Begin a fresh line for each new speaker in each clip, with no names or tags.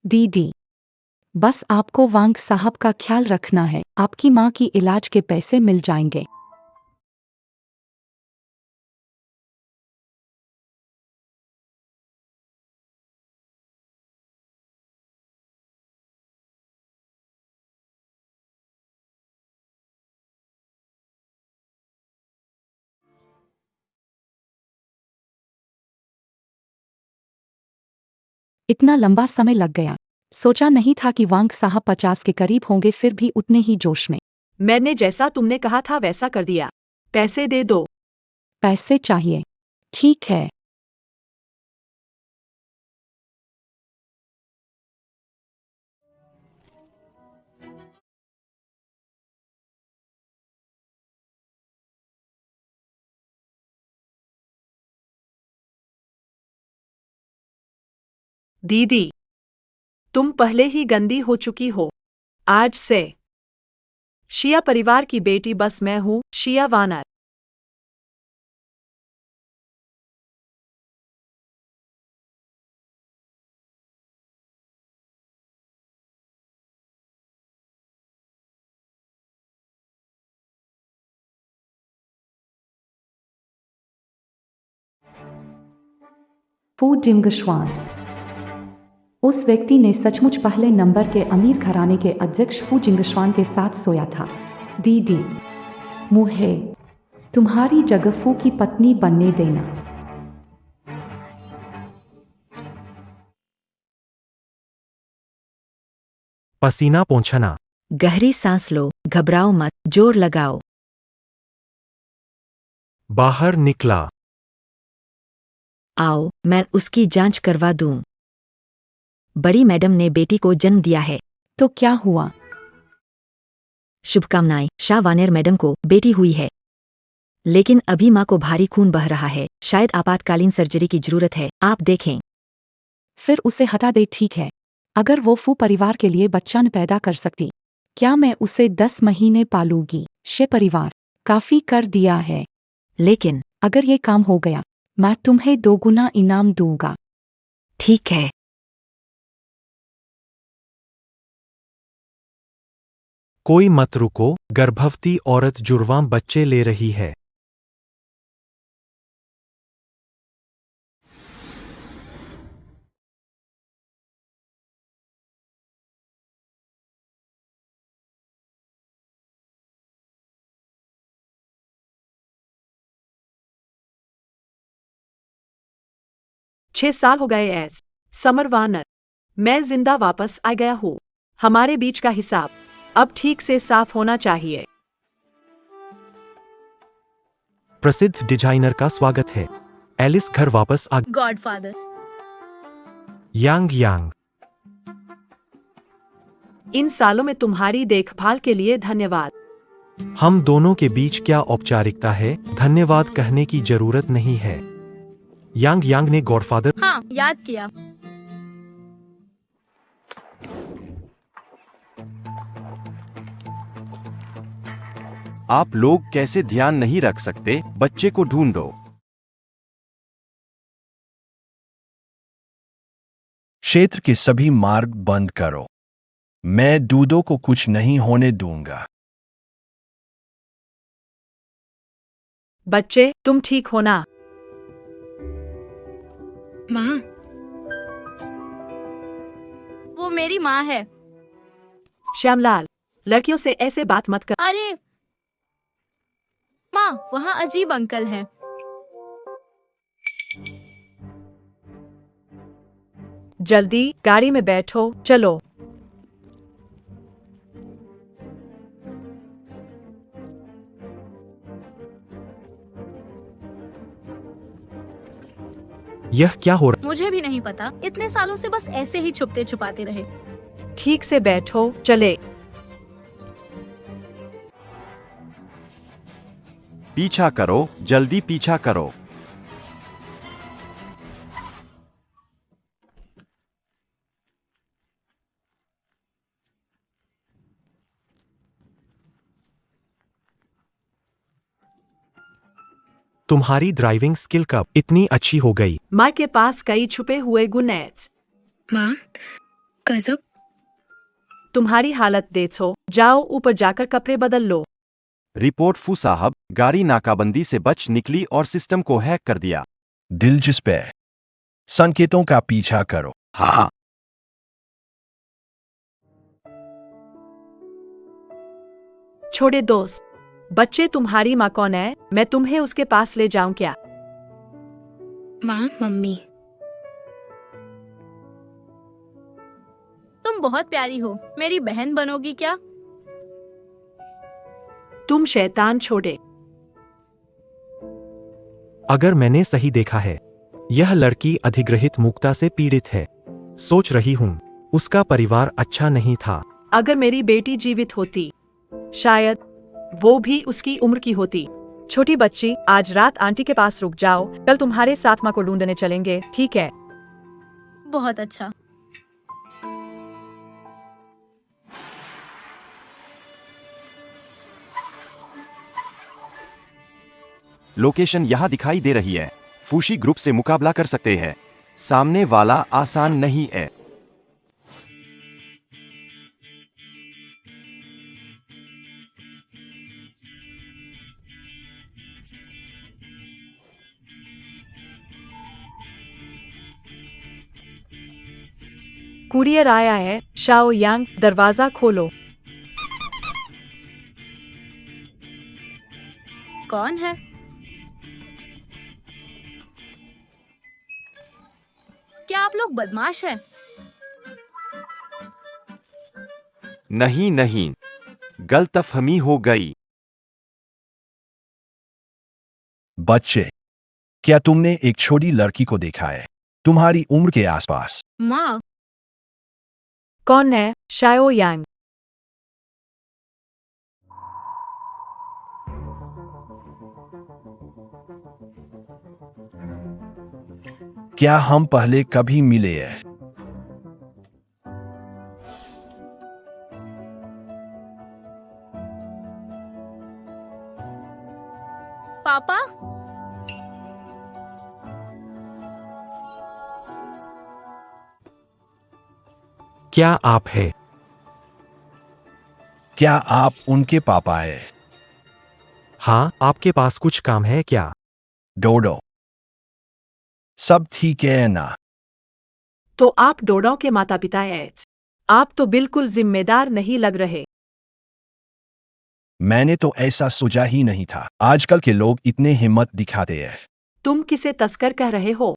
दीदी, बस आपको वांग साहब का ख्याल रखना है, आपकी माँ की इलाज के पैसे मिल जाएंगे। इतना लंबा समय लग गया। सोचा नहीं था कि वांग साहब 50 के करीब होंगे, फिर भी उतने ही जोश में।
मैंने जैसा तुमने कहा था वैसा कर दिया। पैसे दे दो।
पैसे चाहिए। ठीक है।
दीदी, तुम पहले ही गंदी हो चुकी हो। आज से शिया परिवार की बेटी बस मैं हूँ, शिया वानर।
फू जिंगश्वान। उस व्यक्ति ने सचमुच पहले नंबर के अमीर घराने के अध्यक्ष फू जिंगश्वान के साथ सोया था। दीदी, मुझे तुम्हारी जगह फू की पत्नी बनने देना।
पसीना पोंछना।
गहरी सांस लो, घबराओ मत, जोर लगाओ।
बाहर निकला।
आओ, मैं उसकी जांच करवा दूं। बड़ी मैडम ने बेटी को जन्म दिया है।
तो क्या हुआ?
शुभकामनाएं, शाह वानेर मैडम को बेटी हुई है। लेकिन अभी माँ को भारी खून बह रहा है, शायद आपातकालीन सर्जरी की जरूरत है, आप देखें।
फिर उसे हटा दे। ठीक है, अगर वो फू परिवार के लिए बच्चा न पैदा कर सकती, क्या मैं उसे 10 महीने पालूंगी? शे परिवार काफी कर दिया है।
लेकिन
अगर ये काम हो गया, मैं तुम्हें 2 गुना इनाम दूंगा।
ठीक है।
कोई मत रुको, गर्भवती औरत जुर्वां बच्चे ले रही है।
छह साल हो गए ऐस समर वानर। मैं जिंदा वापस आ गया हूँ। हमारे बीच का हिसाब अब ठीक से साफ होना चाहिए।
प्रसिद्ध डिजाइनर का स्वागत है। एलिस घर वापस आ।
गॉडफादर।
यांग यांग।
इन सालों में तुम्हारी देखभाल के लिए धन्यवाद।
हम दोनों के बीच क्या औपचारिकता है, धन्यवाद कहने की जरूरत नहीं है। यांग यांग ने गॉडफादर।
हाँ, याद किया।
आप लोग कैसे ध्यान नहीं रख सकते? बच्चे को ढूंढो।
क्षेत्र के सभी मार्ग बंद करो। मैं दूधों को कुछ नहीं होने दूंगा।
बच्चे, तुम ठीक हो ना?
माँ, वो मेरी माँ है।
श्यामलाल, लड़कियों से ऐसे बात मत कर।
अरे माँ, वहाँ अजीब अंकल हैं।
जल्दी गाड़ी में बैठो, चलो।
यह क्या हो रहा?
मुझे भी नहीं पता, इतने सालों से बस ऐसे ही छुपते छुपाते रहे।
ठीक से बैठो, चले।
पीछा करो, जल्दी पीछा करो।
तुम्हारी ड्राइविंग स्किल कब इतनी अच्छी हो गई?
माँ के पास कई छुपे हुए गुण हैं।
माँ,
गजब।
तुम्हारी हालत देखो, जाओ ऊपर जाकर कपड़े बदल लो।
रिपोर्ट फू साहब, गाड़ी नाकाबंदी से बच निकली और सिस्टम को हैक कर दिया।
दिलचस्प है। संकेतों का पीछा करो।
हाँ।
छोड़े दोस्त, बच्चे तुम्हारी माँ कौन है? मैं तुम्हें उसके पास ले जाऊं क्या?
माँ, मम्मी। तुम बहुत प्यारी हो, मेरी बहन बनोगी क्या?
तुम शैतान छोड़े।
अगर मैंने सही देखा है, यह लड़की अधिग्रहित मुक्ता से पीड़ित है। सोच रही हूँ, उसका परिवार अच्छा नहीं था।
अगर मेरी बेटी जीवित होती, शायद वो भी उसकी उम्र की होती। छोटी बच्ची, आज रात आंटी के पास रुक जाओ, कल तुम्हारे साथ माँ को ढूंढने चलेंगे, ठीक है?
बहुत अच्छा।
लोकेशन यहाँ दिखाई दे रही है। फूशी ग्रुप से मुकाबला कर सकते हैं। सामने वाला आसान नहीं है।
कुरियर आया है, शाओ यांग, दरवाजा खोलो।
कौन है? क्या आप लोग बदमाश हैं?
नहीं नहीं, गलतफहमी हो गई।
बच्चे, क्या तुमने एक छोटी लड़की को देखा है, तुम्हारी उम्र के आसपास?
माँ,
कौन है? शाओ यांग।
क्या हम पहले कभी मिले हैं?
पापा?
क्या आप है?
क्या आप उनके पापा हैं?
हाँ, आपके पास कुछ काम है क्या?
डोडो, सब ठीक है ना?
तो आप डोडो के माता पिता हैं। आप तो बिल्कुल जिम्मेदार नहीं लग रहे।
मैंने तो ऐसा सोचा ही नहीं था। आजकल के लोग इतने हिम्मत दिखाते हैं।
तुम किसे तस्कर कह रहे हो?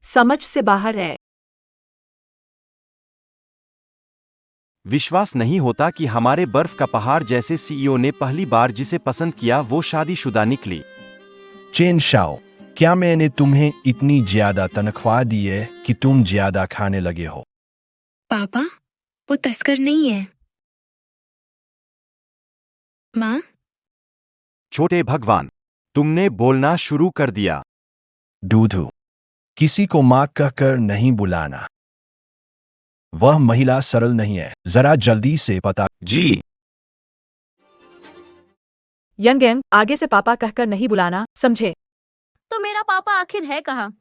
समझ से बाहर है।
विश्वास नहीं होता कि हमारे बर्फ का पहाड़ जैसे सीईओ ने पहली बार जिसे पसंद किया वो शादीशुदा निकली।
चेन शाओ, क्या मैंने तुम्हें इतनी ज्यादा तनख्वाह दी है कि तुम ज्यादा खाने लगे हो?
पापा, वो तस्कर नहीं है। माँ?
छोटे भगवान, तुमने बोलना शुरू कर दिया।
दूधू, किसी को मां कहकर नहीं बुलाना। वह महिला सरल नहीं है। जरा जल्दी से पता।
जी।
यंग यंग, आगे से पापा कहकर नहीं बुलाना, समझे?
तो मेरा पापा आखिर है कहाँ?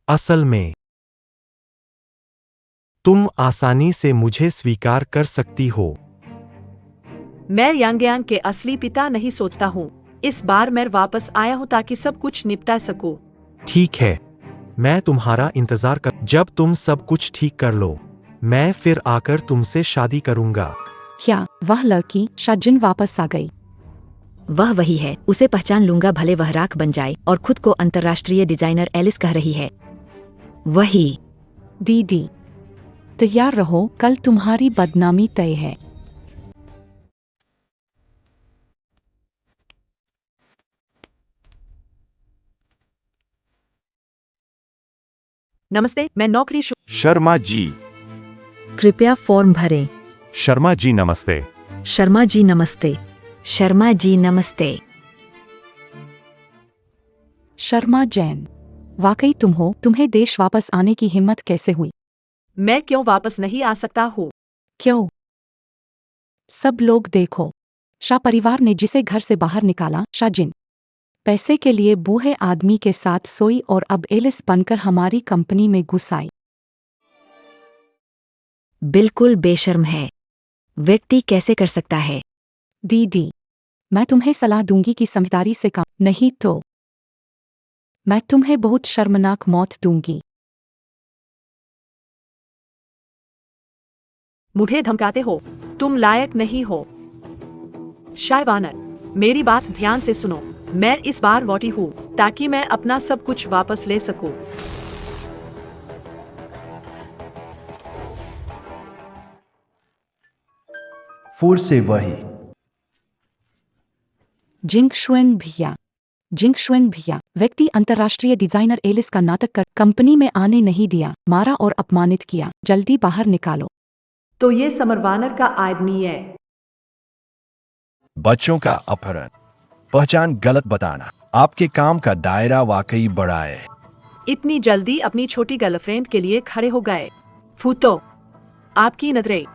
असल में तुम आसानी से मुझे स्वीकार कर सकती हो।
मैं यांग यांग के असली पिता नहीं सोचता हूँ। इस बार मैं वापस आया हूँ ताकि सब कुछ निपटा सकूं।
ठीक है, मैं तुम्हारा इंतजार कर। जब तुम सब कुछ ठीक कर लो, मैं फिर आकर तुमसे शादी करूंगा।
क्या वह लड़की शाजिन वापस आ गई?
वह वही है, उसे पहचान लूंगा भले वह राख बन जाए और खुद को अंतर्राष्ट्रीय डिजाइनर एलिस कह रही है। वही।
दीदी, तैयार रहो, कल तुम्हारी बदनामी तय है।
नमस्ते, मैं नौकरी
शर्मा जी।
कृपया फॉर्म भरें।
शर्मा जी नमस्ते।
शर्मा जी नमस्ते। शर्मा जी नमस्ते।
शर्मा जैन, वाकई तुम हो, तुम्हें देश वापस आने की हिम्मत कैसे हुई?
मैं क्यों वापस नहीं आ सकता हूँ?
क्यों? सब लोग देखो। शाह परिवार ने जिसे घर से बाहर निकाला, शाह जिन पैसे के लिए बूढ़े आदमी के साथ सोई और अब एलिस बनकर हमारी कंपनी में घुस आई।
बिल्कुल बेशर्म है। व्यक्ति कैसे कर सकता है?
दीदी, मैं तुम्हें सलाह दूंगी कि समझदारी से काम, नहीं तो मैं तुम्हें बहुत शर्मनाक मौत दूंगी।
मुझे धमकाते हो? तुम लायक नहीं हो। शाय वानर, मेरी बात ध्यान से सुनो। मैं इस बार लौटी हूँ ताकि मैं अपना सब कुछ वापस ले सकूं।
फिर से वही।
जिंगशुएन भैया, जिंगशुएन भैया, व्यक्ति अंतर्राष्ट्रीय डिजाइनर एलिस का नाटक कर कंपनी में आने नहीं दिया, मारा और अपमानित किया। जल्दी बाहर निकालो।
तो ये समर वानर का आदमी है।
बच्चों का अपहरण, पहचान गलत बताना, आपके काम का दायरा वाकई बड़ा है।
इतनी जल्दी अपनी छोटी गर्लफ्रेंड के लिए खड़े हो गए। फूतो, आपकी नजरें।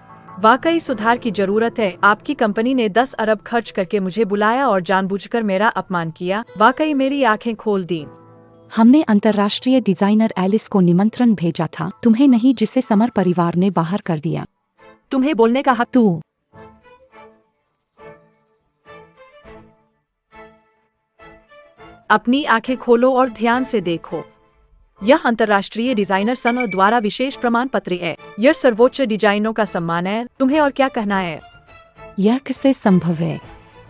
वाकई सुधार की जरूरत है। आपकी कंपनी ने 10 अरब खर्च करके मुझे बुलाया और जानबूझकर मेरा अपमान किया। वाकई मेरी आंखें खोल दी।
हमने अंतर्राष्ट्रीय डिजाइनर एलिस को निमंत्रण भेजा था, तुम्हें नहीं, जिसे समर परिवार ने बाहर कर दिया।
तुम्हें बोलने का हक।
तू
अपनी आंखें खोलो और ध्यान से देखो। यह अंतर्राष्ट्रीय डिजाइनर संघ द्वारा विशेष प्रमाण पत्र है। यह सर्वोच्च डिजाइनों का सम्मान है। तुम्हें और क्या कहना है?
यह कैसे संभव है?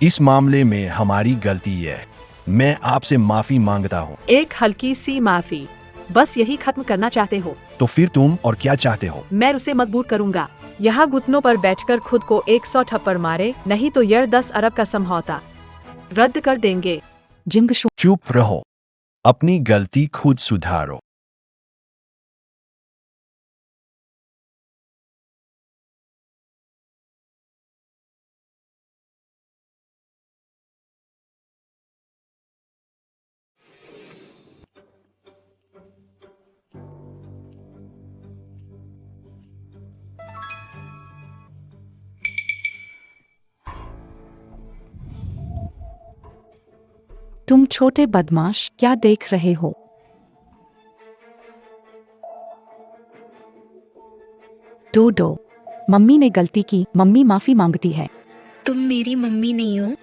इस मामले में हमारी गलती है। मैं आपसे माफी मांगता हूँ।
एक हल्की सी माफी, बस यही खत्म करना चाहते हो?
तो फिर तुम और क्या चाहते हो?
मैं उसे मजबूर करूंगा। यहाँ घुटनों पर बैठकर खुद को 100 थप्पड़ मारे, नहीं तो यह 10 अरब का समझौता रद्द कर देंगे।
जिंगशु,
चुप रहो। अपनी गलती खुद सुधारो।
तुम छोटे बदमाश, क्या देख रहे हो? डोडो, मम्मी ने गलती की, मम्मी माफी मांगती है।
तुम मेरी मम्मी नहीं हो।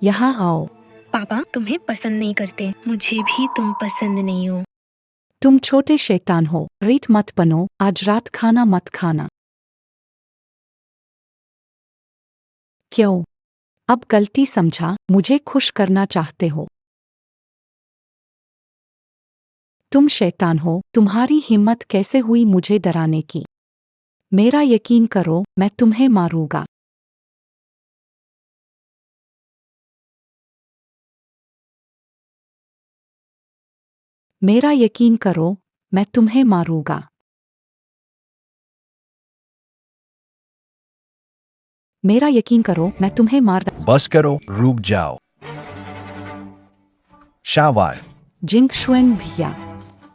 यहाँ आओ।
पापा तुम्हें पसंद नहीं करते, मुझे भी तुम पसंद नहीं हो।
तुम छोटे शैतान हो, रेट मत बनो, आज रात खाना मत खाना। क्यों? अब गलती समझा, मुझे खुश करना चाहते हो। तुम शैतान हो, तुम्हारी हिम्मत कैसे हुई मुझे डराने की? मेरा यकीन करो, मैं तुम्हें मारूंगा। मेरा यकीन करो, मैं तुम्हें मारूंगा। मेरा यकीन करो, मैं तुम्हें मार।
बस करो, रुक जाओ। शाबाश।
जिंगशुएन भैया,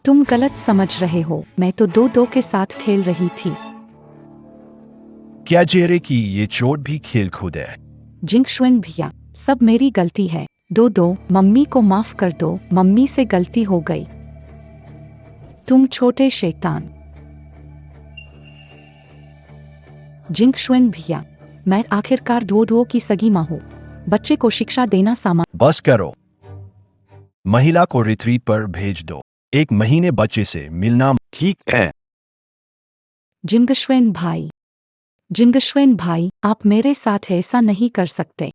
तुम गलत समझ रहे हो, मैं तो दो के साथ खेल रही थी।
क्या चेहरे की ये चोट भी खेल कूद है?
जिंगशुएन भैया, सब मेरी गलती है। दो मम्मी को माफ कर दो, मम्मी से गलती हो गई। तुम छोटे शैतान। जिंगशुएन भैया, मैं आखिरकार डो की सगी माँ हूँ। बच्चे को शिक्षा देना सामान।
बस करो। महिला को रिट्रीट पर भेज दो। 1 महीने बच्चे से मिलना।
ठीक है।
जिंगशुएन भाई, जिंगशुएन भाई, आप मेरे साथ ऐसा नहीं कर सकते।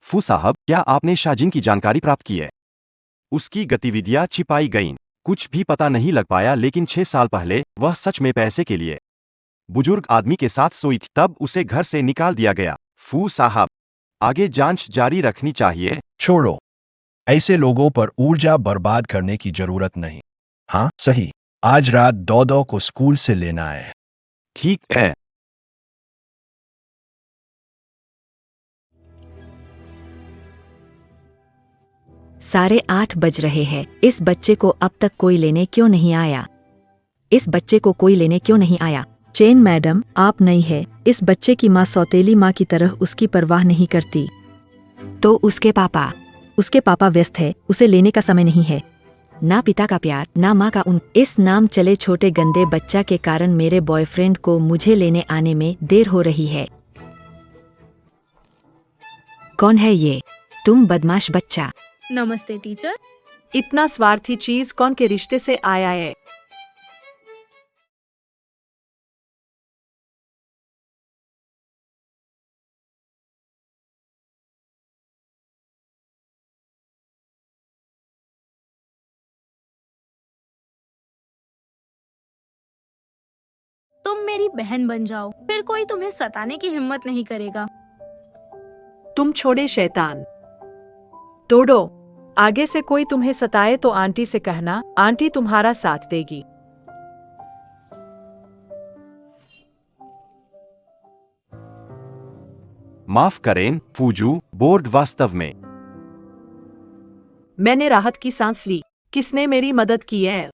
फू साहब, क्या आपने शाजिन की जानकारी प्राप्त की है? उसकी गतिविधियां छिपाई गईं। कुछ भी पता नहीं लग पाया, लेकिन 6 साल पहले वह सच में पैसे के लिए बुजुर्ग आदमी के साथ सोई थी, तब उसे घर से निकाल दिया गया। फू साहब, आगे जांच जारी रखनी चाहिए।
छोड़ो, ऐसे लोगों पर ऊर्जा बर्बाद करने की जरूरत नहीं। हाँ सही, आज रात दो को स्कूल से लेना है।
ठीक है।
8:30 बज रहे हैं। इस बच्चे को अब तक कोई लेने क्यों नहीं आया? इस बच्चे को कोई लेने क्यों नहीं आया? चेन मैडम, आप नहीं है। इस बच्चे की माँ सौतेली माँ की तरह उसकी परवाह नहीं करती। तो उसके पापा व्यस्त है, उसे लेने का समय नहीं है। ना पिता का प्यार, ना माँ का इस नाम चले छोटे गंदे बच्चा के कारण मेरे बॉयफ्रेंड को मुझे लेने आने में देर हो रही है। कौन है ये? तुम बदमाश बच्चा।
नमस्ते टीचर।
इतना स्वार्थी चीज कौन के रिश्ते से आया है?
तुम मेरी बहन बन जाओ, फिर कोई तुम्हें सताने की हिम्मत नहीं करेगा।
तुम छोड़े शैतान। डोडो, आगे से कोई तुम्हें सताए तो आंटी से कहना, आंटी तुम्हारा साथ देगी।
माफ करें फूजू, बोर्ड वास्तव में।
मैंने राहत की सांस ली। किसने मेरी मदद की है?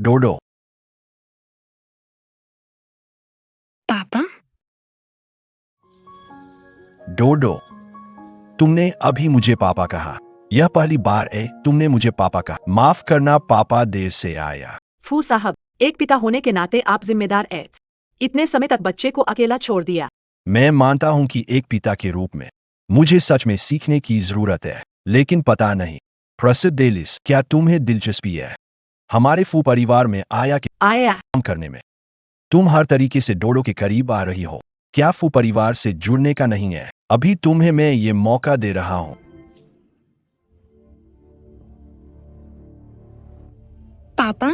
डोडो।
पापा,
डोडो, तुमने अभी मुझे पापा कहा। यह पहली बार है तुमने मुझे पापा कहा। माफ करना पापा, देर से आया।
फू साहब, एक पिता होने के नाते आप जिम्मेदार हैं। इतने समय तक बच्चे को अकेला छोड़ दिया।
मैं मानता हूं कि एक पिता के रूप में मुझे सच में सीखने की जरूरत है, लेकिन पता नहीं प्रसिद्ध डेलिस, क्या तुम्हें दिलचस्पी है हमारे फू परिवार में आया के
आया।
काम करने में? तुम हर तरीके से डोडो के करीब आ रही हो। क्या फू परिवार से जुड़ने का नहीं है? अभी तुम्हें मैं ये मौका दे रहा हूं।
पापा,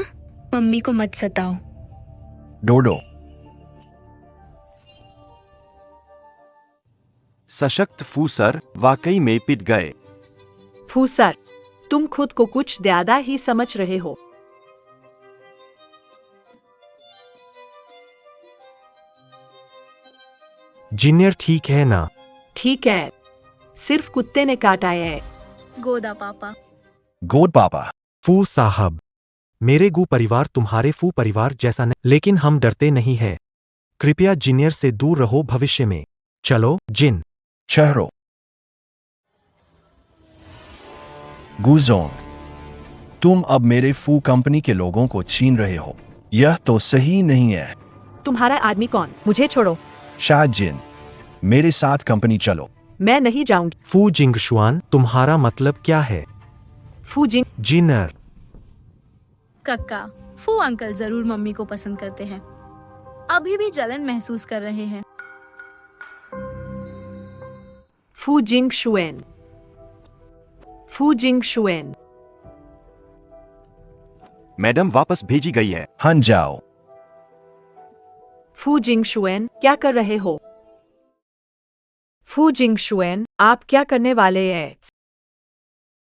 मम्मी को मत सताओ।
डोडो।
सशक्त फूसर वाकई में पिट गए।
फू सर, तुम खुद को कुछ ज्यादा ही समझ रहे हो।
जीनियर ठीक है ना?
ठीक है, सिर्फ कुत्ते ने काटा है।
गोदा पापा।
गोद पापा।
फू साहब, मेरे गू परिवार तुम्हारे फू परिवार जैसा नहीं, लेकिन हम डरते नहीं है। कृपया जीनियर से दूर रहो भविष्य में। चलो जिन।
चेहरो। गुजोंग, तुम अब मेरे फू कंपनी के लोगों को छीन रहे हो। यह तो सही नहीं है।
तुम्हारा आदमी कौन? मुझे छोड़ो।
शाहजिन, मेरे साथ कंपनी चलो।
मैं नहीं जाऊंगी।
फू जिंगशुआन, तुम्हारा मतलब क्या है?
फू जिंग।
जिनर।
कक्का, फू अंकल जरूर मम्मी को पसंद करते हैं। अभी भी जलन महसूस कर रहे हैं।
फू जिंग शुएन। फू जिंग शुएन।
मैडम वापस भेजी गई है।
हन जाओ।
फू जिंग शुएन, क्या कर रहे हो? फू जिंग शुएन, आप क्या करने वाले हैं?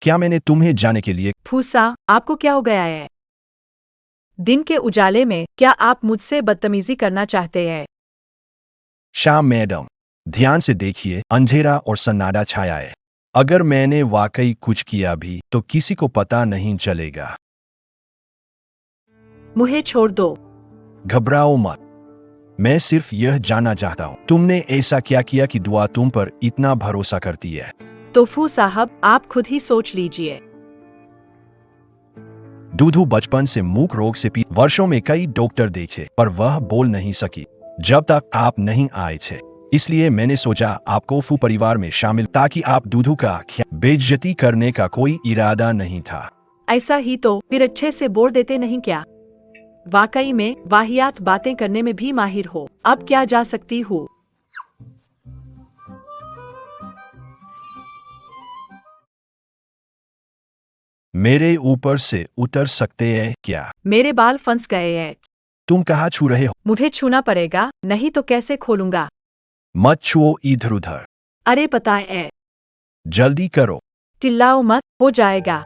क्या मैंने तुम्हें जाने के लिए?
फूसा, आपको क्या हो गया है? दिन के उजाले में क्या आप मुझसे बदतमीजी करना चाहते हैं?
शाह मैडम, ध्यान से देखिए, अंधेरा और सन्नाटा छाया है। अगर मैंने वाकई कुछ किया भी तो किसी को पता नहीं चलेगा।
मुझे छोड़ दो।
घबराओ मत। मैं सिर्फ यह जानना चाहता हूं, तुमने ऐसा क्या किया कि दुआ तुम पर इतना भरोसा करती है?
तो फू साहब, आप खुद ही सोच लीजिए।
दूधू बचपन से मूक रोग से पीड़ित, वर्षों में कई डॉक्टर देखे पर वह बोल नहीं सकी जब तक आप नहीं आए थे। इसलिए मैंने सोचा आपको फू परिवार में शामिल, ताकि आप दूधू का बेइज्जती करने का कोई इरादा नहीं था।
ऐसा ही तो फिर अच्छे से बोल देते नहीं क्या? वाकई में वाहियात बातें करने में भी माहिर हो। अब क्या जा सकती हूँ?
मेरे ऊपर से उतर सकते हैं क्या?
मेरे बाल फंस गए हैं।
तुम कहाँ छू रहे हो?
मुझे छूना पड़ेगा, नहीं तो कैसे खोलूंगा?
मत छुओ इधर उधर।
अरे पता है।
जल्दी करो।
चिल्लाओ मत, हो जाएगा।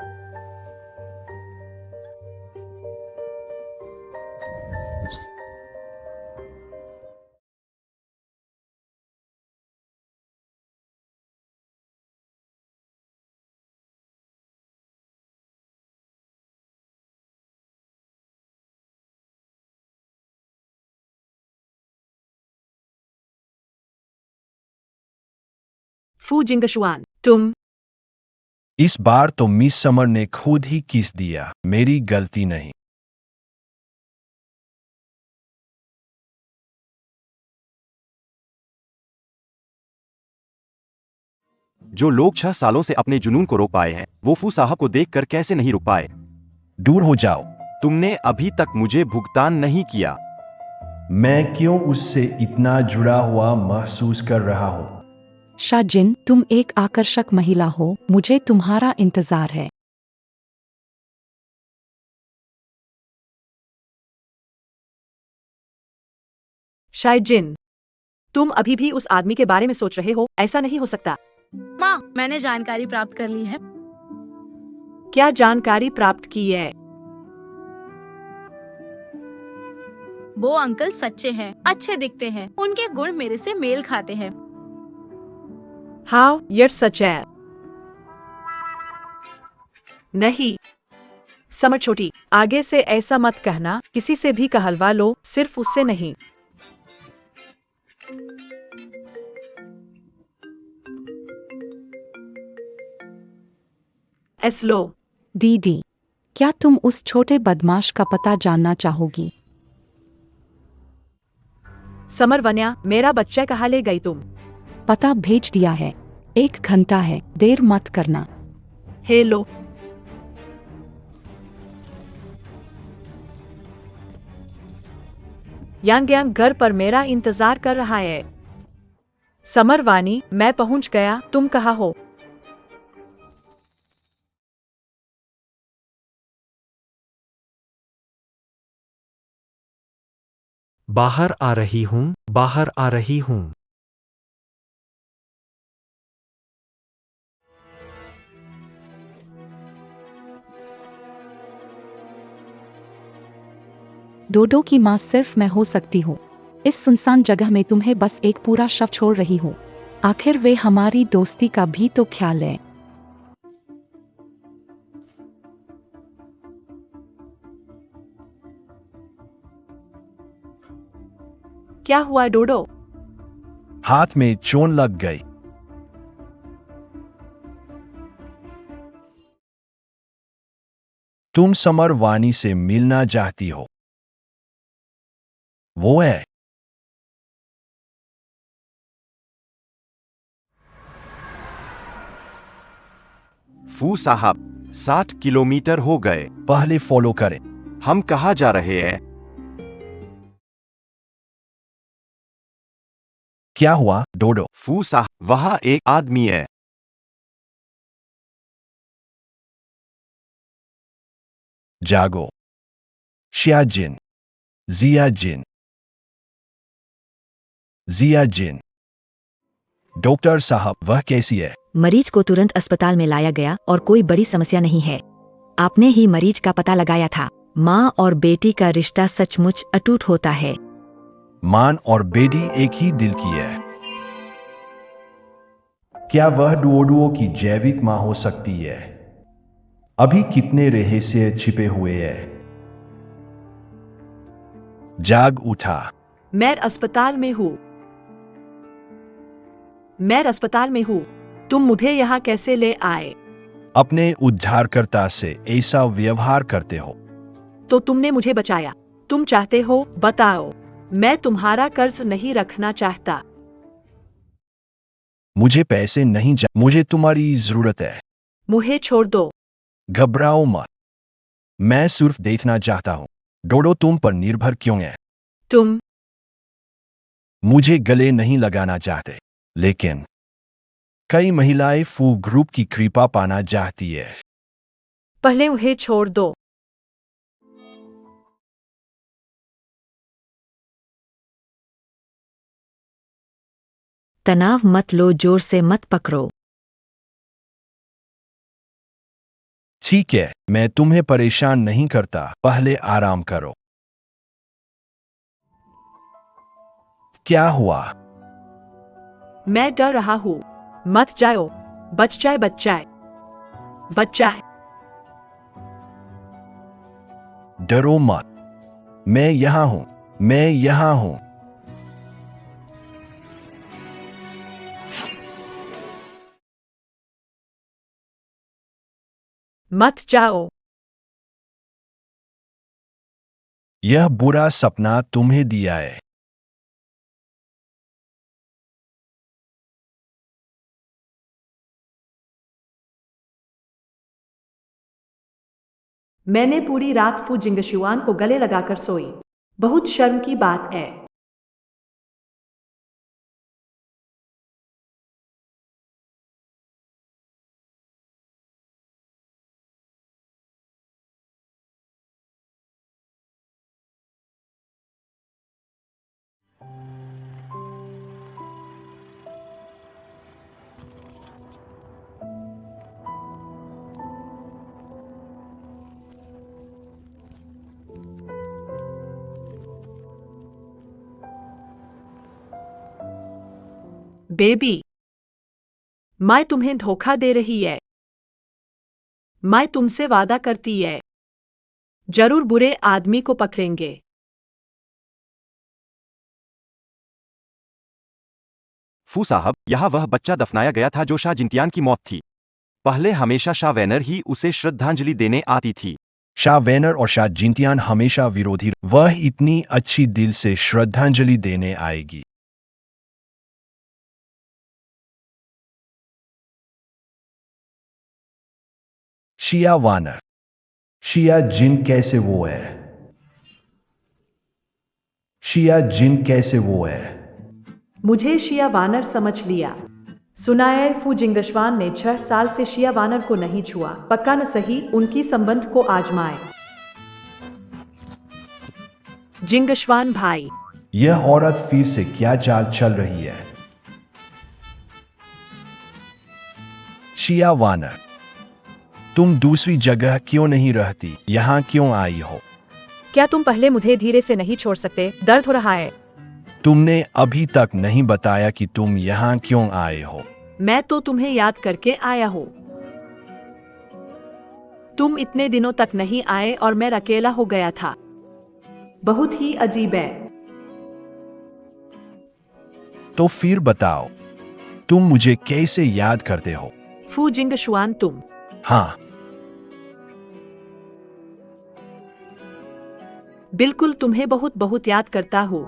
फू जिंगशुआन, तुम।
इस बार तो मिस समर ने खुद ही किस दिया, मेरी गलती नहीं।
जो लोग 6 सालों से अपने जुनून को रोक पाए हैं, वो फू साहब को देखकर कैसे नहीं रुक पाए।
दूर हो जाओ।
तुमने अभी तक मुझे भुगतान नहीं किया।
मैं क्यों उससे इतना जुड़ा हुआ महसूस कर रहा हूँ?
शाजिन, तुम एक आकर्षक महिला हो, मुझे तुम्हारा इंतजार है।
शायजिन, तुम अभी भी उस आदमी के बारे में सोच रहे हो? ऐसा नहीं हो सकता।
माँ, मैंने जानकारी प्राप्त कर ली है।
क्या जानकारी प्राप्त की है?
वो अंकल सच्चे हैं, अच्छे दिखते हैं, उनके गुण मेरे से मेल खाते हैं।
हाँ, ये सच है। नहीं समर छोटी, आगे से ऐसा मत कहना। किसी से भी कहलवा लो, सिर्फ उससे नहीं। एस्लो।
दीदी, क्या तुम उस छोटे बदमाश का पता जानना चाहोगी?
समर वन्या, मेरा बच्चा कहाँ ले गई तुम?
पता भेज दिया है, 1 घंटा है, देर मत करना।
हेलो। यांग यांग घर पर मेरा इंतजार कर रहा है। समर वानी, मैं पहुंच गया, तुम कहाँ हो?
बाहर आ रही हूँ, बाहर आ रही हूँ।
डोडो की माँ सिर्फ मैं हो सकती हूँ। इस सुनसान जगह में तुम्हें बस एक पूरा शव छोड़ रही हूँ। आखिर वे हमारी दोस्ती का भी तो ख्याल है।
क्या हुआ डोडो?
हाथ में चोट लग गई। तुम समर वानी से मिलना चाहती हो? वो है।
फू साहब, 60 किलोमीटर हो गए।
पहले फॉलो करें।
हम कहाँ जा रहे हैं?
क्या हुआ डोडो?
फू साहब, वहाँ एक आदमी है।
जागो। शियाजिन, जियाजिन, जियाजिन। डॉक्टर साहब, वह कैसी है?
मरीज को तुरंत अस्पताल में लाया गया और कोई बड़ी समस्या नहीं है। आपने ही मरीज का पता लगाया था। माँ और बेटी का रिश्ता सचमुच अटूट होता है।
मान और बेटी एक ही दिल की है। क्या वह डुओडुओ की जैविक माँ हो सकती है? अभी कितने रहस्य छिपे हुए हैं। जाग उठा।
मैं अस्पताल में हूँ। मैं अस्पताल में हूँ। तुम मुझे यहाँ कैसे ले आए?
अपने उद्धारकर्ता से ऐसा व्यवहार करते हो
तो तुमने मुझे बचाया। तुम चाहते हो, बताओ। मैं तुम्हारा कर्ज नहीं रखना चाहता।
मुझे पैसे नहीं मुझे तुम्हारी जरूरत है।
मुझे छोड़ दो।
घबराओ मत। मैं सिर्फ देखना चाहता हूँ। डोडो तुम पर निर्भर क्यों है?
तुम
मुझे गले नहीं लगाना चाहते, लेकिन कई महिलाएं फू ग्रुप की कृपा पाना चाहती है।
पहले उन्हें छोड़ दो।
तनाव मत लो, जोर से मत पकड़ो।
ठीक है, मैं तुम्हें परेशान नहीं करता, पहले आराम करो। क्या हुआ?
मैं डर रहा हूँ। मत जाओ। बच जाए, बच जाए, बच जाए।
डरो मत। मैं यहां हूं। मैं यहां हूं।
मत जाओ।
यह बुरा सपना तुम्हें दिया है।
मैंने पूरी रात फू जिंगशुआन को गले लगाकर सोई। बहुत शर्म की बात है। बेबी, मैं तुम्हें धोखा दे रही है। मैं तुमसे वादा करती है, जरूर बुरे आदमी को पकड़ेंगे।
फू साहब, यहाँ वह बच्चा दफनाया गया था जो शाह जिंतियान की मौत थी। पहले हमेशा शाह वैनर ही उसे श्रद्धांजलि देने आती थी।
शाह वैनर और शाह जिंतियान हमेशा विरोधी। वह इतनी अच्छी दिल से श्रद्धांजलि देने आएगी। शिया वानर। शिया जिन कैसे वो है? शिया जिन कैसे वो है?
मुझे शिया वानर समझ लिया। सुनाए फू जिंगशवान ने 6 साल से शिया वानर को नहीं छुआ। पक्का न सही उनकी संबंध को आजमाए। जिंगशवान भाई,
यह औरत फिर से क्या चाल चल रही है? शिया वानर, तुम दूसरी जगह क्यों नहीं रहती? यहाँ क्यों आई हो?
क्या तुम पहले मुझे धीरे से नहीं छोड़ सकते? दर्द हो रहा है।
तुमने अभी तक नहीं बताया कि तुम यहाँ क्यों आए हो।
मैं तो तुम्हें याद करके आया हूँ। तुम इतने दिनों तक नहीं आए और मैं अकेला हो गया था। बहुत ही अजीब है।
तो फिर बताओ, तुम मुझे कैसे याद करते हो?
फू जिंगशुआन, तुम।
हाँ,
बिल्कुल तुम्हें बहुत बहुत याद करता हूँ।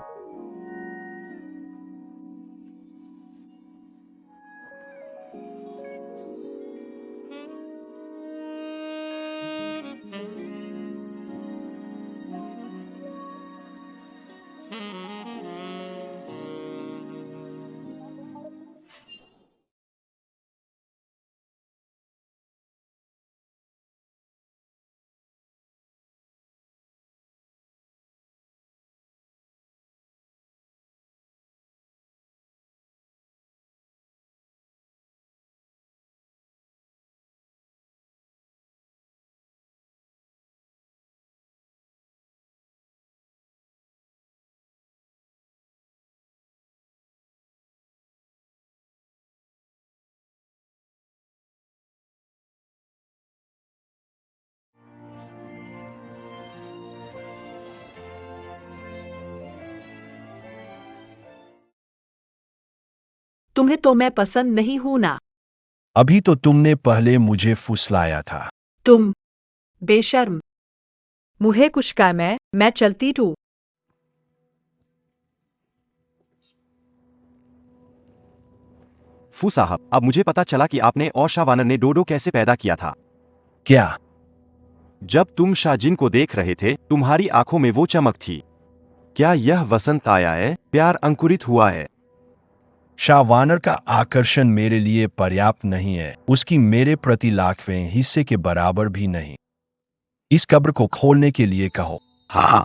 तुम्हें तो मैं पसंद नहीं हूं ना।
अभी तो तुमने पहले मुझे फुसलाया था।
तुम बेशर्म। मुझे कुछ काम है, मैं चलती हूँ।
फू साहब, अब मुझे पता चला कि आपने और शाह वानर ने डोडो कैसे पैदा किया था।
क्या?
जब तुम शाहजिन को देख रहे थे, तुम्हारी आंखों में वो चमक थी। क्या यह वसंत आया है? प्यार अंकुरित हुआ है।
शाह वानर का आकर्षण मेरे लिए पर्याप्त नहीं है। उसकी मेरे प्रति लाखवें हिस्से के बराबर भी नहीं। इस कब्र को खोलने के लिए कहो।
हाँ।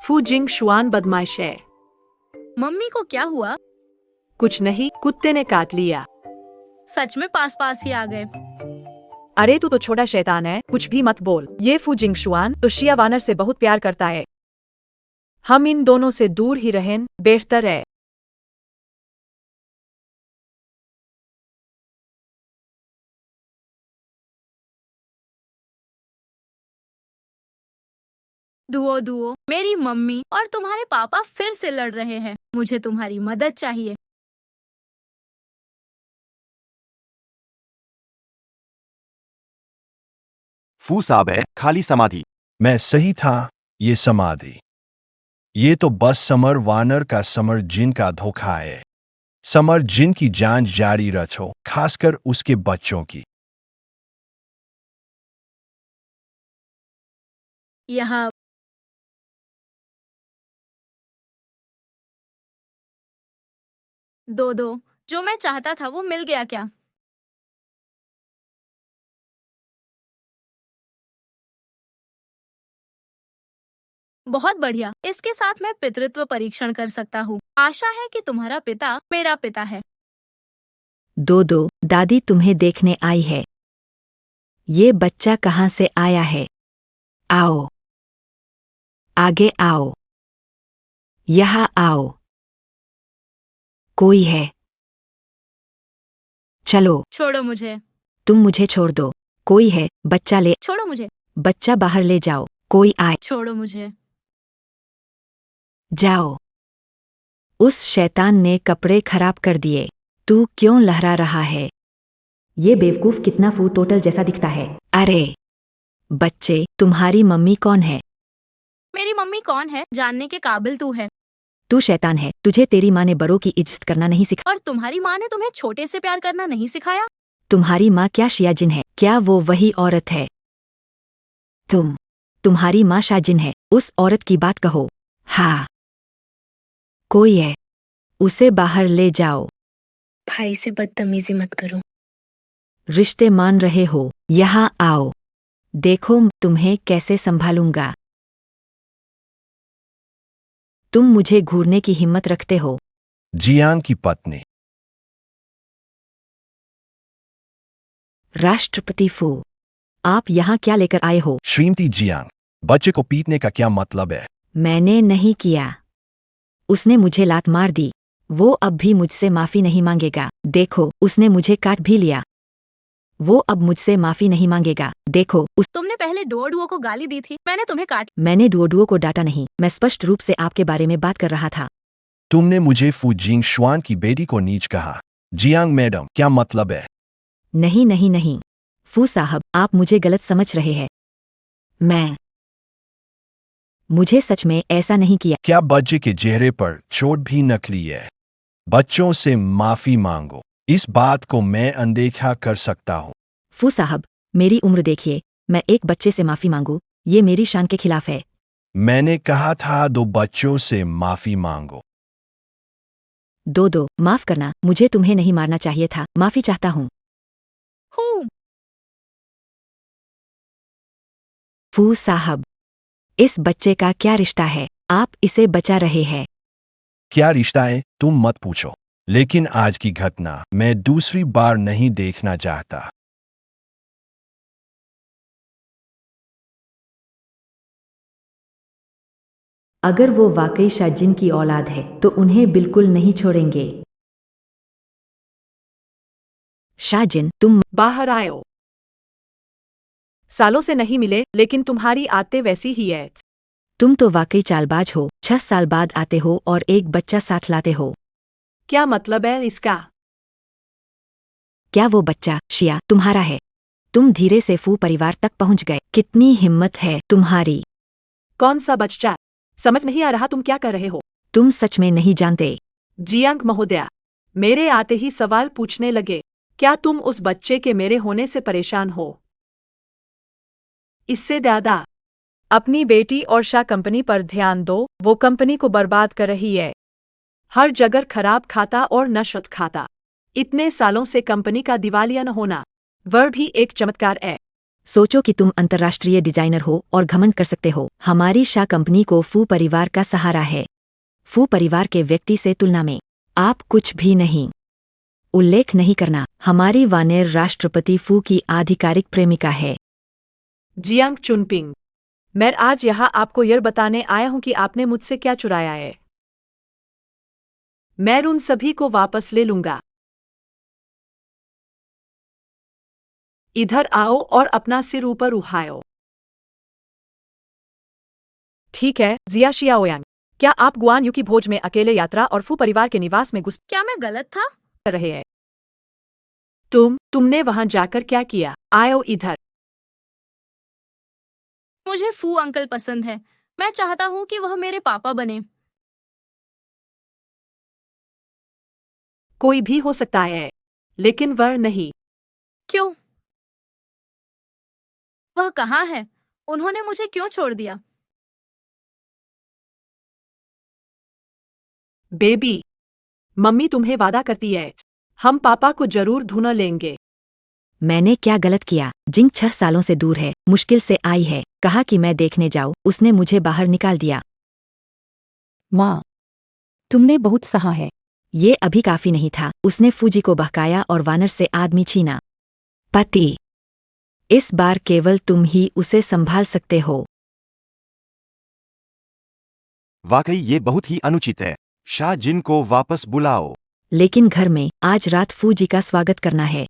फू जिंगशुआन बदमाश है।
मम्मी को क्या हुआ?
कुछ नहीं, कुत्ते ने काट लिया।
सच में पास पास ही आ गए।
अरे तू तो छोटा शैतान है, कुछ भी मत बोल। ये फू जिंगशुआन तो शिया वानर से बहुत प्यार करता है। हम इन दोनों से दूर ही रहें, बेहतर है।
दुओ दुओ, मेरी मम्मी और तुम्हारे पापा फिर से लड़ रहे हैं। मुझे तुम्हारी मदद चाहिए।
फू साहब है खाली समाधि।
मैं सही था, ये समाधि। ये तो बस समर वानर का समर जिन का धोखा है। समर जिन की जांच जारी रखो, खासकर उसके बच्चों की।
यहाँ दो दो, जो मैं चाहता था वो मिल गया क्या? बहुत बढ़िया। इसके साथ मैं पितृत्व परीक्षण कर सकता हूँ। आशा है कि तुम्हारा पिता मेरा पिता है।
दो दो, दादी तुम्हें देखने आई है। ये बच्चा कहाँ से आया है? आओ, आगे आओ, यहाँ आओ। कोई है? चलो,
छोड़ो मुझे,
तुम मुझे छोड़ दो। कोई है? बच्चा ले,
छोड़ो मुझे,
बच्चा बाहर ले जाओ। कोई आए,
छोड़ो मुझे।
जाओ। उस शैतान ने कपड़े खराब कर दिए। तू क्यों लहरा रहा है? ये बेवकूफ कितना फू टोटल जैसा दिखता है। अरे बच्चे, तुम्हारी मम्मी कौन है?
मेरी मम्मी कौन है जानने के काबिल तू है।
तू शैतान है। तुझे तेरी माँ ने बड़ों की इज्जत करना नहीं सिखाया।
और तुम्हारी माँ ने तुम्हें छोटे से प्यार करना नहीं सिखाया।
तुम्हारी माँ क्या शियाजिन है? क्या वो वही औरत है? तुम्हारी माँ शाजिन है। उस औरत की बात कहो। हाँ, कोई है? उसे बाहर ले जाओ।
भाई से बदतमीजी मत करो।
रिश्ते मान रहे हो? यहाँ आओ। देखो तुम्हें कैसे संभालूंगा। तुम मुझे घूरने की हिम्मत रखते हो?
जियांग की पत्नी।
राष्ट्रपति फू, आप यहाँ क्या लेकर आए हो?
श्रीमती जियांग, बच्चे को पीटने का क्या मतलब है?
मैंने नहीं किया। उसने मुझे लात मार दी। वो अब भी मुझसे माफी नहीं मांगेगा। देखो, उसने मुझे काट भी लिया। वो अब मुझसे माफी नहीं मांगेगा। देखो,
तुमने पहले डुओ को गाली दी थी, मैंने तुम्हें काट।
मैंने डुओडुओ को डांटा नहीं। मैं स्पष्ट रूप से आपके बारे में बात कर रहा था।
तुमने मुझे फू जिंग शुआन की बेटी को नीच कहा। जियांग मैडम, क्या मतलब है?
नहीं नहीं नहीं, फू साहब, आप मुझे गलत समझ रहे हैं। मुझे सच में ऐसा नहीं किया।
क्या बच्चे के चेहरे पर चोट भी नकली है? बच्चों से माफी मांगो। इस बात को मैं अनदेखा कर सकता हूँ।
फू साहब, मेरी उम्र देखिए। मैं एक बच्चे से माफी मांगू, ये मेरी शान के खिलाफ है।
मैंने कहा था दो बच्चों से माफी मांगो।
दो दो, माफ करना, मुझे तुम्हें नहीं मारना चाहिए था। माफी चाहता हूँ।
हूँ।
फू साहब, इस बच्चे का क्या रिश्ता है? आप इसे बचा रहे हैं।
क्या रिश्ता है तुम मत पूछो, लेकिन आज की घटना मैं दूसरी बार नहीं देखना चाहता।
अगर वो वाकई शाजिन की औलाद है तो उन्हें बिल्कुल नहीं छोड़ेंगे। शाजिन, तुम
बाहर आयो। सालों से नहीं मिले, लेकिन तुम्हारी आदतें वैसी ही है।
तुम तो वाकई चालबाज हो। 6 साल बाद आते हो और एक बच्चा साथ लाते हो।
क्या मतलब है इसका?
क्या वो बच्चा शिया तुम्हारा है? तुम धीरे से फू परिवार तक पहुंच गए। कितनी हिम्मत है तुम्हारी?
कौन सा बच्चा? समझ नहीं आ रहा तुम क्या कर रहे हो।
तुम सच में नहीं जानते।
जियांग महोदया, मेरे आते ही सवाल पूछने लगे। क्या तुम उस बच्चे के मेरे होने से परेशान हो? इससे ज्यादा अपनी बेटी और शाह कंपनी पर ध्यान दो। वो कंपनी को बर्बाद कर रही है। हर जगह खराब खाता और नशत खाता। इतने सालों से कंपनी का दिवालिया न होना, वह भी एक चमत्कार है।
सोचो कि तुम अंतर्राष्ट्रीय डिजाइनर हो और घमंड कर सकते हो। हमारी शाह कंपनी को फू परिवार का सहारा है। फू परिवार के व्यक्ति से तुलना में आप कुछ भी नहीं। उल्लेख नहीं करना, हमारी वानेर राष्ट्रपति फू की आधिकारिक प्रेमिका है।
जियांग चुनपिंग, मैं आज यहाँ आपको यह बताने आया हूँ कि आपने मुझसे क्या चुराया है। मैं उन सभी को वापस ले लूंगा। इधर आओ और अपना सिर ऊपर उठाओ। ठीक है, जिया शियाओयांग, क्या आप गुआन यू की भोज में अकेले यात्रा और फू परिवार के निवास में घुस
क्या मैं गलत था?
कर रहे हैं? तुमने वहां जाकर क्या किया? आओ इधर।
मुझे फू अंकल पसंद है। मैं चाहता हूँ कि वह मेरे पापा बने।
कोई भी हो सकता है, लेकिन वह नहीं।
क्यों? वह कहाँ है? उन्होंने मुझे क्यों छोड़ दिया?
बेबी, मम्मी तुम्हें वादा करती है, हम पापा को जरूर ढूंढ लेंगे।
मैंने क्या गलत किया? जिंग 6 सालों से दूर है, मुश्किल से आई है, कहा कि मैं देखने जाऊं, उसने मुझे बाहर निकाल दिया।
माँ, तुमने बहुत सहा है।
ये अभी काफी नहीं था, उसने फूजी को बहकाया और वानर से आदमी छीना। पति, इस बार केवल तुम ही उसे संभाल सकते हो।
वाकई ये बहुत ही अनुचित है। शाह जिन को वापस बुलाओ।
लेकिन घर में आज रात फूजी का स्वागत करना है।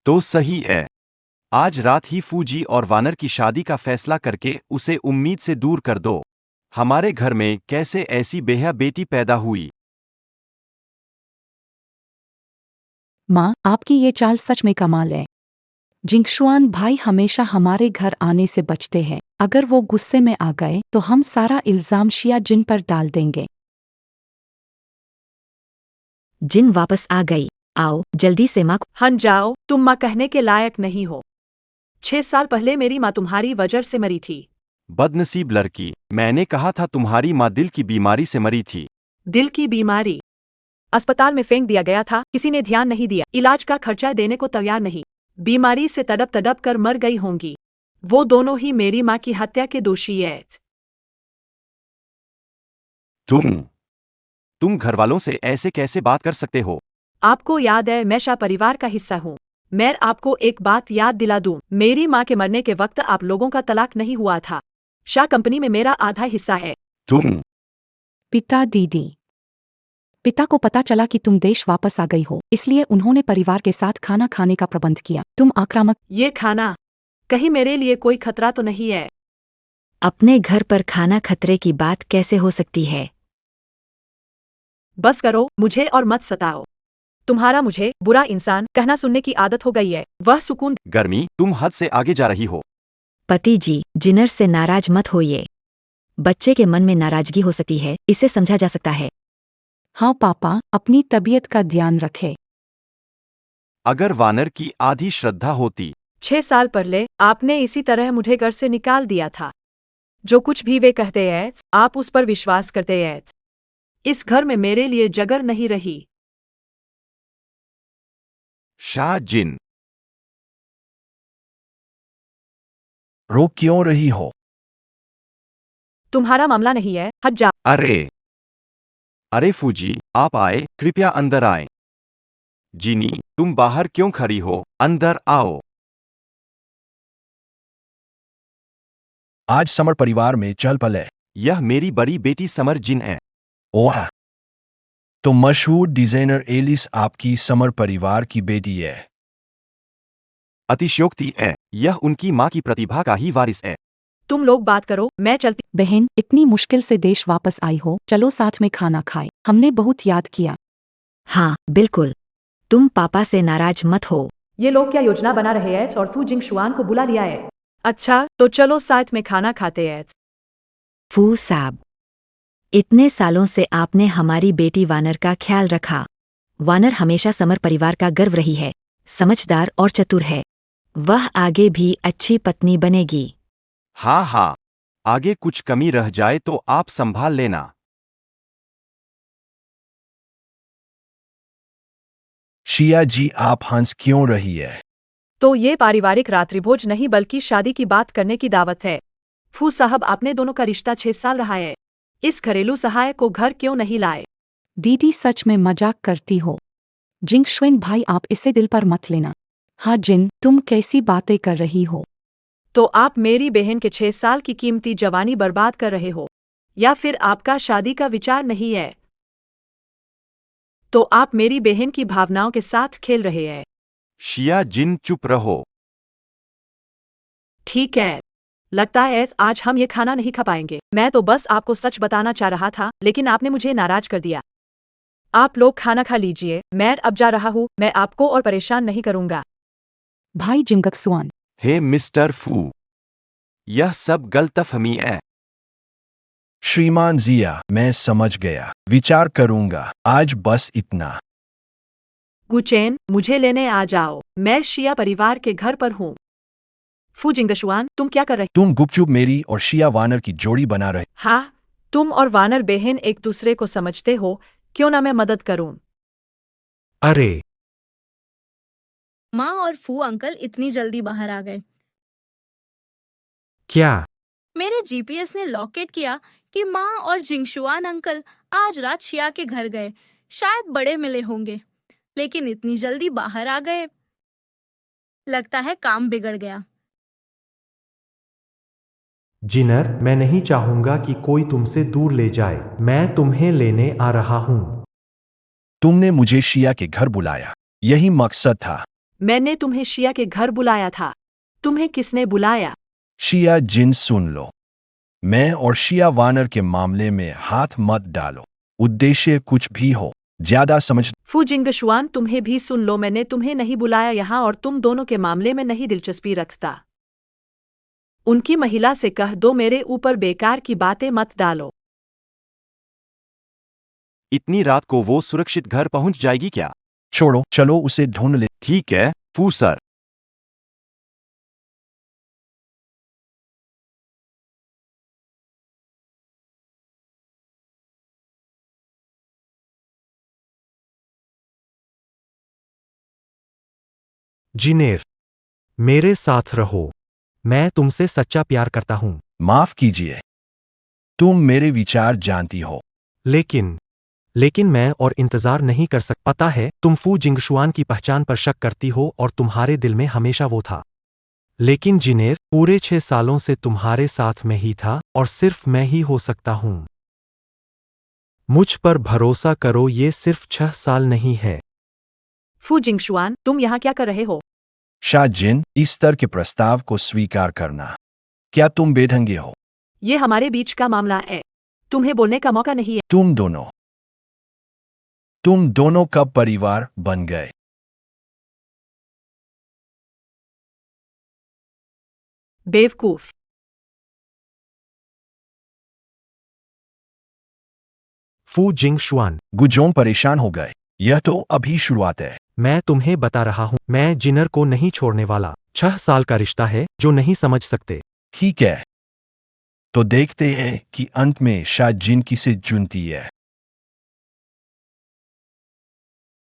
तो सही है। आज रात ही फूजी और वानर की शादी का फैसला करके उसे उम्मीद से दूर कर दो। हमारे घर में कैसे ऐसी बेहया बेटी पैदा हुई?
माँ, आपकी ये चाल सच में कमाल है। जिंगशुआन भाई हमेशा हमारे घर आने से बचते हैं। अगर वो गुस्से में आ गए तो हम सारा इल्जाम शिया जिन पर डाल देंगे।
जिन वापस आ गई। आओ जल्दी से माँ को।
हन जाओ, तुम माँ कहने के लायक नहीं हो। 6 साल पहले मेरी माँ तुम्हारी वजह से मरी थी।
बदनसीब लड़की, मैंने कहा था तुम्हारी माँ दिल की बीमारी से मरी थी।
दिल की बीमारी? अस्पताल में फेंक दिया गया था, किसी ने ध्यान नहीं दिया, इलाज का खर्चा देने को तैयार नहीं। बीमारी से तड़प तड़प कर मर गई होंगी। वो दोनों ही मेरी माँ की हत्या के दोषी हैं।
तुम घरवालों से ऐसे कैसे बात कर सकते हो?
आपको याद है मैं शाह परिवार का हिस्सा हूँ। मैं आपको एक बात याद दिला दूं, मेरी माँ के मरने के वक्त आप लोगों का तलाक नहीं हुआ था। शाह कंपनी में मेरा आधा हिस्सा है।
तुम
पिता दीदी, पिता को पता चला कि तुम देश वापस आ गई हो, इसलिए उन्होंने परिवार के साथ खाना खाने का प्रबंध किया। तुम आक्रामक।
ये खाना कहीं मेरे लिए कोई खतरा तो नहीं है?
अपने घर पर खाना खतरे की बात कैसे हो सकती है?
बस करो, मुझे और मत सताओ। तुम्हारा मुझे बुरा इंसान कहना सुनने की आदत हो गई है। वह सुकून।
गर्मी, तुम हद से आगे जा रही हो।
पति जी, जिनर से नाराज मत होइए। बच्चे के मन में नाराजगी हो सकती है, इसे समझा जा सकता है।
हाँ पापा, अपनी तबीयत का ध्यान रखें।
अगर वानर की आधी श्रद्धा होती।
6 साल पहले आपने इसी तरह मुझे घर से निकाल दिया था। जो कुछ भी वे कहते हैं, आप उस पर विश्वास करते हैं। इस घर में मेरे लिए जगह नहीं रही।
शाह जिन,
रो क्यों रही हो?
तुम्हारा मामला नहीं है, हट जा।
अरे फूजी, आप आए, कृपया अंदर आए। जीनी, तुम बाहर क्यों खड़ी हो? अंदर आओ।
आज समर परिवार में चल पल है।
यह मेरी बड़ी बेटी समर जिन है।
ओह, तो मशहूर डिजाइनर एलिस आपकी समर परिवार की बेटी है।
अतिशयोक्ति है, यह उनकी माँ की प्रतिभा का ही वारिस है।
तुम लोग बात करो, मैं चलती।
बहन, इतनी मुश्किल से देश वापस आई हो, चलो साथ में खाना खाए। हमने बहुत याद किया।
हाँ बिल्कुल, तुम पापा से नाराज मत हो।
ये लोग क्या योजना बना रहे हैं और फू जिंगशुआन को बुला लिया है। अच्छा, तो चलो साथ में खाना खाते हैं।
फू साहब, इतने सालों से आपने हमारी बेटी वानर का ख्याल रखा। वानर हमेशा समर परिवार का गर्व रही है, समझदार और चतुर है। वह आगे भी अच्छी पत्नी बनेगी।
हाँ, आगे कुछ कमी रह जाए तो आप संभाल लेना।
शिया जी, आप हंस क्यों रही है?
तो ये पारिवारिक रात्रिभोज नहीं बल्कि शादी की बात करने की दावत है। फू साहब, आपने दोनों का रिश्ता 6 साल रहा है। इस घरेलू सहायक को घर क्यों नहीं लाए?
दीदी सच में मजाक करती हो। जिंगशुएन भाई, आप इसे दिल पर मत लेना। हाँ जिन, तुम कैसी बातें कर रही हो?
तो आप मेरी बहन के 6 साल की कीमती जवानी बर्बाद कर रहे हो, या फिर आपका शादी का विचार नहीं है? तो आप मेरी बहन की भावनाओं के साथ खेल रहे हैं।
शिया जिन, चुप रहो।
ठीक है, लगता है आज हम ये खाना नहीं खा पाएंगे। मैं तो बस आपको सच बताना चाह रहा था, लेकिन आपने मुझे नाराज कर दिया। आप लोग खाना खा लीजिए, मैं अब जा रहा हूँ, मैं आपको और परेशान नहीं करूंगा।
भाई जिंगक्सवान,
हे मिस्टर फू, यह सब गलतफहमी है।
श्रीमान जिया, मैं समझ गया, विचार करूंगा, आज बस इतना।
गुचेन, मुझे लेने आ जाओ, मैं शिया परिवार के घर पर हूँ। फू जिंगशुआन, तुम क्या कर रहे?
तुम गुपचुप मेरी और शिया वानर की जोड़ी बना रहे।
हाँ, तुम और वानर बहन एक दूसरे को समझते हो, क्यों ना मैं मदद करूं?
अरे,
माँ और फू अंकल इतनी जल्दी बाहर आ गए।
क्या?
मेरे जीपीएस ने लॉकेट किया कि माँ और जिंगशुआन अंकल आज रात शिया के घर गए। शायद बड़े मिले होंगे, लेकिन इतनी जल्दी बाहर आ गए। लगता है काम बिगड़ गया।
जिनर, मैं नहीं चाहूंगा कि कोई तुमसे दूर ले जाए। मैं तुम्हें लेने आ रहा हूं।
तुमने मुझे शिया के घर बुलाया, यही मकसद था।
मैंने तुम्हें शिया के घर बुलाया था। तुम्हें किसने बुलाया?
शिया जिन, सुन लो, मैं और शिया वानर के मामले में हाथ मत डालो। उद्देश्य कुछ भी हो, ज्यादा समझ।
फू जिंगशुआन, तुम्हें भी सुन लो, मैंने तुम्हें नहीं बुलाया यहाँ और तुम दोनों के मामले में नहीं दिलचस्पी रखता। उनकी महिला से कह दो मेरे ऊपर बेकार की बातें मत डालो।
इतनी रात को वो सुरक्षित घर पहुंच जाएगी क्या?
छोड़ो, चलो उसे ढूंढ ले।
ठीक है, फू सर।
जिनेर, मेरे साथ रहो। मैं तुमसे सच्चा प्यार करता हूं।
माफ कीजिए, तुम मेरे विचार जानती हो।
लेकिन मैं और इंतजार नहीं कर सकता। पता है, तुम फू जिंगशुआन की पहचान पर शक करती हो और तुम्हारे दिल में हमेशा वो था। लेकिन जिनेर, पूरे 6 सालों से तुम्हारे साथ में ही था और सिर्फ मैं ही हो सकता हूं। मुझ पर भरोसा करो, ये सिर्फ 6 साल नहीं है।
फू जिंगशुआन, तुम यहाँ क्या कर रहे हो?
शाह जिन, इस स्तर के प्रस्ताव को स्वीकार करना। क्या तुम बेढंगे हो?
ये हमारे बीच का मामला है, तुम्हें बोलने का मौका नहीं है।
तुम दोनों कब परिवार बन गए?
बेवकूफ।
फू जिंगशुआन,
गुजोंग परेशान हो गए। यह तो अभी शुरुआत है।
मैं तुम्हें बता रहा हूं, मैं जिनर को नहीं छोड़ने वाला। 6 साल का रिश्ता है जो नहीं समझ सकते।
ठीक है, तो देखते हैं कि अंत में शाह जिन किसे चुनती है।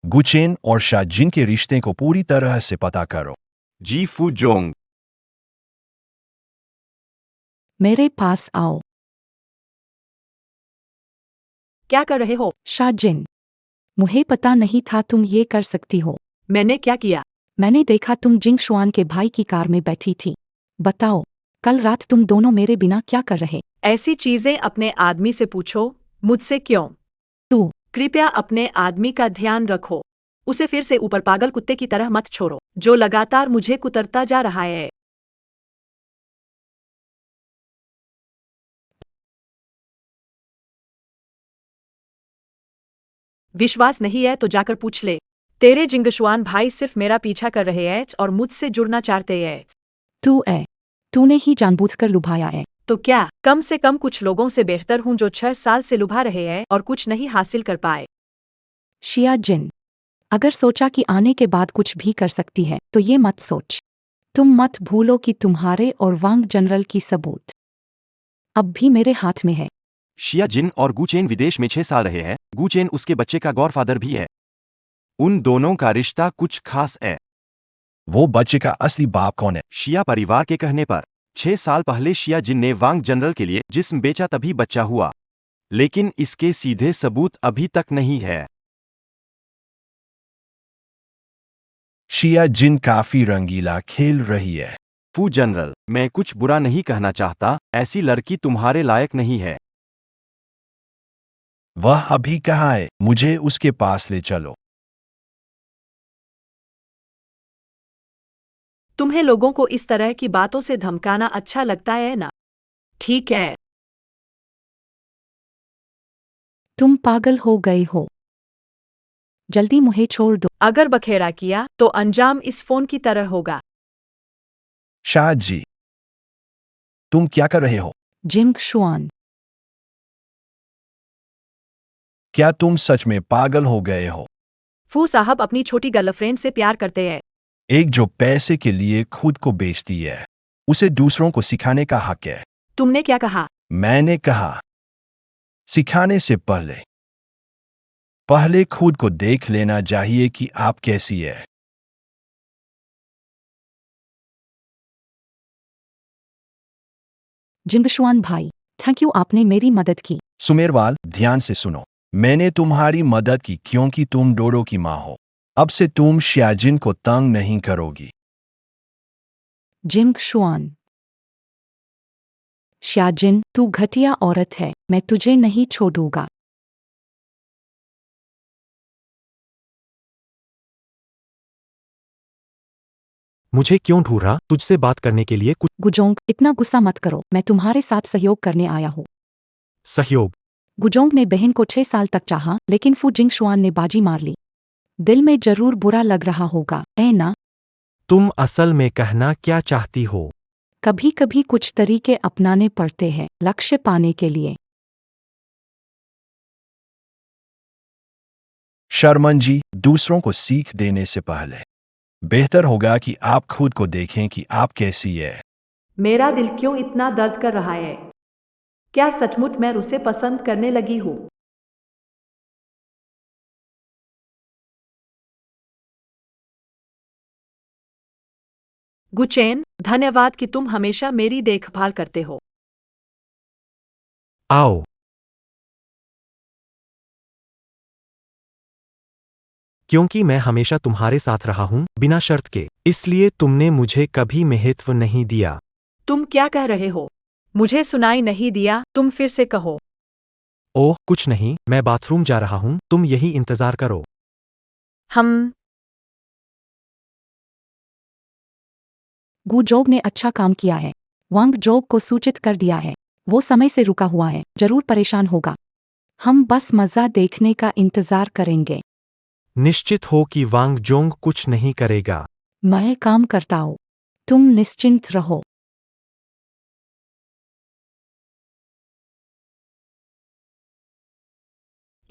गुचेन और शाह जिन के रिश्ते को पूरी तरह से पता करो।
जी फू जोंग।
मेरे पास आओ।
क्या कर रहे हो?
शाहजिन, मुझे पता नहीं था तुम ये कर सकती हो।
मैंने क्या किया?
मैंने देखा तुम जिंगशुआन के भाई की कार में बैठी थी। बताओ, कल रात तुम दोनों मेरे बिना क्या कर रहे?
ऐसी चीजें अपने आदमी से पूछो, मुझसे क्यों?
तू
कृपया अपने आदमी का ध्यान रखो। उसे फिर से ऊपर पागल कुत्ते की तरह मत छोड़ो, जो लगातार मुझे कुतरता जा रहा है। विश्वास नहीं है तो जाकर पूछ ले। तेरे जिंगशुआन भाई सिर्फ मेरा पीछा कर रहे हैं और मुझसे जुड़ना चाहते हैं।
तूने ही जानबूझकर लुभाया है।
तो क्या, कम से कम कुछ लोगों से बेहतर हूं जो 6 साल से लुभा रहे हैं और कुछ नहीं हासिल कर पाए।
शिया जिन, अगर सोचा कि आने के बाद कुछ भी कर सकती है तो ये मत सोच। तुम मत भूलो कि तुम्हारे और वांग जनरल की सबूत अब भी मेरे हाथ में है।
शिया जिन और गुचेन विदेश में 6 साल रहे हैं। गुचेन उसके बच्चे का गॉडफादर भी है। उन दोनों का रिश्ता कुछ खास है।
वो बच्चे का असली बाप कौन है?
शिया परिवार के कहने पर 6 साल पहले शिया जिन ने वांग जनरल के लिए जिस्म बेचा, तभी बच्चा हुआ। लेकिन इसके सीधे सबूत अभी तक नहीं है।
शिया जिन काफी रंगीला खेल रही है।
फू जनरल, मैं कुछ बुरा नहीं कहना चाहता, ऐसी लड़की तुम्हारे लायक नहीं है।
वह अभी कहाँ है? मुझे उसके पास ले चलो।
तुम्हें लोगों को इस तरह की बातों से धमकाना अच्छा लगता है ना? ठीक है।
तुम पागल हो गए हो। जल्दी मुझे छोड़ दो।
अगर बखेड़ा किया तो अंजाम इस फोन की तरह होगा।
शाद जी, तुम क्या कर रहे हो?
जिंग शुआन,
क्या तुम सच में पागल हो गए हो?
फू साहब अपनी छोटी गर्लफ्रेंड से प्यार करते हैं।
एक जो पैसे के लिए खुद को बेचती है, उसे दूसरों को सिखाने का हक है।
तुमने क्या कहा?
मैंने कहा, सिखाने से पहले पहले खुद को देख लेना चाहिए कि आप कैसी है।
जिंग शुआन भाई, थैंक यू, आपने मेरी मदद की।
सुमेरवाल, ध्यान से सुनो। मैंने तुम्हारी मदद की क्योंकि तुम डोडो की माँ हो। अब से तुम शियाजिन को तंग नहीं करोगी।
जिंग शुआन, शाजिन, तू घटिया औरत है, मैं तुझे नहीं छोड़ूंगा।
मुझे क्यों ढूंढा? तुझसे बात करने के लिए कुछ
गुजोंग, इतना गुस्सा मत करो, मैं तुम्हारे साथ सहयोग करने आया हूँ।
सहयोग।
गुजोंग ने बहन को 6 साल तक चाहा, लेकिन फू जिंग शुआन ने बाजी मार ली। दिल में जरूर बुरा लग रहा होगा, है ना?
तुम असल में कहना क्या चाहती हो?
कभी कभी कुछ तरीके अपनाने पड़ते हैं लक्ष्य पाने के लिए।
शर्मन जी, दूसरों को सीख देने से पहले बेहतर होगा कि आप खुद को देखें कि आप कैसी है।
मेरा दिल क्यों इतना दर्द कर रहा है? क्या सचमुच मैं उसे पसंद करने लगी हूँ? गुचैन, धन्यवाद कि तुम हमेशा मेरी देखभाल करते हो।
आओ। क्योंकि मैं हमेशा तुम्हारे साथ रहा हूं, बिना शर्त के, इसलिए तुमने मुझे कभी महत्व नहीं दिया।
तुम क्या कह रहे हो? मुझे सुनाई नहीं दिया, तुम फिर से कहो।
ओह, कुछ नहीं, मैं बाथरूम जा रहा हूं, तुम यही इंतजार करो।
हम
गु जोग ने अच्छा काम किया है। वांग जोग को सूचित कर दिया है। वो समय से रुका हुआ है, जरूर परेशान होगा। हम बस मजा देखने का इंतजार करेंगे।
निश्चित हो कि वांग जोंग कुछ नहीं करेगा।
मैं काम करता हूँ, तुम निश्चिंत रहो।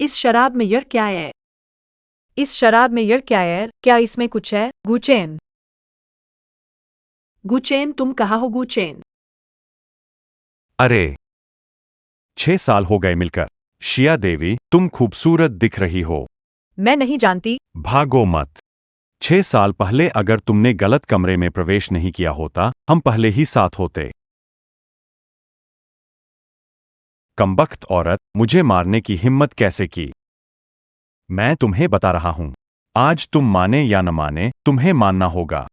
इस शराब में यह क्या है? इस शराब में यह क्या है? क्या इसमें कुछ है? गुचैन, गुचैन, तुम कहाँ हो गुचैन?
अरे, 6 साल हो गए मिलकर। शिया देवी, तुम खूबसूरत दिख रही हो।
मैं नहीं जानती।
भागो मत। 6 साल पहले अगर तुमने गलत कमरे में प्रवेश नहीं किया होता, हम पहले ही साथ होते। कमबख्त औरत, मुझे मारने की हिम्मत कैसे की? मैं तुम्हें बता रहा हूं। आज तुम माने या न माने, तुम्हें मानना होगा।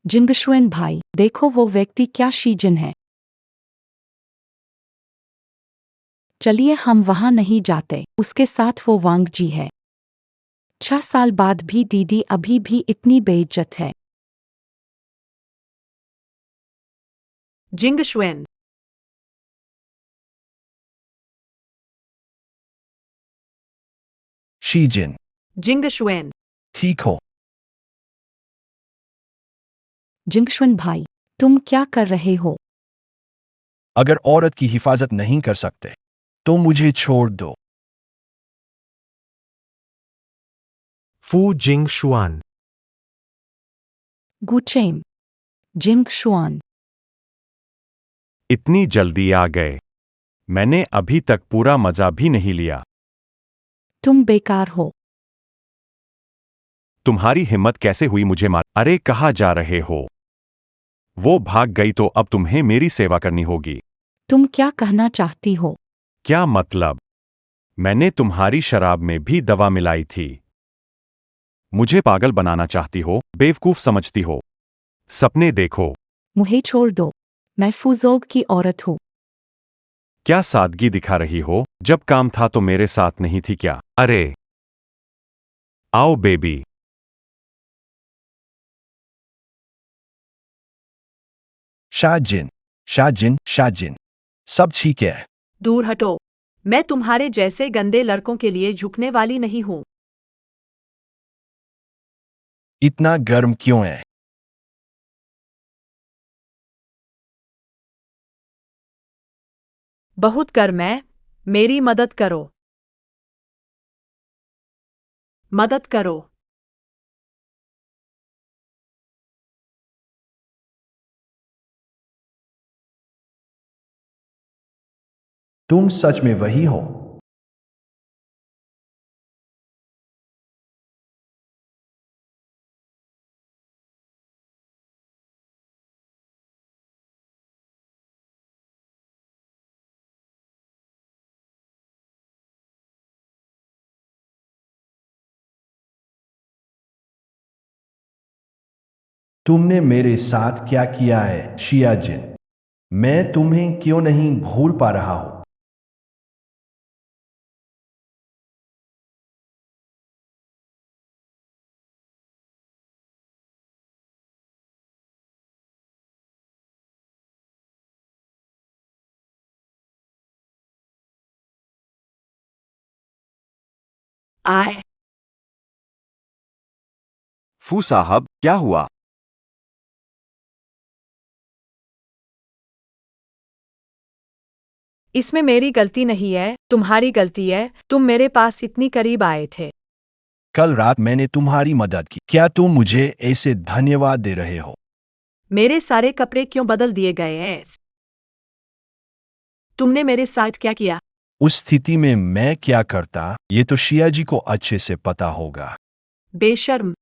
जिंगशुएन भाई, देखो वो व्यक्ति क्या शीजन है। चलिए हम वहां नहीं जाते, उसके साथ वो वांग जी है। 6 साल बाद भी दीदी अभी भी इतनी बेइज्जत है।
जिंग शुएन,
शीजिन,
जिंग शुएन,
ठीक हो।
जिंगशुएन भाई, तुम क्या कर रहे हो?
अगर औरत की हिफाजत नहीं कर सकते, तो मुझे छोड़ दो।
फू जिंग शुआन,
गुचेम, जिंग शुआन,
इतनी जल्दी आ गए। मैंने अभी तक पूरा मजा भी नहीं लिया।
तुम बेकार हो।
तुम्हारी हिम्मत कैसे हुई मुझे मार? अरे, कहाँ जा रहे हो? वो भाग गई तो अब तुम्हें मेरी सेवा करनी होगी।
तुम क्या कहना चाहती हो?
क्या मतलब? मैंने तुम्हारी शराब में भी दवा मिलाई थी। मुझे पागल बनाना चाहती हो, बेवकूफ समझती हो। सपने देखो।
मुझे छोड़ दो, मैं फूजोग की औरत हूँ।
क्या सादगी दिखा रही हो? जब काम था तो मेरे साथ नहीं थी क्या? अरे, आओ बेबी।
शाजिन, शाजिन, शाजिन। सब ठीक है।
दूर हटो। मैं तुम्हारे जैसे गंदे लड़कों के लिए झुकने वाली नहीं हूँ।
इतना गर्म क्यों है?
बहुत गर्म है। मेरी मदद करो। मदद करो।
तुम सच में वही हो? तुमने मेरे साथ क्या किया है, शियाजिन? मैं तुम्हें क्यों नहीं भूल पा रहा हूं?
आए।
फू साहब, क्या हुआ?
इसमें मेरी गलती नहीं है, तुम्हारी गलती है। तुम मेरे पास इतनी करीब आए थे।
कल रात मैंने तुम्हारी मदद की। क्या तुम मुझे ऐसे धन्यवाद दे रहे हो?
मेरे सारे कपड़े क्यों बदल दिए गए हैं? तुमने मेरे साथ क्या किया?
उस स्थिति में मैं क्या करता, ये तो शियाजी को अच्छे से पता होगा।
बेशर्म।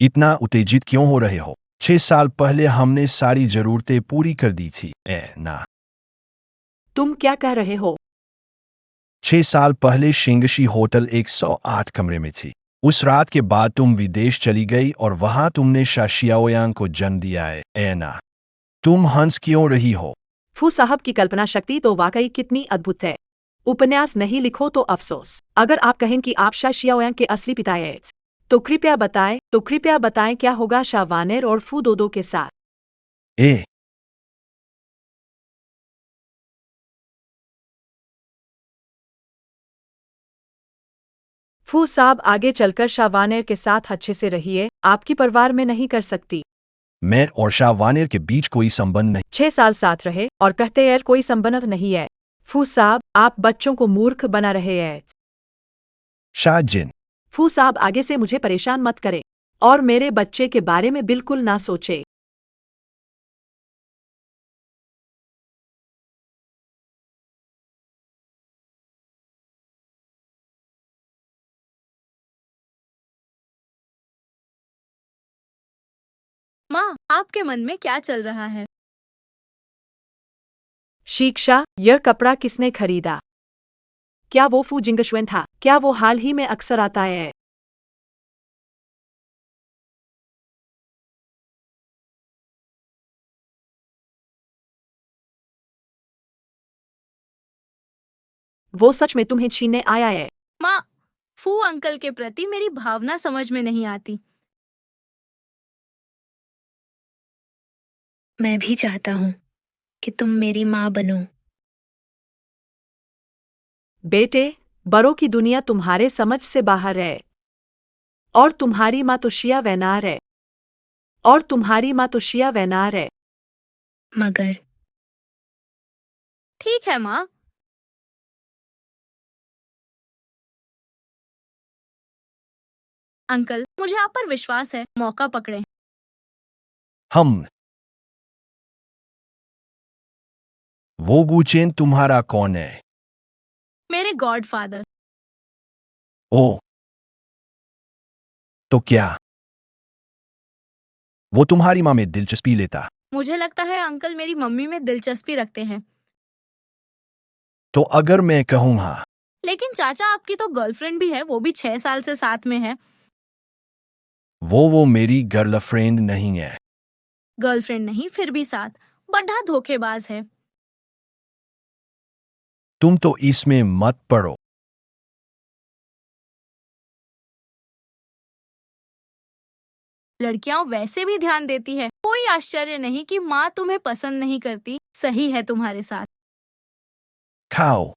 इतना उत्तेजित क्यों हो रहे हो? 6 साल पहले हमने सारी जरूरतें पूरी कर दी थी, ना?
तुम क्या कह रहे हो?
6 साल पहले शिंगशी होटल 108 कमरे में थी। उस रात के बाद तुम विदेश चली गई और वहां तुमने शाशियाओयांग को जन्म दिया है, ना? तुम हंस क्यों रही हो?
फू साहब की कल्पना शक्ति तो वाकई कितनी अद्भुत है। उपन्यास नहीं लिखो तो अफसोस। अगर आप कहें कि आप शाह शियाओयांग के असली पिता हैं, तो कृपया बताएं क्या होगा शाह वानेर और फू दोदो के साथ।
ए
फू साहब आगे चलकर शाह वानेर के साथ अच्छे से रहिए, आपकी परिवार में नहीं कर सकती।
मैं और शाह वानेर के बीच कोई संबंध नहीं।
6 साल साथ रहे और कहते हैं कोई संबंध नहीं है। फू साहब, आप बच्चों को मूर्ख बना रहे हैं।
शाहजिन,
फू साहब आगे से मुझे परेशान मत करें और मेरे बच्चे के बारे में बिल्कुल ना सोचे।
माँ, आपके मन में क्या चल रहा है?
शिक्षा, यह कपड़ा किसने खरीदा? क्या वो फू जिंगशुएन था? क्या वो हाल ही में अक्सर आता है? वो सच में तुम्हें छीनने आया है?
माँ, फू अंकल के प्रति मेरी भावना समझ में नहीं आती।
मैं भी चाहता हूँ कि तुम मेरी माँ बनो।
बेटे, बड़ों की दुनिया तुम्हारे समझ से बाहर है। और तुम्हारी माँ तो शिया वैनार है।
मगर
ठीक है माँ। अंकल, मुझे आप पर विश्वास है, मौका पकड़े।
हम वो बूचेन तुम्हारा कौन है?
मेरे गॉडफादर।
ओ, तो क्या वो तुम्हारी माँ में दिलचस्पी लेता?
मुझे लगता है अंकल मेरी मम्मी में दिलचस्पी रखते हैं।
तो अगर मैं कहूँ हाँ?
लेकिन चाचा, आपकी तो गर्लफ्रेंड भी है, वो भी 6 साल से साथ में है।
वो मेरी गर्लफ्रेंड नहीं है।
गर्लफ्रेंड नहीं, फिर भी साथ। बड़ा धोखेबाज है।
तुम तो इसमें मत पड़ो।
लड़कियां वैसे भी ध्यान देती है। कोई आश्चर्य नहीं कि माँ तुम्हें पसंद नहीं करती। सही है तुम्हारे साथ।
खाओ।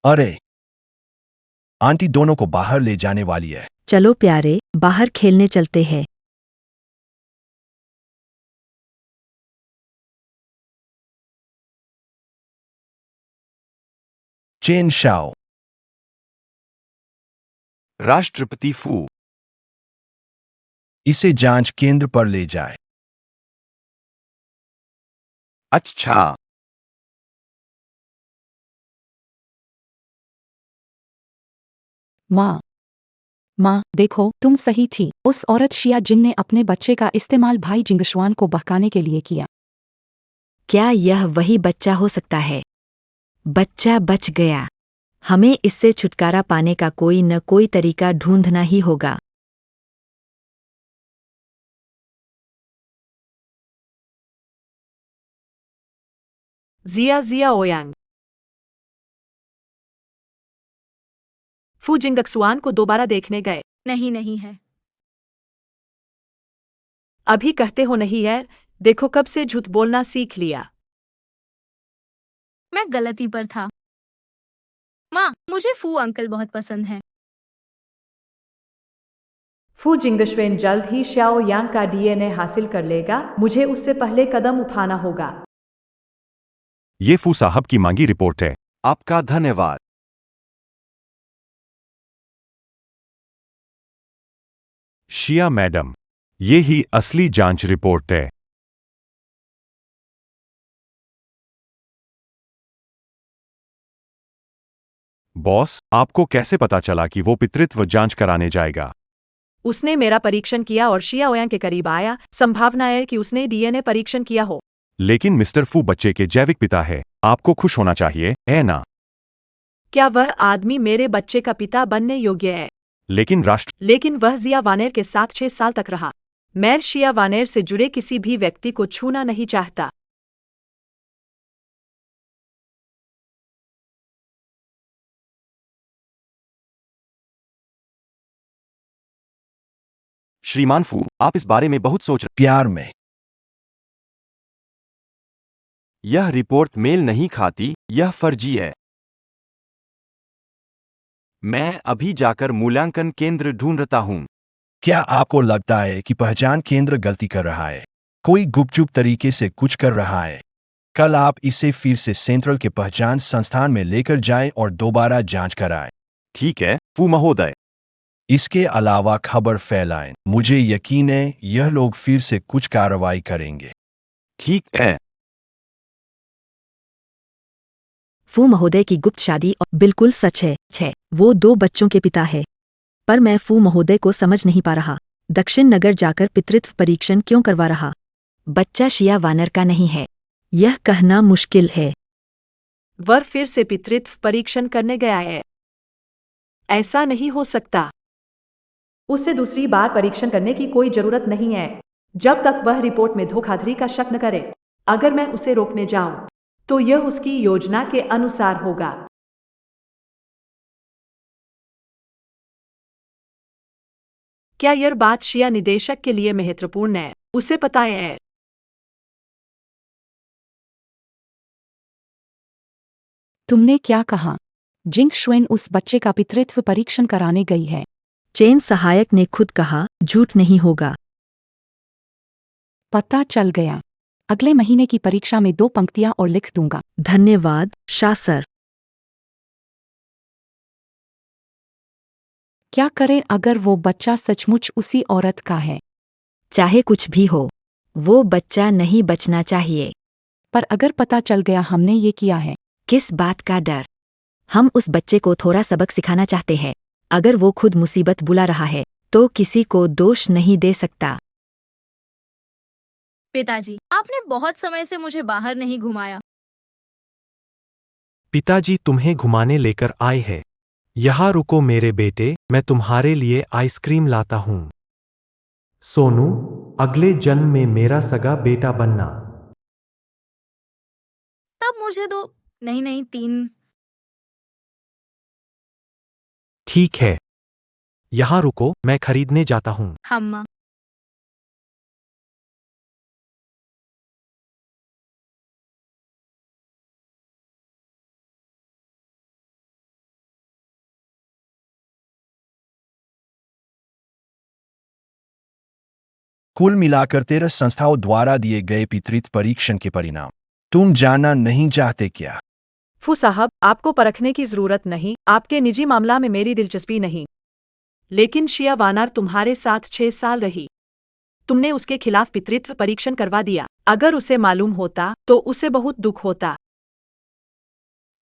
अरे, आंटी दोनों को बाहर ले जाने वाली है।
चलो प्यारे, बाहर खेलने चलते हैं।
Chain Shao.
राष्ट्रपति फू।
इसे जांच केंद्र पर ले जाए।
अच्छा।
माँ, माँ देखो, तुम सही थी। उस औरत शिया जिन ने अपने बच्चे का इस्तेमाल भाई जिंगशुआन को बहकाने के लिए किया।
क्या यह वही बच्चा हो सकता है? बच्चा बच गया। हमें इससे छुटकारा पाने का कोई न कोई तरीका ढूंढना ही होगा।
जिया जिया ओयांग। फू जिंगक्सुआन को दोबारा देखने गए।
नहीं नहीं है।
अभी कहते हो नहीं है? देखो कब से झूठ बोलना सीख लिया।
मैं गलती पर था। माँ, मुझे फू अंकल बहुत पसंद हैं।
फू जिंगशवेन जल्द ही श्याओ यांग का डीएनए हासिल कर लेगा। मुझे उससे पहले कदम उठाना होगा।
ये फू साहब की मांगी रिपोर्ट है। आपका धन्यवाद। शिया मैडम, ये ही असली जांच रिपोर्ट है। बॉस, आपको कैसे पता चला कि वो पितृत्व जांच कराने जाएगा?
उसने मेरा परीक्षण किया और शिया ओयांग के करीब आया। संभावना है कि उसने डीएनए परीक्षण किया हो।
लेकिन मिस्टर फू बच्चे के जैविक पिता है। आपको खुश होना चाहिए, है ना?
क्या वह आदमी मेरे बच्चे का पिता बनने योग्य है?
लेकिन
वह जिया वानेर के साथ 6 साल तक रहा। मैं शिया वानेर से जुड़े किसी भी व्यक्ति को छूना नहीं चाहता।
श्रीमान फू, आप इस बारे में बहुत सोच रहे।
प्यार में।
यह रिपोर्ट मेल नहीं खाती, यह फर्जी है। मैं अभी जाकर मूल्यांकन केंद्र ढूंढता हूं।
क्या आपको लगता है कि पहचान केंद्र गलती कर रहा है? कोई गुपचुप तरीके से कुछ कर रहा है? कल आप इसे फिर से सेंट्रल के पहचान संस्थान में लेकर जाएं और दोबारा जांच कराएं।
ठीक है, फू महोदय।
इसके अलावा खबर फैलाएं। मुझे यकीन है यह लोग फिर से कुछ कार्रवाई करेंगे।
ठीक है।
फू महोदय की गुप्त शादी और बिल्कुल सच है। वो 2 बच्चों के पिता है। पर मैं फू महोदय को समझ नहीं पा रहा। दक्षिण नगर जाकर पितृत्व परीक्षण क्यों करवा रहा? बच्चा शिया वानर का नहीं है। यह कहना मुश्किल है।
वह फिर से पितृत्व परीक्षण करने गया है। ऐसा नहीं हो सकता। उसे दूसरी बार परीक्षण करने की कोई जरूरत नहीं है, जब तक वह रिपोर्ट में धोखाधड़ी का शक न करे। अगर मैं उसे रोकने जाऊं, तो यह उसकी योजना के अनुसार होगा। क्या यह बात शिया निदेशक के लिए महत्वपूर्ण है? उसे पता है।
तुमने क्या कहा? जिंग शुएन उस बच्चे का पितृत्व परीक्षण कराने गई है।
चेन सहायक ने खुद कहा, झूठ नहीं होगा।
पता चल गया। अगले महीने की परीक्षा में 2 पंक्तियां और लिख दूंगा।
धन्यवाद, शाह सर।
क्या करें अगर वो बच्चा सचमुच उसी औरत का है?
चाहे कुछ भी हो, वो बच्चा नहीं बचना चाहिए।
पर अगर पता चल गया हमने ये किया है?
किस बात का डर? हम उस बच्चे को थोड़ा सबक सिखाना चाहते हैं। अगर वो खुद मुसीबत बुला रहा है, तो किसी को दोष नहीं दे सकता।
पिताजी, आपने बहुत समय से मुझे बाहर नहीं घुमाया।
पिताजी तुम्हें घुमाने लेकर आए हैं। यहाँ रुको मेरे बेटे, मैं तुम्हारे लिए आइसक्रीम लाता हूँ। सोनू, अगले जन्म में मेरा सगा बेटा बनना।
तब मुझे 2 नहीं 3
ठीक है, यहाँ रुको, मैं खरीदने जाता हूँ।
हम्मा।
कुल मिलाकर 13 संस्थाओं द्वारा दिए गए पितृत्व परीक्षण के परिणाम तुम जानना नहीं चाहते क्या?
फू साहब, आपको परखने की जरूरत नहीं, आपके निजी मामला में मेरी दिलचस्पी नहीं। लेकिन शिया वानर तुम्हारे साथ 6 साल रही। तुमने उसके खिलाफ पितृत्व परीक्षण करवा दिया। अगर उसे मालूम होता तो उसे बहुत दुख होता।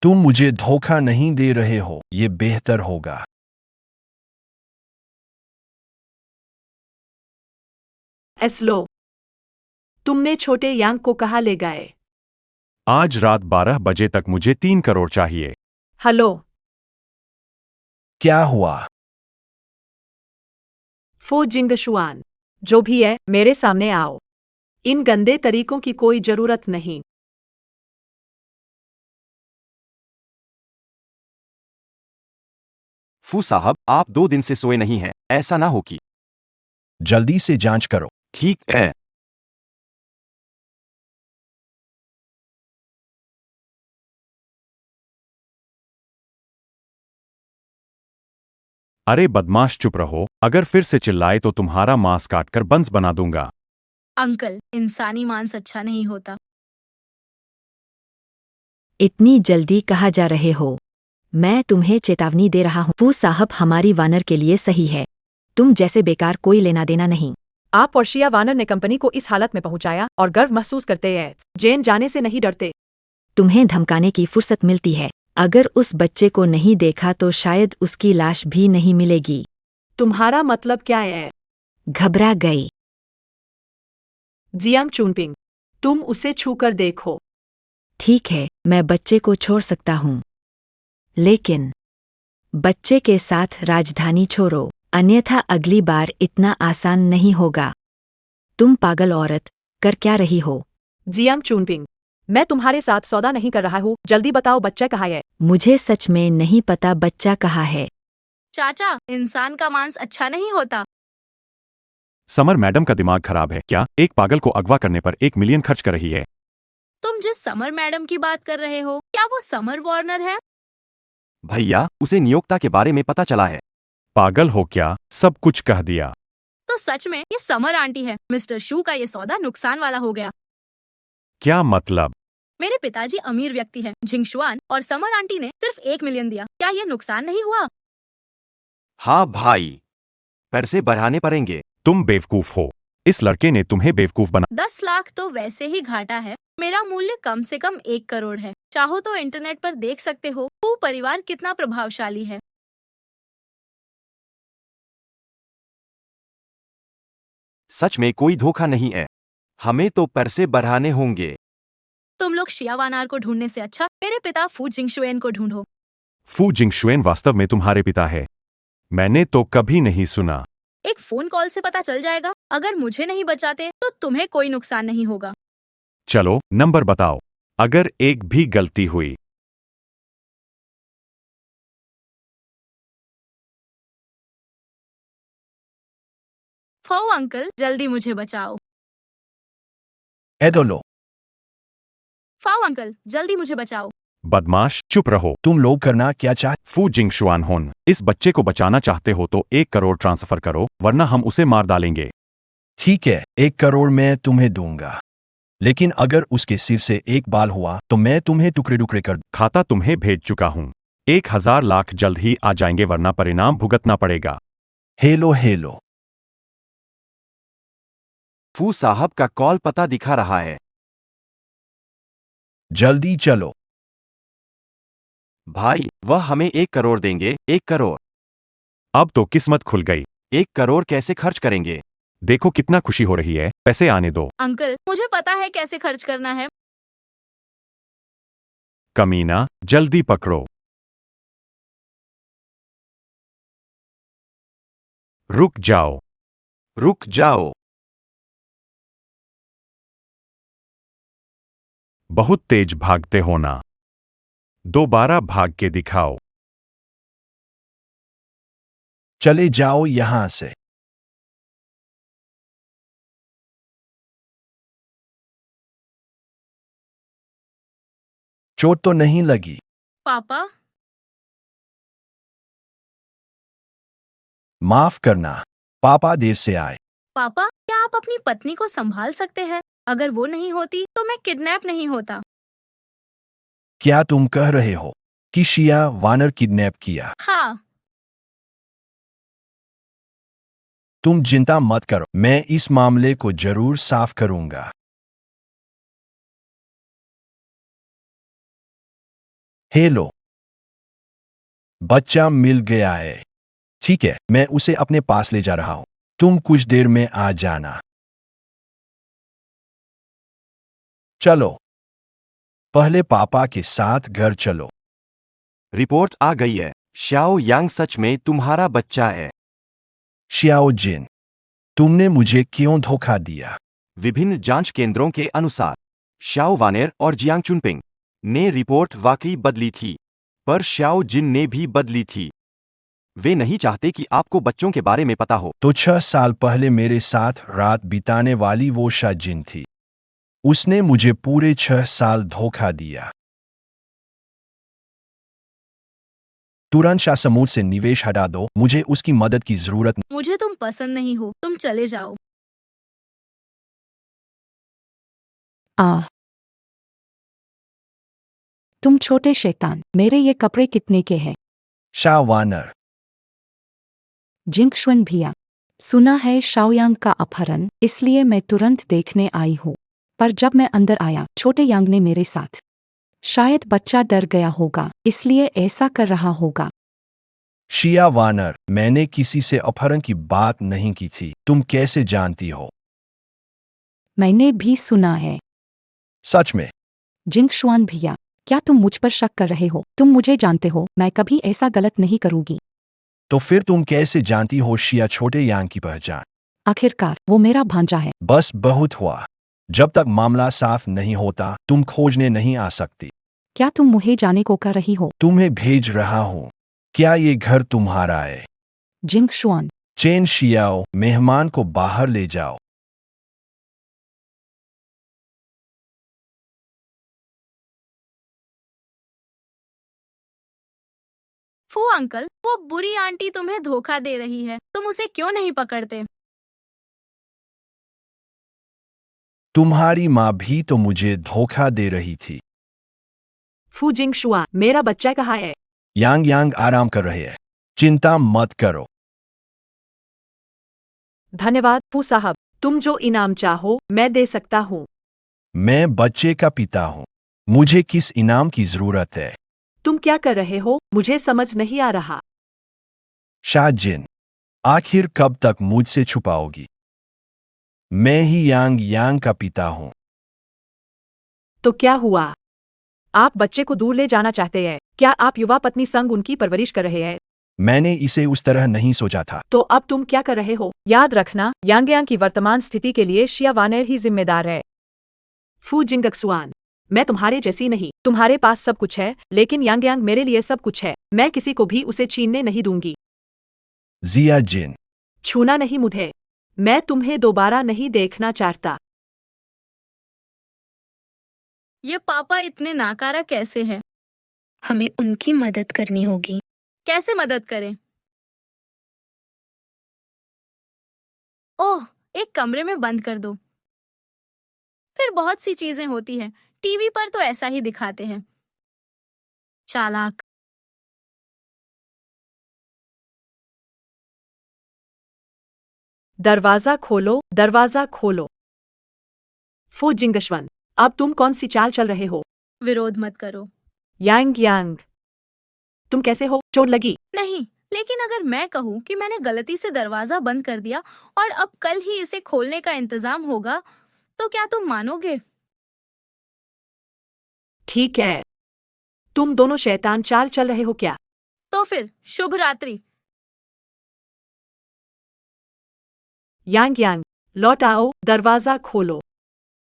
तुम मुझे धोखा नहीं दे रहे हो, ये बेहतर होगा।
एस्लो, तुमने छोटे यांग को कहाँ ले गए?
आज रात 12 बजे तक मुझे 3 करोड़ चाहिए।
हेलो,
क्या हुआ?
फो जिंगशुआन, जो भी है, मेरे सामने आओ। इन गंदे तरीकों की कोई जरूरत नहीं।
फू साहब, आप 2 दिन से सोए नहीं हैं, ऐसा ना हो कि।
जल्दी से जांच करो।
ठीक है। अरे बदमाश, चुप रहो, अगर फिर से चिल्लाए तो तुम्हारा मांस काटकर बंस बना दूंगा।
अंकल, इंसानी मांस अच्छा नहीं होता।
इतनी जल्दी कहाँ जा रहे हो? मैं तुम्हें चेतावनी दे रहा हूँ। फू साहब हमारी वानर के लिए सही है। तुम जैसे बेकार कोई लेना देना नहीं।
आप और शिया वानर ने कंपनी को इस हालत में पहुंचाया और गर्व महसूस करते हैं। जेन जाने से नहीं डरते।
तुम्हें धमकाने की फुर्सत मिलती है। अगर उस बच्चे को नहीं देखा तो शायद उसकी लाश भी नहीं मिलेगी।
तुम्हारा मतलब क्या है?
घबरा गई।
जियांग चुनपिंग, तुम उसे छूकर देखो।
ठीक है, मैं बच्चे को छोड़ सकता हूँ, लेकिन बच्चे के साथ राजधानी छोड़ो, अन्यथा अगली बार इतना आसान नहीं होगा। तुम पागल औरत, कर क्या रही हो?
जियांग चुनपिंग, मैं तुम्हारे साथ सौदा नहीं कर रहा हूँ। जल्दी बताओ, बच्चा कहाँ है?
मुझे सच में नहीं पता बच्चा कहाँ है।
चाचा, इंसान का मांस अच्छा नहीं होता।
समर मैडम का दिमाग खराब है क्या? एक पागल को अगवा करने पर 1 मिलियन खर्च कर रही है।
तुम जिस समर मैडम की बात कर रहे हो, क्या वो समर वार्नर है?
भैया, उसे नियोक्ता के बारे में पता चला है। पागल हो क्या? सब कुछ कह दिया।
तो सच में ये समर आंटी है। मिस्टर शू का ये सौदा नुकसान वाला हो गया।
क्या मतलब?
मेरे पिताजी अमीर व्यक्ति हैं, झिंगशुआन, और समर आंटी ने सिर्फ 1 मिलियन दिया। क्या ये नुकसान नहीं हुआ?
हाँ भाई, पैसे बढ़ाने पड़ेंगे। तुम बेवकूफ हो। इस लड़के ने तुम्हें बेवकूफ बना।
10 लाख तो वैसे ही घाटा है। मेरा मूल्य कम से कम 1 करोड़ है। चाहो तो इंटरनेट पर देख सकते हो वो परिवार कितना प्रभावशाली है।
सच में कोई धोखा नहीं है। हमें तो पैसे बढ़ाने होंगे।
तुम लोग शियावानार को ढूंढने से अच्छा मेरे पिता फू जिंगशुएन को ढूंढो।
फू जिंगशुएन वास्तव में तुम्हारे पिता है? मैंने तो कभी नहीं सुना।
एक फोन कॉल से पता चल जाएगा। अगर मुझे नहीं बचाते तो तुम्हें कोई नुकसान नहीं होगा।
चलो, नंबर बताओ। अगर एक भी गलती हुई।
फो अंकल, जल्दी मुझे बचाओ।
एडोलो,
फाओ अंकल, जल्दी मुझे बचाओ।
बदमाश, चुप रहो।
तुम लोग करना क्या चाहते?
फू जिंगशुआन होन, इस बच्चे को बचाना चाहते हो तो 1 करोड़ ट्रांसफर करो, वरना हम उसे मार डालेंगे।
ठीक है, 1 करोड़ मैं तुम्हें दूंगा, लेकिन अगर उसके सिर से एक बाल हुआ तो मैं तुम्हें टुकड़े टुकड़े कर।
खाता तुम्हें भेज चुका हूं। 1000 लाख जल्द ही आ जाएंगे, वरना परिणाम भुगतना पड़ेगा।
हेलो हेलो,
फू साहब का कॉल पता दिखा रहा है।
जल्दी चलो।
भाई, वह हमें 1 करोड़ देंगे। 1 करोड़। अब तो किस्मत खुल गई। 1 करोड़ कैसे खर्च करेंगे? देखो कितना खुशी हो रही है। पैसे आने दो।
अंकल, मुझे पता है कैसे खर्च करना है।
कमीना, जल्दी पकड़ो। रुक जाओ। रुक जाओ। बहुत तेज भागते हो ना। दोबारा भाग के दिखाओ।
चले जाओ यहां से। चोट तो नहीं लगी?
पापा,
माफ करना, पापा देर से आए।
पापा, क्या आप अपनी पत्नी को संभाल सकते हैं? अगर वो नहीं होती तो मैं किडनैप नहीं होता।
क्या तुम कह रहे हो कि शिया वानर किडनैप किया?
हाँ,
तुम चिंता मत करो, मैं इस मामले को जरूर साफ करूंगा। हेलो, बच्चा मिल गया है। ठीक है, मैं उसे अपने पास ले जा रहा हूं। तुम कुछ देर में आ जाना। चलो, पहले पापा के साथ घर चलो।
रिपोर्ट आ गई है, श्याओ यांग सच में तुम्हारा बच्चा है।
शियाओ जिन, तुमने मुझे क्यों धोखा दिया?
विभिन्न जांच केंद्रों के अनुसार श्याओ वानेर और जियांग चुनपिंग ने रिपोर्ट वाकई बदली थी, पर श्याओ जिन ने भी बदली थी। वे नहीं चाहते कि आपको बच्चों के बारे में पता हो।
तो 6 साल पहले मेरे साथ रात बिताने वाली वो शाजिन थी। उसने मुझे पूरे 6 साल धोखा दिया। तुरंत शासमूद से निवेश हटा दो, मुझे उसकी मदद की जरूरत नहीं।
मुझे तुम पसंद नहीं हो, तुम चले जाओ।
तुम छोटे शैतान, मेरे ये कपड़े कितने के हैं?
शाह वानर,
जिंगशुन भैया, सुना है शाओयांग का अपहरण, इसलिए मैं तुरंत देखने आई हूँ। पर जब मैं अंदर आया, छोटे यांग ने मेरे साथ। शायद बच्चा डर गया होगा, इसलिए ऐसा कर रहा होगा।
शिया वानर, मैंने किसी से अपहरण की बात नहीं की थी। तुम कैसे जानती हो?
मैंने भी सुना है।
सच में?
जिंगशुआन भैया, क्या तुम मुझ पर शक कर रहे हो? तुम मुझे जानते हो, मैं कभी ऐसा गलत नहीं करूंगी।
तो फिर तुम कैसे जानती हो शिया छोटे यांग की पहचान?
आखिरकार वो मेरा भांजा है।
बस बहुत हुआ। जब तक मामला साफ नहीं होता, तुम खोजने नहीं आ सकती।
क्या तुम मुझे जाने को कर रही हो?
तुम्हें भेज रहा हूं। क्या ये घर तुम्हारा है?
जिंगशुआन,
चेन शियाओ, मेहमान को बाहर ले जाओ।
फू अंकल, वो बुरी आंटी तुम्हें धोखा दे रही है, तुम उसे क्यों नहीं पकड़ते?
तुम्हारी माँ भी तो मुझे धोखा दे रही थी।
फू जिंगशुआ, मेरा बच्चा कहाँ है?
यांग यांग आराम कर रहे हैं। चिंता मत करो।
धन्यवाद फू साहब, तुम जो इनाम चाहो मैं दे सकता हूँ।
मैं बच्चे का पिता हूँ। मुझे किस इनाम की जरूरत है?
तुम क्या कर रहे हो, मुझे समझ नहीं आ रहा।
शाजिन, आखिर कब तक मुझसे छुपाओगी? मैं ही यांग यांग का पिता हूँ।
तो क्या हुआ? आप बच्चे को दूर ले जाना चाहते हैं? क्या आप युवा पत्नी संग उनकी परवरिश कर रहे हैं?
मैंने इसे उस तरह नहीं सोचा था।
तो अब तुम क्या कर रहे हो? याद रखना, यांग की वर्तमान स्थिति के लिए शिया वानेर ही जिम्मेदार है। फू जिंगक्सुआन, मैं तुम्हारे जैसी नहीं। तुम्हारे पास सब कुछ है, लेकिन यांग मेरे लिए सब कुछ है। मैं किसी को भी उसे छीनने नहीं दूंगी।
जिया जिन,
छूना नहीं मुझे। मैं तुम्हें दोबारा नहीं देखना चाहता।
ये पापा इतने नाकारा कैसे हैं?
हमें उनकी मदद करनी होगी।
कैसे मदद करें? ओह, एक कमरे में बंद कर दो। फिर बहुत सी चीजें होती हैं, टीवी पर तो ऐसा ही दिखाते हैं। चालाक।
दरवाजा खोलो, दरवाजा खोलो। फू जिंगशवन, अब तुम कौन सी चाल चल रहे हो?
विरोध मत करो।
यांग, तुम कैसे हो? चोट लगी?
नहीं, लेकिन अगर मैं कहूँ कि मैंने गलती से दरवाजा बंद कर दिया और अब कल ही इसे खोलने का इंतजाम होगा, तो क्या तुम मानोगे?
ठीक है। तुम दोनों शैतान चाल चल रहे हो क्या?
तो फिर शुभ रात्रि।
यांग, लौट आओ, दरवाजा खोलो।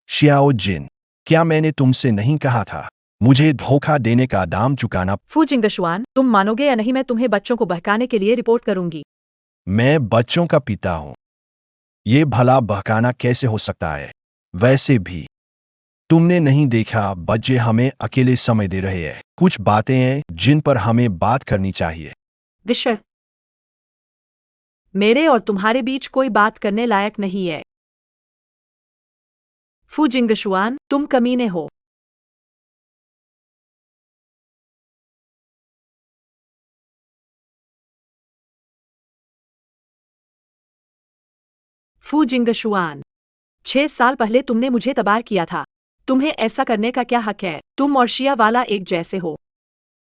शियाओ जिन, क्या मैंने तुमसे नहीं कहा था मुझे धोखा देने का दाम चुकाना?
फू जिंगशुआन, तुम मानोगे या नहीं, मैं तुम्हें बच्चों को बहकाने के लिए रिपोर्ट करूंगी।
मैं बच्चों का पिता हूं। ये भला बहकाना कैसे हो सकता है? वैसे भी तुमने नहीं देखा बच्चे हमें अकेले समय दे रहे हैं। कुछ बातें हैं जिन पर हमें बात करनी चाहिए।
विषय मेरे और तुम्हारे बीच कोई बात करने लायक नहीं है। फू जिंगशुआन, तुम कमीने हो। फू जिंगशुआन, 6 साल पहले तुमने मुझे तबार किया था। तुम्हें ऐसा करने का क्या हक है? तुम और शिया वाला एक जैसे हो।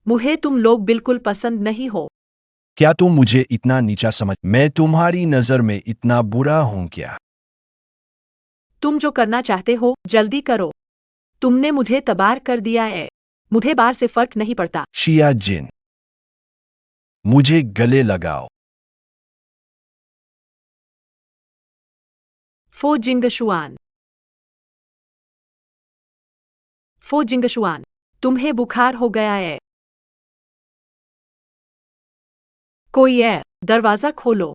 मुझे तुम लोग बिल्कुल पसंद नहीं हो।
क्या तुम मुझे इतना नीचा समझ? मैं तुम्हारी नजर में इतना बुरा हूं क्या?
तुम जो करना चाहते हो जल्दी करो। तुमने मुझे तबार कर दिया है। मुझे बार से फर्क नहीं पड़ता।
शिया जिन, मुझे गले लगाओ।
फो जिंगशुआन, फो जिंगशुआन, तुम्हें बुखार हो गया है। कोई है, दरवाजा खोलो।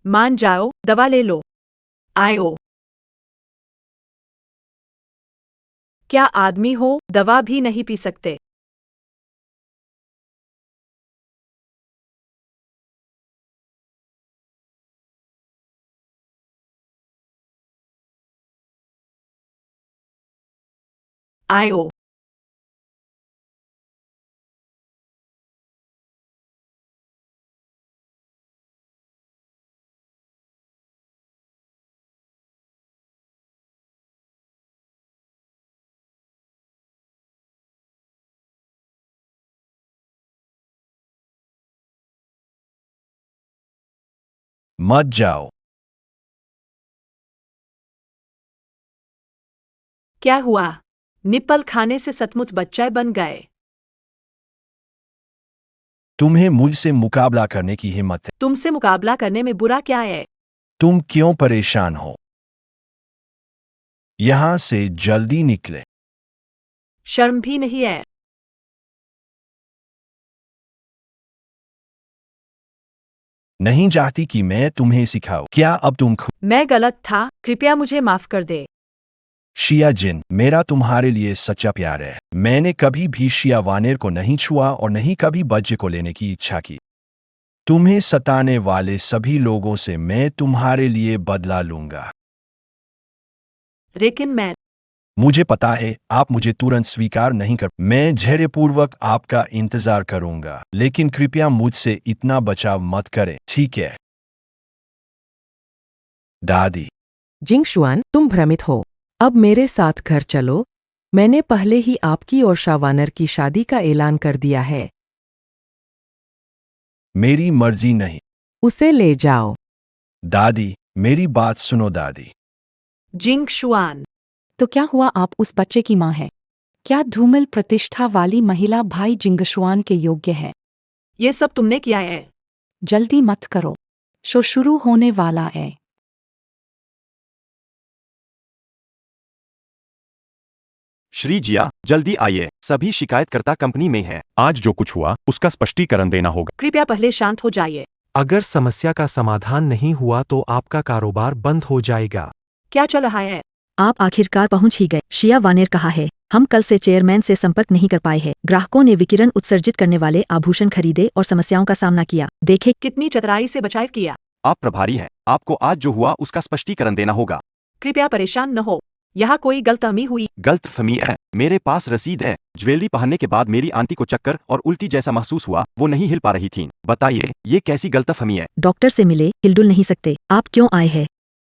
मान जाओ, दवा ले लो। आयो। क्या आदमी हो, दवा भी नहीं पी सकते? आयो।
मत जाओ।
क्या हुआ? निप्पल खाने से सचमुच बच्चा बन गए।
तुम्हें मुझसे मुकाबला करने की हिम्मत है?
तुमसे मुकाबला करने में बुरा क्या है?
तुम क्यों परेशान हो? यहां से जल्दी निकले।
शर्म भी नहीं है।
नहीं चाहती कि मैं तुम्हें सिखाऊं। क्या अब तुम
मैं गलत था, कृपया मुझे माफ कर दे।
शिया जिन, मेरा तुम्हारे लिए सच्चा प्यार है। मैंने कभी भी शिया वानेर को नहीं छुआ और नहीं कभी बच्चे को लेने की इच्छा की। तुम्हें सताने वाले सभी लोगों से मैं तुम्हारे लिए बदला लूंगा।
लेकिन मैं
मुझे पता है आप मुझे तुरंत स्वीकार नहीं कर। मैं धैर्यपूर्वक आपका इंतजार करूंगा, लेकिन कृपया मुझसे इतना बचाव मत करें, ठीक है? दादी,
जिंगशुआन, तुम भ्रमित हो। अब मेरे साथ घर चलो। मैंने पहले ही आपकी और शावानर की शादी का ऐलान कर दिया है।
मेरी मर्जी नहीं।
उसे ले जाओ।
दादी, मेरी बात सुनो दादी।
जिंगशुआन,
तो क्या हुआ? आप उस बच्चे की माँ है? क्या धूमिल प्रतिष्ठा वाली महिला भाई जिंगशुआन के योग्य है?
ये सब तुमने किया है।
जल्दी मत करो, शो शुरू होने वाला है।
श्री जिया, जल्दी आइए। सभी शिकायतकर्ता कंपनी में है। आज जो कुछ हुआ उसका स्पष्टीकरण देना होगा।
कृपया पहले शांत हो जाइए।
अगर समस्या का समाधान नहीं हुआ तो आपका कारोबार बंद हो जाएगा।
क्या चल रहा है?
आप आखिरकार पहुंच ही गए। शिया वानेर कहा है, हम कल से चेयरमैन से संपर्क नहीं कर पाए हैं। ग्राहकों ने विकिरण उत्सर्जित करने वाले आभूषण खरीदे और समस्याओं का सामना किया। देखे
कितनी चतुराई से बचाव किया।
आप प्रभारी हैं। आपको आज जो हुआ उसका स्पष्टीकरण देना होगा।
कृपया परेशान न हो। यहाँ कोई गलतफहमी हुई।
गलतफहमी है। मेरे पास रसीद है। ज्वेलरी पहनने के बाद मेरी आंटी को चक्कर और उल्टी जैसा महसूस हुआ। वो नहीं हिल पा रही थीं। बताइए, ये कैसी गलतफहमी है?
डॉक्टर से मिले, हिलडुल नहीं सकते। आप क्यों आए हैं?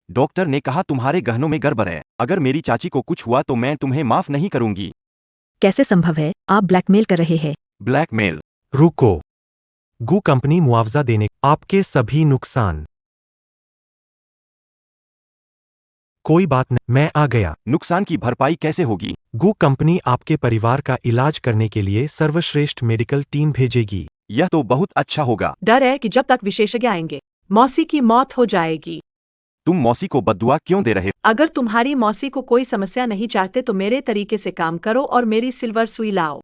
डॉक्टर ने कहा तुम्हारे गहनों में गड़बड़ है। अगर मेरी चाची को कुछ हुआ तो मैं तुम्हें माफ नहीं करूंगी।
कैसे संभव है? आप ब्लैकमेल कर रहे हैं।
ब्लैकमेल?
रुको। गू कंपनी मुआवजा देने आपके सभी नुकसान। कोई बात नहीं, मैं आ गया।
नुकसान की भरपाई कैसे होगी?
गू कंपनी आपके परिवार का इलाज करने के लिए सर्वश्रेष्ठ मेडिकल टीम भेजेगी।
यह तो बहुत अच्छा होगा।
डर है कि जब तक विशेषज्ञ आएंगे, मौसी की मौत हो जाएगी।
तुम मौसी को बद्दुआ क्यों दे रहे हो?
अगर तुम्हारी मौसी को कोई समस्या नहीं चाहते तो मेरे तरीके से काम करो और मेरी सिल्वर सुई लाओ।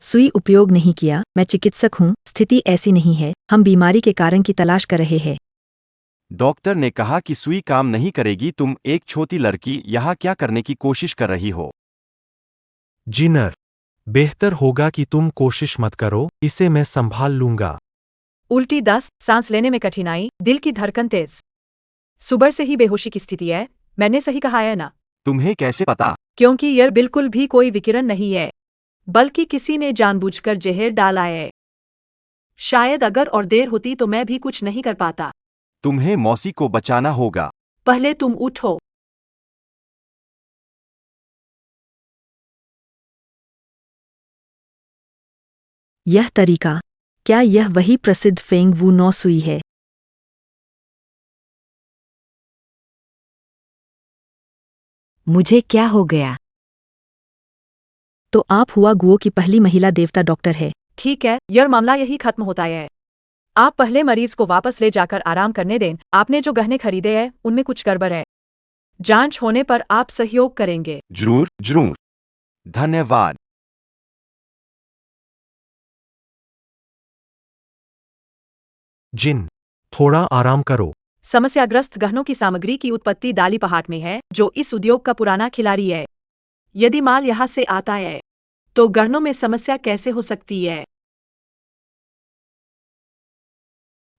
सुई उपयोग नहीं किया, मैं चिकित्सक हूँ, स्थिति ऐसी नहीं है, हम बीमारी के कारण की तलाश कर रहे हैं।
डॉक्टर ने कहा कि सुई काम नहीं करेगी। तुम एक छोटी लड़की यहाँ क्या करने की कोशिश कर रही हो?
जिनर, बेहतर होगा कि तुम कोशिश मत करो, इसे मैं संभाल लूंगा।
उल्टी दस्त, सांस लेने में कठिनाई, दिल की धड़कन तेज। सुबह से ही बेहोशी की स्थिति है, मैंने सही कहा है ना?
तुम्हें कैसे पता?
क्योंकि यह बिल्कुल भी कोई विकिरण नहीं है, बल्कि किसी ने जानबूझकर जहर डाला है। शायद अगर और देर होती तो मैं भी कुछ नहीं कर पाता।
तुम्हें मौसी को बचाना होगा।
पहले तुम उठो।
यह तरीका, क्या यह वही प्रसिद्ध फेंग वू नौ सुई है? मुझे क्या हो गया? तो आप हुआ गुओ की पहली महिला देवता डॉक्टर है।
ठीक है, यह मामला यही खत्म होता है। आप पहले मरीज को वापस ले जाकर आराम करने दें। आपने जो गहने खरीदे हैं उनमें कुछ गड़बड़ है। जांच होने पर आप सहयोग करेंगे।
जरूर जरूर, धन्यवाद।
जिन, थोड़ा आराम करो।
समस्याग्रस्त गहनों की सामग्री की उत्पत्ति दाली पहाड़ में है, जो इस उद्योग का पुराना खिलाड़ी है। यदि माल यहाँ से आता है, तो गहनों में समस्या कैसे हो सकती है?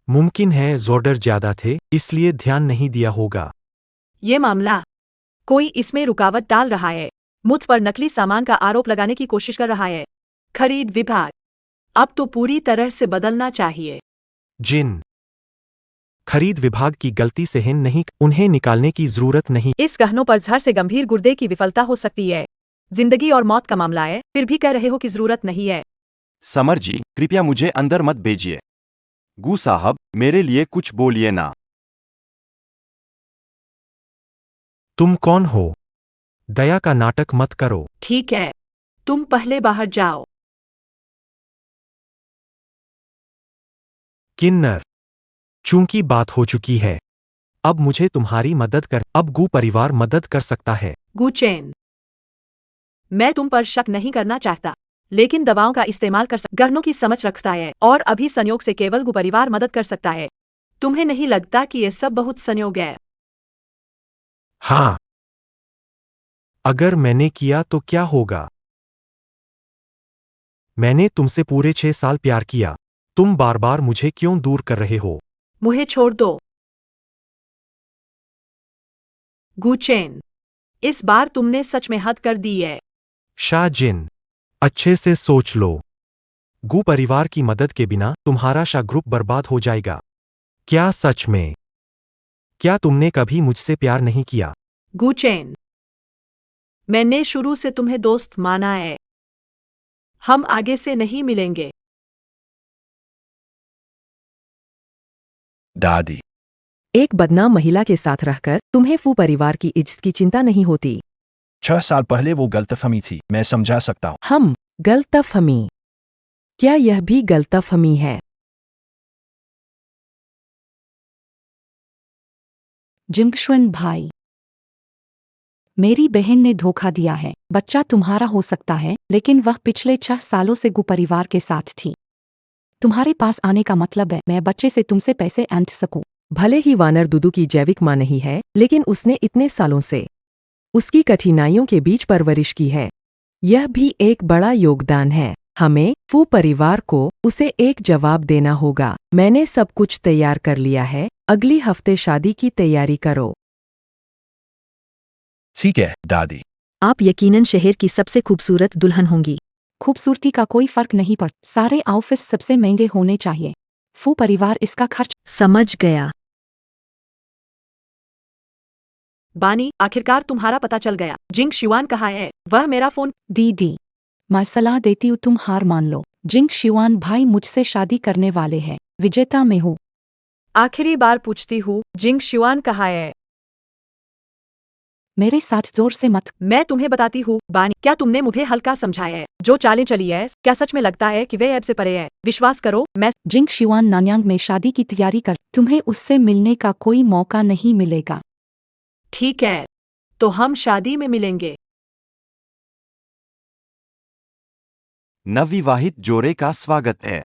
मुमकिन है जोर्डर ज्यादा थे, इसलिए ध्यान नहीं दिया होगा।
ये मामला, कोई इसमें रुकावट डाल रहा है, मुझ पर नकली सामान का आरोप लगाने की कोशिश कर रहा है। खरीद विभाग, अब तो पूरी तरह से बदलना चाहिए।
जिन, खरीद विभाग की गलती से हिन नहीं, उन्हें निकालने की जरूरत नहीं।
इस गहनों पर झड़ से गंभीर गुर्दे की विफलता हो सकती है। जिंदगी और मौत का मामला है, फिर भी कह रहे हो कि जरूरत नहीं है।
समर जी, कृपया मुझे अंदर मत भेजिए। गू साहब, मेरे लिए कुछ बोलिए ना।
तुम कौन हो? दया का नाटक मत करो।
ठीक है, तुम पहले बाहर जाओ।
किन्नर, चूंकि बात हो चुकी है, अब मुझे तुम्हारी मदद कर। अब गू परिवार मदद कर सकता है।
गुचेन, मैं तुम पर शक नहीं करना चाहता, लेकिन दवाओं का इस्तेमाल कर गहनों की समझ रखता है और अभी संयोग से केवल गु परिवार मदद कर सकता है। तुम्हें नहीं लगता कि यह सब बहुत संयोग है?
हाँ, अगर मैंने किया तो क्या होगा? मैंने तुमसे पूरे 6 साल प्यार किया। तुम बार बार मुझे क्यों दूर कर रहे हो?
मुझे छोड़ दो। गुचेन, इस बार तुमने सच में हद कर दी है।
शाह जिन, अच्छे से सोच लो। गू परिवार की मदद के बिना तुम्हारा शाह ग्रुप बर्बाद हो जाएगा। क्या सच में? क्या तुमने कभी मुझसे प्यार नहीं किया?
गुचेन, मैंने शुरू से तुम्हें दोस्त माना है। हम आगे से नहीं मिलेंगे।
दादी,
एक बदनाम महिला के साथ रहकर तुम्हें फू परिवार की इज्जत की चिंता नहीं होती।
6 साल पहले वो गलतफहमी थी, मैं समझा सकता हूँ।
हम गलतफहमी, क्या यह भी गलतफहमी है?
जिंगशुन भाई, मेरी बहन ने धोखा दिया है। बच्चा तुम्हारा हो सकता है, लेकिन वह पिछले 6 सालों से गु परिवार के साथ थी। तुम्हारे पास आने का मतलब है मैं बच्चे से तुमसे पैसे ऐंठ सकूं।
भले ही वानर दुदू की जैविक मां नहीं है, लेकिन उसने इतने सालों से उसकी कठिनाइयों के बीच परवरिश की है। यह भी एक बड़ा योगदान है। हमें फू परिवार को उसे एक जवाब देना होगा। मैंने सब कुछ तैयार कर लिया है, अगली हफ्ते शादी की तैयारी करो।
ठीक है, दादी।
आप यकीनन शहर की सबसे खूबसूरत दुल्हन होंगी।
खूबसूरती का कोई फर्क नहीं पड़ता, सारे आउटफिट्स सबसे महंगे होने चाहिए। फू परिवार इसका खर्च।
समझ गया।
बानी, आखिरकार तुम्हारा पता चल गया। जिंग शिवान कहाँ है? वह मेरा फोन।
दीदी, मैं सलाह देती हूँ तुम हार मान लो। जिंग शिवान भाई मुझसे शादी करने वाले हैं। विजेता में हूँ।
आखिरी बार पूछती हूँ, जिंग शिवान कहाँ है?
मेरे साथ जोर से मत।
मैं तुम्हें बताती हूँ बानी, क्या तुमने मुझे हल्का समझाया है? जो चालें चली है, क्या सच में लगता है कि वे ऐब से परे है? विश्वास करो, मैं
जिंग शिवान नान्यांग में शादी की तैयारी कर। तुम्हें उससे मिलने का कोई मौका नहीं मिलेगा।
ठीक है, तो हम शादी में मिलेंगे।
नवविवाहित जोड़े का स्वागत है।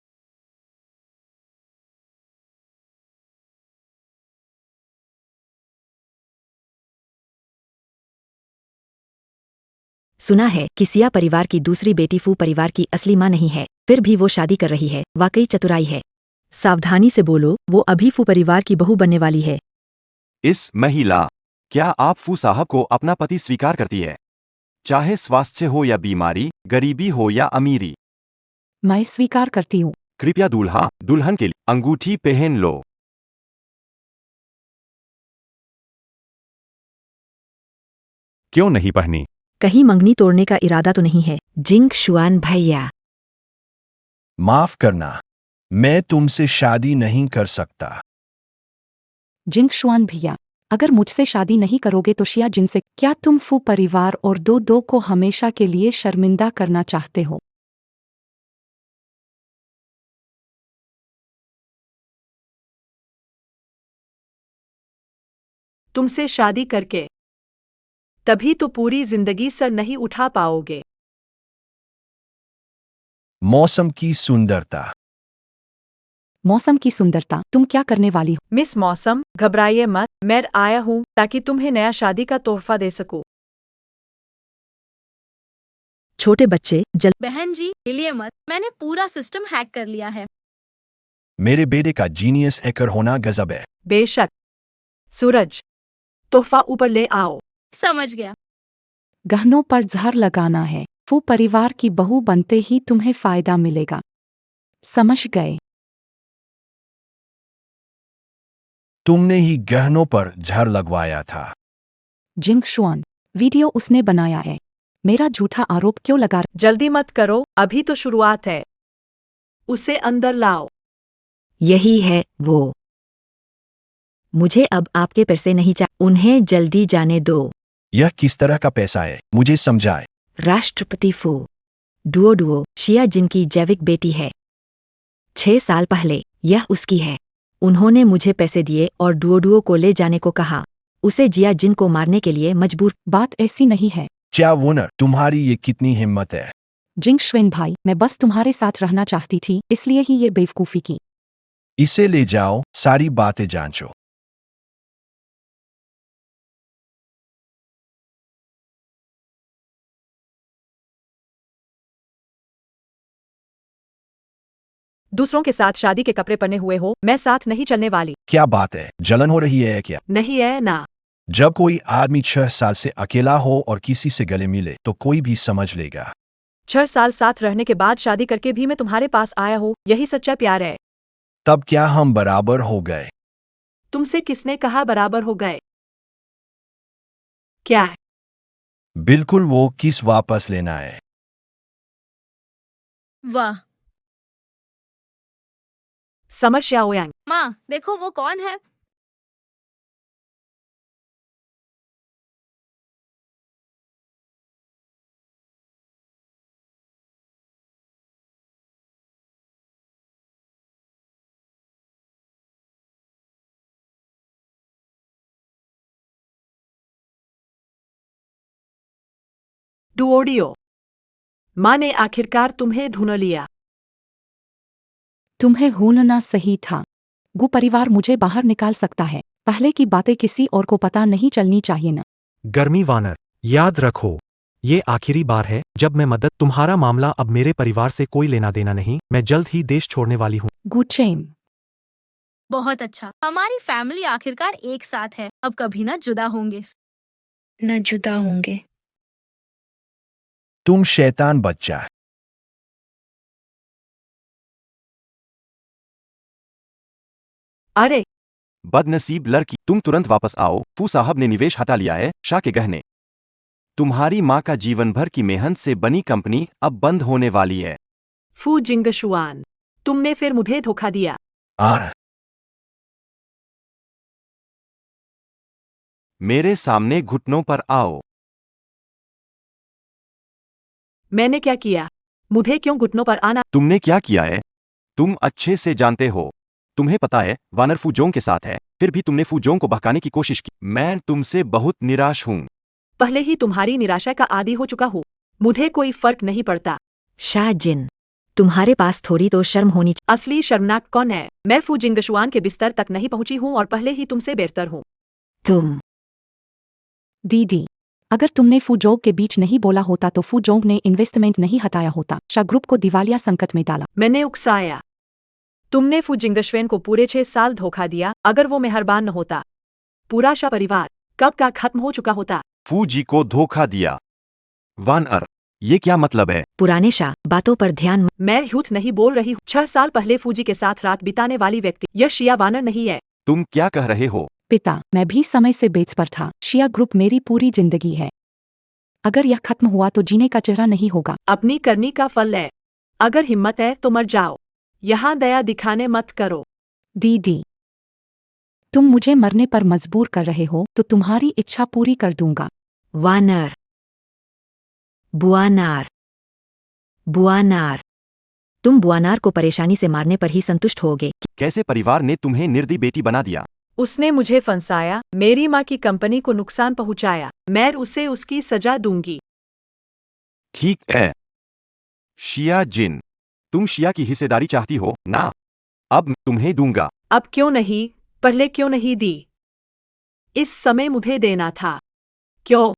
सुना है कि सिया परिवार की दूसरी बेटी फू परिवार की असली माँ नहीं है, फिर भी वो शादी कर रही है। वाकई चतुराई है। सावधानी से बोलो, वो अभी फू परिवार की बहू बनने वाली है।
इस महिला, क्या आप फू साहब को अपना पति स्वीकार करती है? चाहे स्वास्थ्य हो या बीमारी, गरीबी हो या अमीरी।
मैं स्वीकार करती हूँ।
कृपया दूल्हा दुल्हन के लिए अंगूठी पहन लो। क्यों नहीं पहनी?
कहीं मंगनी तोड़ने का इरादा तो नहीं है? जिंग शुआन भैया,
माफ करना, मैं तुमसे शादी नहीं कर सकता।
जिंग शुआन भैया, अगर मुझसे शादी नहीं करोगे तो शिया जिनसे क्या तुम फू परिवार और दो दो को हमेशा के लिए शर्मिंदा करना चाहते हो?
तुमसे शादी करके तभी तो पूरी जिंदगी सर नहीं उठा पाओगे।
मौसम की सुंदरता।
मौसम की सुंदरता, तुम क्या करने वाली हो?
मिस मौसम, घबराइए मत, मैं आया हूँ ताकि तुम्हें नया शादी का तोहफा दे सकूं।
छोटे बच्चे जल्द।
बहन जी हिलिए मत, मैंने पूरा सिस्टम हैक कर लिया है।
मेरे बेटे का जीनियस हैकर होना गजब है।
बेशक। सूरज, तोहफा ऊपर ले आओ।
समझ गया।
गहनों पर जहर लगाना है। फू परिवार की बहू बनते ही तुम्हें फायदा मिलेगा। समझ गए?
तुमने ही गहनों पर जहर लगवाया था।
जिंग शुआन, वीडियो उसने बनाया है। मेरा झूठा आरोप क्यों लगा?
जल्दी मत करो, अभी तो शुरुआत है। उसे अंदर लाओ।
यही है वो। मुझे अब आपके पैसे नहीं चाहिए, उन्हें जल्दी जाने दो।
यह किस तरह का पैसा है, मुझे समझाए।
राष्ट्रपति फू डुओ शिया जिनकी जैविक बेटी है। 6 साल पहले यह उसकी है। उन्होंने मुझे पैसे दिए और डुओ को ले जाने को कहा। उसे जिया जिन को मारने के लिए मजबूर।
बात ऐसी नहीं है।
क्या वोनर, तुम्हारी ये कितनी हिम्मत है?
जिंग श्वेन भाई, मैं बस तुम्हारे साथ रहना चाहती थी, इसलिए ही ये बेवकूफ़ी की।
इसे ले जाओ, सारी बातें जांचो।
दूसरों के साथ शादी के कपड़े पहने हुए हो, मैं साथ नहीं चलने वाली।
क्या बात है, जलन हो रही है क्या?
नहीं है ना।
जब कोई आदमी 6 साल से अकेला हो और किसी से गले मिले तो कोई भी समझ लेगा।
6 साल साथ रहने के बाद शादी करके भी मैं तुम्हारे पास आया हूँ, यही सच्चा प्यार है।
तब क्या हम बराबर हो गए?
तुमसे किसने कहा बराबर हो गए? क्या है?
बिल्कुल, वो किस वापस लेना है।
वाह।
समर श्याओयांग।
माँ देखो वो कौन है।
डुओडियो, माँ ने आखिरकार तुम्हें ढूंढ लिया।
तुम्हें होना सही था। गु परिवार मुझे बाहर निकाल सकता है। पहले की बातें किसी और को पता नहीं चलनी चाहिए ना।
गर्मी वानर, याद रखो, ये आखिरी बार है जब मैं मदद। तुम्हारा मामला अब मेरे परिवार से कोई लेना देना नहीं। मैं जल्द ही देश छोड़ने वाली हूँ।
गु चेम,
बहुत अच्छा, हमारी फैमिली आखिरकार एक साथ है, अब कभी ना जुदा होंगे।
न जुदा होंगे।
तुम शैतान बच्चा।
अरे
बदनसीब लड़की, तुम तुरंत वापस आओ। फू साहब ने निवेश हटा लिया है, शाह के गहने। तुम्हारी माँ का जीवन भर की मेहनत से बनी कंपनी अब बंद होने वाली है।
फू जिंगशुआन, तुमने फिर मुझे धोखा दिया।
आ
मेरे सामने घुटनों पर आओ।
मैंने क्या किया? मुझे क्यों घुटनों पर आना?
तुमने क्या किया है? तुम अच्छे से जानते हो। तुम्हें पता है वानर फूजोंग के साथ है, फिर भी तुमने फूजोंग को बहकाने की कोशिश की। मैं तुमसे बहुत निराश हूँ।
पहले ही तुम्हारी निराशा का आदी हो चुका हूँ। मुझे कोई फर्क नहीं पड़ता।
शाह जिन, तुम्हारे पास थोड़ी तो शर्म होनी चाहिए।
असली शर्मनाक कौन है? मैं फू जिंगशुआन के बिस्तर तक नहीं पहुंची हूँ और पहले ही तुमसे बेहतर हूँ।
तुम
दीदी, अगर तुमने फूजोंग के बीच नहीं बोला होता तो फूजोंग ने इन्वेस्टमेंट नहीं हटाया होता, शाह ग्रुप को दिवालिया संकट में डाला।
मैंने उकसाया। तुमने फू जिंगशुआन को पूरे 6 साल धोखा दिया। अगर वो मेहरबान न होता, पूरा शाह परिवार कब का खत्म हो चुका होता।
फूजी को धोखा दिया। वानर, ये क्या मतलब है?
पुराने शाह बातों पर ध्यान
मैं झूठ नहीं बोल रही हूँ। 6 साल पहले फूजी के साथ रात बिताने वाली व्यक्ति यह शिया वानर नहीं है।
तुम क्या कह रहे हो?
पिता, मैं भी समय से बेच पर था। शिया ग्रुप मेरी पूरी जिंदगी है। अगर यह खत्म हुआ तो जीने का चेहरा नहीं होगा।
अपनी करनी का फल है। अगर हिम्मत है तो मर जाओ। यहाँ दया दिखाने मत करो।
दीदी, तुम मुझे मरने पर मजबूर कर रहे हो तो तुम्हारी इच्छा पूरी कर दूंगा।
वानर, बुआनार, बुआनार, तुम बुआनार को परेशानी से मारने पर ही संतुष्ट होगे।
कैसे परिवार ने तुम्हें निर्दयी बेटी बना दिया?
उसने मुझे फंसाया, मेरी माँ की कंपनी को नुकसान पहुंचाया। मैं उसे उसकी सजा दूंगी।
ठीक है। शिया जिन, तुम शिया की हिस्सेदारी चाहती हो ना? अब मैं तुम्हें दूंगा।
अब क्यों नहीं? पहले क्यों नहीं दी? इस समय मुझे देना था। क्यों?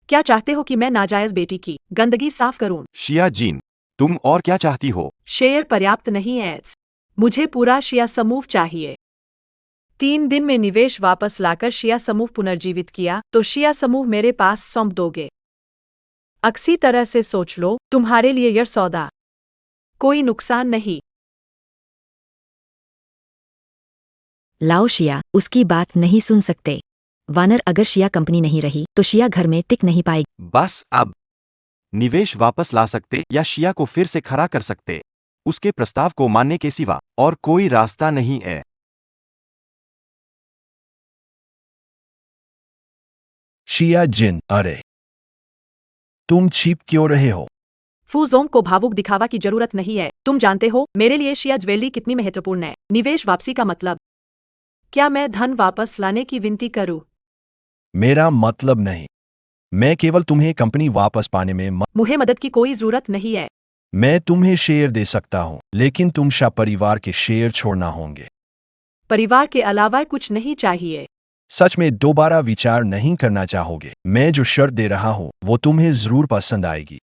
क्या चाहते हो कि मैं नाजायज बेटी की गंदगी साफ करूं?
शिया जिन, तुम और क्या चाहती हो?
शेयर पर्याप्त नहीं है। मुझे पूरा शिया समूह चाहिए। 3 दिन में निवेश वापस लाकर शिया समूह पुनर्जीवित किया तो शिया समूह मेरे पास सौंप दोगे। अच्छी तरह से सोच लो, तुम्हारे लिए यह सौदा कोई नुकसान नहीं।
लाओ शिया उसकी बात नहीं सुन सकते। वानर, अगर शिया कंपनी नहीं रही तो शिया घर में टिक नहीं पाएगी।
बस अब निवेश वापस ला सकते या शिया को फिर से खड़ा कर सकते। उसके प्रस्ताव को मानने के सिवा और कोई रास्ता नहीं है।
शिया जिन, अरे तुम छिप क्यों रहे हो?
फूजोंग को भावुक दिखावा की जरूरत नहीं है। तुम जानते हो मेरे लिए शिया ज्वेलरी कितनी महत्वपूर्ण है। निवेश वापसी का मतलब, क्या मैं धन वापस लाने की विनती करूं?
मेरा मतलब नहीं। मैं केवल तुम्हें कंपनी वापस पाने में
मुझे मदद की कोई जरूरत नहीं है।
मैं तुम्हें शेयर दे सकता हूं, लेकिन तुम शाह परिवार के शेयर छोड़ना होंगे।
परिवार के अलावा कुछ नहीं चाहिए।
सच में दोबारा विचार नहीं करना चाहोगे? मैं जो शर्त दे रहा हूं वो तुम्हें जरूर पसंद आएगी।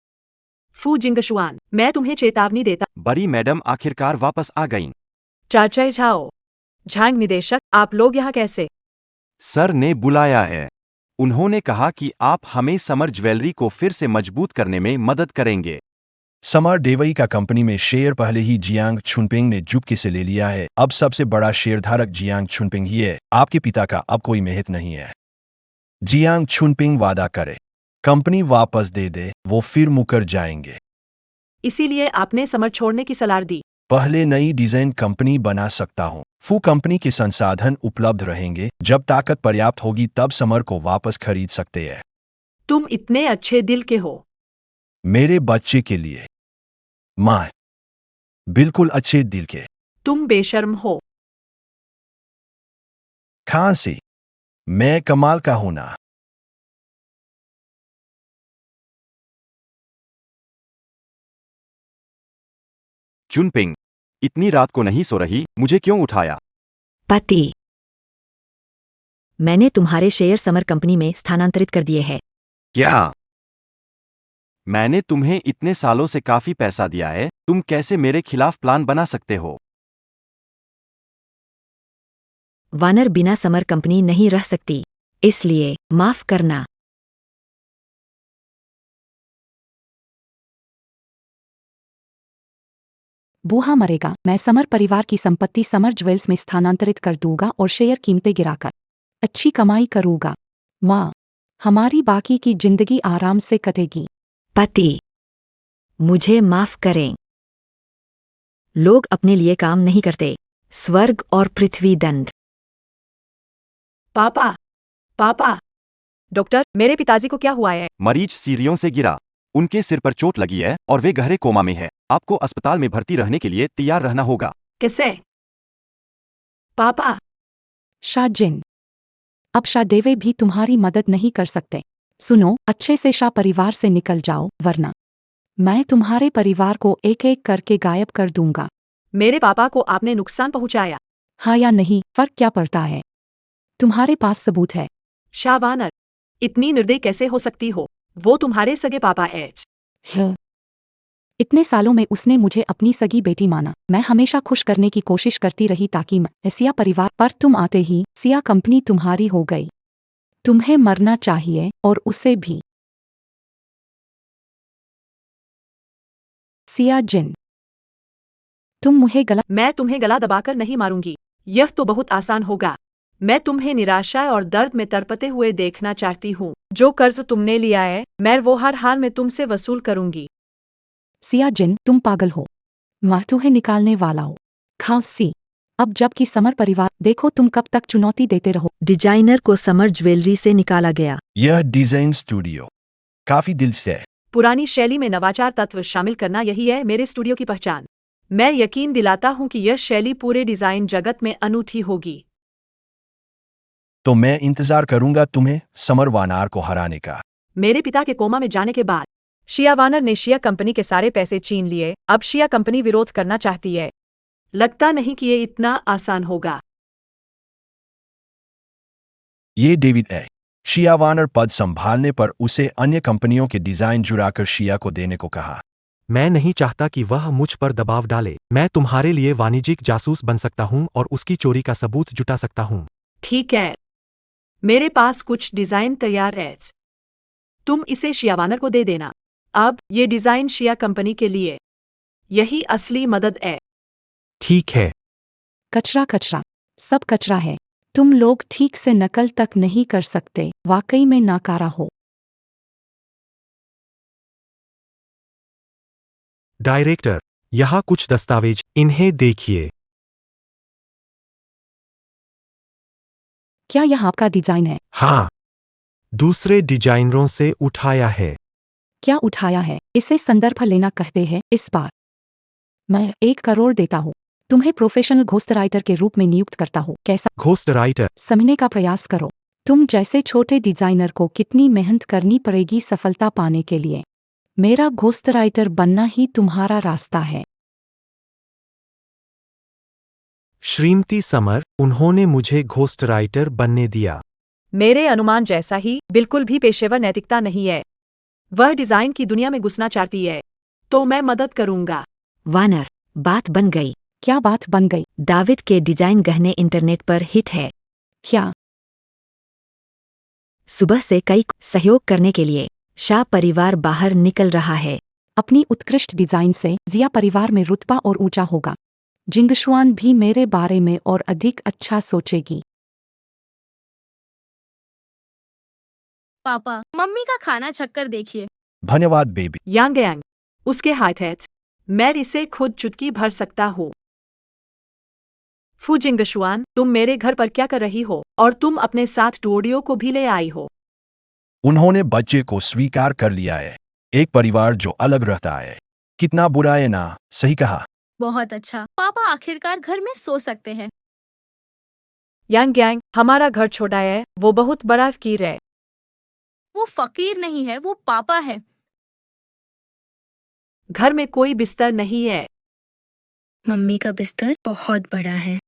फू जिंगशुआन, मैं तुम्हें चेतावनी देता।
बड़ी मैडम आखिरकार वापस आ गईं।
चाचा झाओ, झांग निदेशक, आप लोग यहाँ कैसे?
सर ने बुलाया है। उन्होंने कहा कि आप हमें समर ज्वेलरी को फिर से मजबूत करने में मदद करेंगे।
समर डेवई का कंपनी में शेयर पहले ही जियांग छुनपिंग ने चुपके से ले लिया है। अब सबसे बड़ा शेयरधारक जियांग छुनपिंग ही है। आपके पिता का अब कोई महत्व नहीं है। जियांग छुनपिंग वादा करे कंपनी वापस दे दे, वो फिर मुकर जाएंगे।
इसीलिए आपने समर छोड़ने की सलाह दी।
पहले नई डिजाइन कंपनी बना सकता हूं। फू कंपनी के संसाधन उपलब्ध रहेंगे। जब ताकत पर्याप्त होगी तब समर को वापस खरीद सकते हैं।
तुम इतने अच्छे दिल के हो।
मेरे बच्चे के लिए माँ, बिल्कुल अच्छे दिल के।
तुम बेशर्म हो।
खांसी, मैं कमाल का हूं ना।
चुनपिंग, इतनी रात को नहीं सो रही, मुझे क्यों उठाया?
पति, मैंने तुम्हारे शेयर समर कंपनी में स्थानांतरित कर दिए हैं।
क्या? मैंने तुम्हें इतने सालों से काफी पैसा दिया है, तुम कैसे मेरे खिलाफ प्लान बना सकते हो?
वानर बिना समर कंपनी नहीं रह सकती, इसलिए माफ करना।
बूहा मरेगा, मैं समर परिवार की संपत्ति समर ज्वेल्स में स्थानांतरित कर दूंगा और शेयर कीमतें गिराकर अच्छी कमाई करूंगा। माँ, हमारी बाकी की जिंदगी आराम से कटेगी।
पति, मुझे माफ करें। लोग अपने लिए काम नहीं करते। स्वर्ग और पृथ्वी दंड।
पापा, पापा, डॉक्टर, मेरे पिताजी को क्या हुआ है?
मरीज सीढ़ियों से गिरा। उनके सिर पर चोट लगी है और वे गहरे कोमा में है। आपको अस्पताल में भर्ती रहने के लिए तैयार रहना होगा।
कैसे? पापा।
शाहजिन, अब शाहदेवे भी तुम्हारी मदद नहीं कर सकते। सुनो, अच्छे से शाह परिवार से निकल जाओ, वरना मैं तुम्हारे परिवार को एक एक करके गायब कर दूंगा।
मेरे पापा को आपने नुकसान पहुंचाया।
हाँ या नहीं, फर्क क्या पड़ता है? तुम्हारे पास सबूत है।
शाहवानर, इतनी निर्दयी कैसे हो सकती हो? वो तुम्हारे सगे पापा एच।
है। इतने सालों में उसने मुझे अपनी सगी बेटी माना। मैं हमेशा खुश करने की कोशिश करती रही ताकि मैं सिया परिवार, पर तुम आते ही सिया कंपनी तुम्हारी हो गई। तुम्हें मरना चाहिए और उसे भी। सिया जिन, तुम मुझे गला।
मैं तुम्हें गला दबाकर नहीं मारूंगी। यह तो बहुत आसान होगा। मैं तुम्हें निराशा और दर्द में तड़पते हुए देखना चाहती हूँ। जो कर्ज तुमने लिया है, मैं वो हर हाल में तुमसे वसूल करूंगी।
सिया जिन, तुम पागल हो। मैं तुम्हें निकालने वाला हूँ। खांसी। अब जबकि समर परिवार, देखो तुम कब तक चुनौती देते रहो।
डिजाइनर को समर ज्वेलरी से निकाला गया।
यह डिजाइन स्टूडियो काफी दिलचस्प है।
पुरानी शैली में नवाचार तत्व शामिल करना यही है मेरे स्टूडियो की पहचान। मैं यकीन दिलाता हूँ कि यह शैली पूरे डिजाइन जगत में अनूठी होगी।
तो मैं इंतजार करूंगा तुम्हें समर वानार को हराने का।
मेरे पिता के कोमा में जाने के बाद शिया वानर ने शिया कंपनी के सारे पैसे छीन लिए। अब शिया कंपनी विरोध करना चाहती है। लगता नहीं कि ये इतना आसान होगा।
ये डेविड है। शिया वानर पद संभालने पर उसे अन्य कंपनियों के डिजाइन जुड़ाकर शिया को देने को कहा।
मैं नहीं चाहता कि वह मुझ पर दबाव डाले। मैं तुम्हारे लिए वाणिज्यिक जासूस बन सकता हूँ और उसकी चोरी का सबूत जुटा सकता हूँ।
ठीक है, मेरे पास कुछ डिजाइन तैयार है। तुम इसे शिया वानर को दे देना। अब ये डिजाइन शिया कंपनी के लिए। यही असली मदद है।
ठीक है।
कचरा कचरा, सब कचरा है। तुम लोग ठीक से नकल तक नहीं कर सकते। वाकई में नाकारा हो।
डायरेक्टर, यहाँ कुछ दस्तावेज, इन्हें देखिए।
क्या यह आपका डिजाइन है?
हाँ, दूसरे डिजाइनरों से उठाया है।
क्या उठाया है? इसे संदर्भ लेना कहते हैं। इस बार मैं 1 करोड़ देता हूँ। तुम्हें प्रोफेशनल घोस्ट राइटर के रूप में नियुक्त करता हूँ। कैसा?
Ghost writer.
समझने का प्रयास करो। तुम जैसे छोटे डिजाइनर को कितनी मेहनत करनी पड़ेगी सफलता पाने के लिए। मेरा घोस्ट राइटर बनना ही तुम्हारा रास्ता है।
श्रीमती समर, उन्होंने मुझे घोस्ट राइटर बनने दिया।
मेरे अनुमान जैसा ही, बिल्कुल भी पेशेवर नैतिकता नहीं है। वह डिजाइन की दुनिया में घुसना चाहती है, तो मैं मदद करूंगा।
वानर, बात बन गई।
क्या बात बन गई?
दाविद के डिजाइन गहने इंटरनेट पर हिट है।
क्या?
सुबह से कई सहयोग करने के लिए शाह परिवार बाहर निकल रहा है।
अपनी उत्कृष्ट डिजाइन से जिया परिवार में रुतबा और ऊंचा होगा। जिंगशुआन भी मेरे बारे में और अधिक अच्छा सोचेगी।
पापा, मम्मी का खाना छक्कर देखिए।
धन्यवाद बेबी।
यांग यांग, उसके हाथ है। मैं इसे खुद चुटकी भर सकता हूँ। फू जिंगशुआन, तुम मेरे घर पर क्या कर रही हो? और तुम अपने साथ डोडियो को भी ले आई हो।
उन्होंने बच्चे को स्वीकार कर लिया है। एक परिवार जो अलग रहता है। कितना बुरा है ना? सही कहा।
बहुत अच्छा। पापा आखिरकार घर में सो सकते हैं।
यांग यांग, हमारा घर छोटा है, वो बहुत बड़ा फकीर है।
वो फकीर नहीं है, वो पापा है।
घर में कोई बिस्तर नहीं है।
मम्मी का बिस्तर बहुत बड़ा है।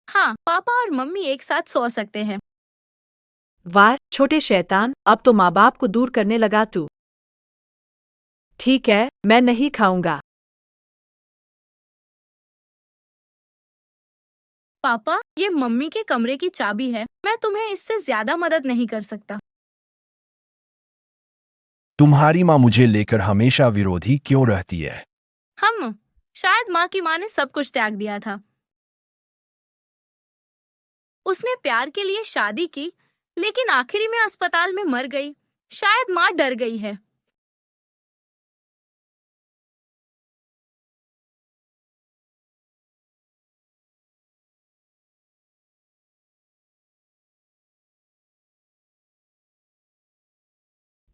हाँ, पापा और मम्मी एक साथ सो सकते हैं।
वाह, छोटे शैतान, अब तो माँ बाप को दूर करने लगा तू। ठीक है, मैं नहीं खाऊंगा।
पापा, ये मम्मी के कमरे की चाबी है। मैं तुम्हें इससे ज्यादा मदद नहीं कर सकता।
तुम्हारी माँ मुझे लेकर हमेशा विरोधी क्यों रहती है?
शायद माँ की माँ ने सब कुछ त्याग दिया था। उसने प्यार के लिए शादी की, लेकिन आखिरी में अस्पताल में मर गई। शायद माँ डर गई है।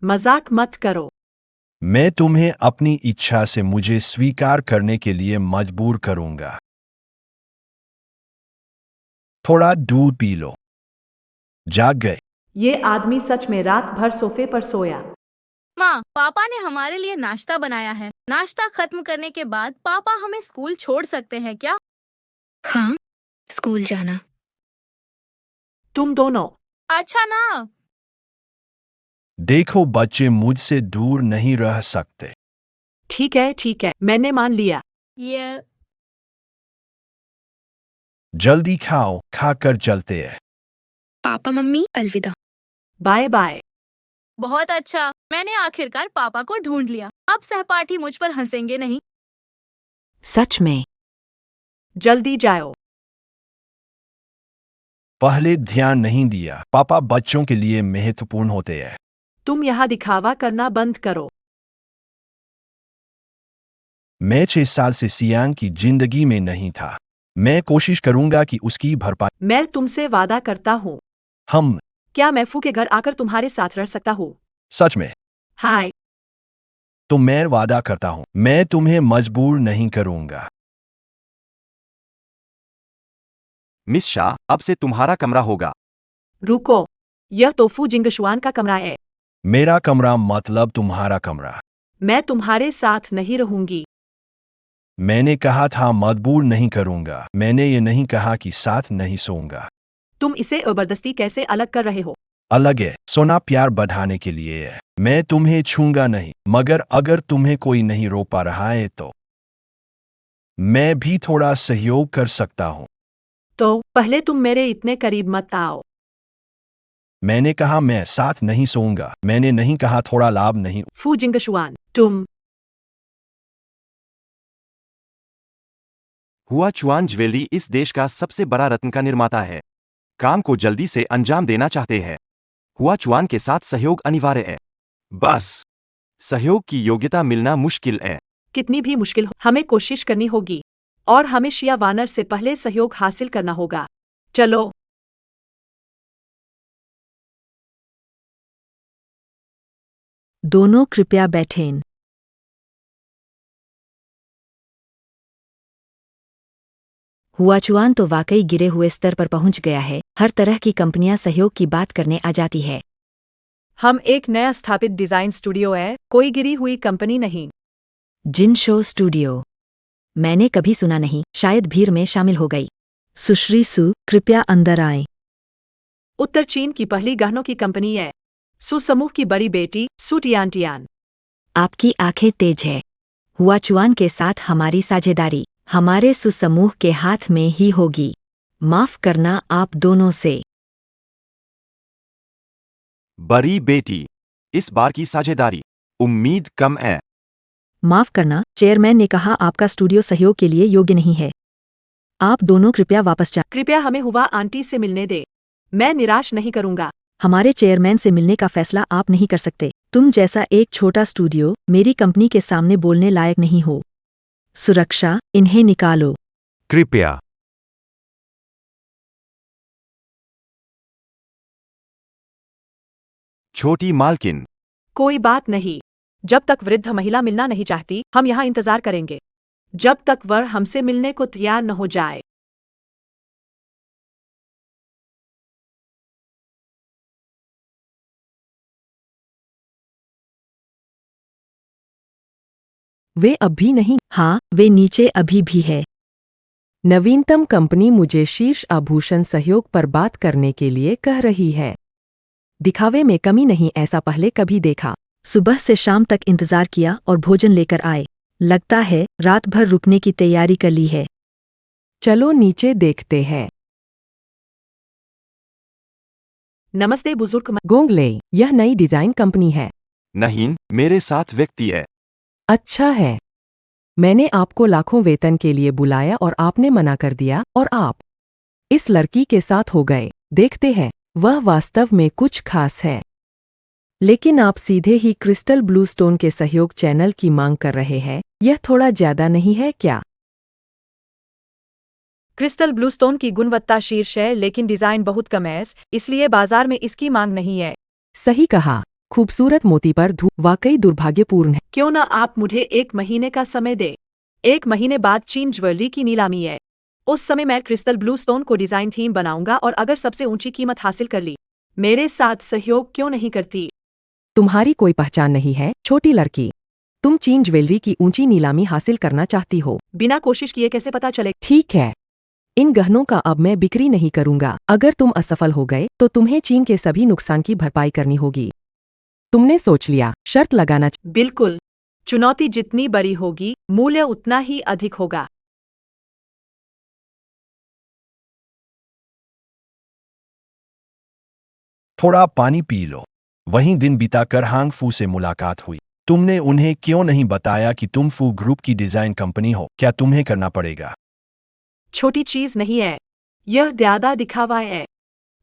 मजाक मत करो।
मैं तुम्हें अपनी इच्छा से मुझे स्वीकार करने के लिए मजबूर करूंगा। थोड़ा दूध पी लो। जाग गए।
ये आदमी सच में रात भर सोफे पर सोया।
माँ, पापा ने हमारे लिए नाश्ता बनाया है। नाश्ता खत्म करने के बाद पापा हमें स्कूल छोड़ सकते हैं क्या?
हाँ, स्कूल जाना।
तुम दोनों।
अच्छा ना।
देखो बच्चे मुझसे दूर नहीं रह सकते।
ठीक है, मैंने मान लिया।
ये
जल्दी खाओ, खाकर चलते हैं।
पापा मम्मी अलविदा।
Bye bye.
बहुत अच्छा, मैंने आखिरकार पापा को ढूंढ लिया। अब सहपाठी मुझ पर हंसेंगे नहीं।
सच में।
जल्दी जाओ।
पहले ध्यान नहीं दिया। पापा बच्चों के लिए महत्वपूर्ण होते हैं।
तुम यहाँ दिखावा करना बंद करो।
मैं 6 साल से सियांग की जिंदगी में नहीं था। मैं कोशिश करूंगा कि उसकी भरपाई।
मैं तुमसे वादा करता हूँ।
हम।
क्या मैं फू के घर आकर तुम्हारे साथ रह सकता हूँ?
सच में।
हाय।
तो मैं वादा करता हूं, मैं तुम्हें मजबूर नहीं करूंगा।
मिस शाह, अब से तुम्हारा कमरा होगा।
रुको, यह तो फू जिंगशुआन का कमरा है।
मेरा कमरा मतलब तुम्हारा कमरा।
मैं तुम्हारे साथ नहीं रहूंगी।
मैंने कहा था मजबूर नहीं करूंगा। मैंने ये नहीं कहा कि साथ नहीं सोऊंगा।
तुम इसे जबरदस्ती कैसे अलग कर रहे हो?
अलग है। सोना प्यार बढ़ाने के लिए है। मैं तुम्हें छूंगा नहीं, मगर अगर तुम्हें कोई नहीं रोक पा रहा है तो मैं भी थोड़ा सहयोग कर सकता हूं।
तो पहले तुम मेरे इतने करीब मत आओ।
मैंने कहा मैं साथ नहीं सोऊंगा। मैंने नहीं कहा थोड़ा लाभ नहीं।
फू जिंगशुआन, तुम।
हुआ चुआन ज्वेलरी इस देश का सबसे बड़ा रत्न का निर्माता है। काम को जल्दी से अंजाम देना चाहते हैं। हुआ चुआन के साथ सहयोग अनिवार्य है। बस सहयोग की योग्यता मिलना मुश्किल है।
कितनी भी मुश्किल हो, हमें कोशिश करनी होगी। और हमें शिया वानर से पहले सहयोग हासिल करना होगा। चलो।
दोनों कृपया बैठें। हुआचुआन तो वाकई गिरे हुए स्तर पर पहुंच गया है। हर तरह की कंपनियां सहयोग की बात करने आ जाती है।
हम एक नया स्थापित डिजाइन स्टूडियो है, कोई गिरी हुई कंपनी नहीं।
जिनशो स्टूडियो। मैंने कभी सुना नहीं, शायद भीड़ में शामिल हो गई। सुश्री सु, कृपया अंदर आए।
उत्तर चीन की पहली गहनों की कंपनी है। सु समूह की बड़ी बेटी सु टियान।
आपकी आंखें तेज है। हुआचुआन के साथ हमारी साझेदारी हमारे सुसमूह के हाथ में ही होगी। माफ करना आप दोनों से।
बड़ी बेटी, इस बार की साझेदारी उम्मीद कम है।
माफ करना, चेयरमैन ने कहा आपका स्टूडियो सहयोग के लिए योग्य नहीं है। आप दोनों कृपया वापस जा।
कृपया हमें हुआ आंटी से मिलने दे। मैं निराश नहीं करूंगा।
हमारे चेयरमैन से मिलने का फैसला आप नहीं कर सकते। तुम जैसा एक छोटा स्टूडियो मेरी कंपनी के सामने बोलने लायक नहीं हो। सुरक्षा, इन्हें निकालो।
कृपया।
छोटी मालकिन।
कोई बात नहीं। जब तक वृद्ध महिला मिलना नहीं चाहती, हम यहाँ इंतजार करेंगे। जब तक वह हमसे मिलने को तैयार न हो जाए।
वे अब भी नहीं।
हाँ, वे नीचे अभी भी है।
नवीनतम कंपनी मुझे शीर्ष आभूषण सहयोग पर बात करने के लिए कह रही है। दिखावे में कमी नहीं, ऐसा पहले कभी देखा।
सुबह से शाम तक इंतजार किया और भोजन लेकर आए। लगता है रात भर रुकने की तैयारी कर ली है।
चलो नीचे देखते हैं।
नमस्ते बुजुर्ग।
गोंगले, यह नई डिजाइन कंपनी है।
नहीं, मेरे साथ व्यक्ति है।
अच्छा है। मैंने आपको लाखों वेतन के लिए बुलाया और आपने मना कर दिया और आप इस लड़की के साथ हो गए। देखते हैं, वह वास्तव में कुछ खास है। लेकिन आप सीधे ही क्रिस्टल ब्लू स्टोन के सहयोग चैनल की मांग कर रहे हैं। यह थोड़ा ज्यादा नहीं है क्या?
क्रिस्टल ब्लूस्टोन की गुणवत्ता शीर्ष है, लेकिन डिजाइन बहुत कम है, इसलिए बाजार में इसकी मांग नहीं है।
सही कहा। खूबसूरत मोती पर धूप वाकई दुर्भाग्यपूर्ण है।
क्यों न आप मुझे 1 महीने का समय दे। 1 महीने बाद चीन ज्वेलरी की नीलामी है। उस समय मैं क्रिस्टल ब्लू स्टोन को डिजाइन थीम बनाऊंगा और अगर सबसे ऊंची कीमत हासिल कर ली, मेरे साथ सहयोग क्यों नहीं करती?
तुम्हारी कोई पहचान नहीं है, छोटी लड़की। तुम चीन ज्वेलरी की ऊंची नीलामी हासिल करना चाहती हो।
बिना कोशिश किए कैसे पता चले?
ठीक है, इन गहनों का अब मैं बिक्री नहीं करूंगा। अगर तुम असफल हो गए तो तुम्हें चीन के सभी नुकसान की भरपाई करनी होगी। तुमने सोच लिया, शर्त लगाना
बिल्कुल। चुनौती जितनी बड़ी होगी, मूल्य उतना ही अधिक होगा।
थोड़ा पानी पी लो। वहीं दिन बिताकर हांग फू से मुलाकात हुई। तुमने उन्हें क्यों नहीं बताया कि तुम फू ग्रुप की डिजाइन कंपनी हो? क्या तुम्हें करना पड़ेगा?
छोटी चीज नहीं है, यह ज्यादा दिखावा है।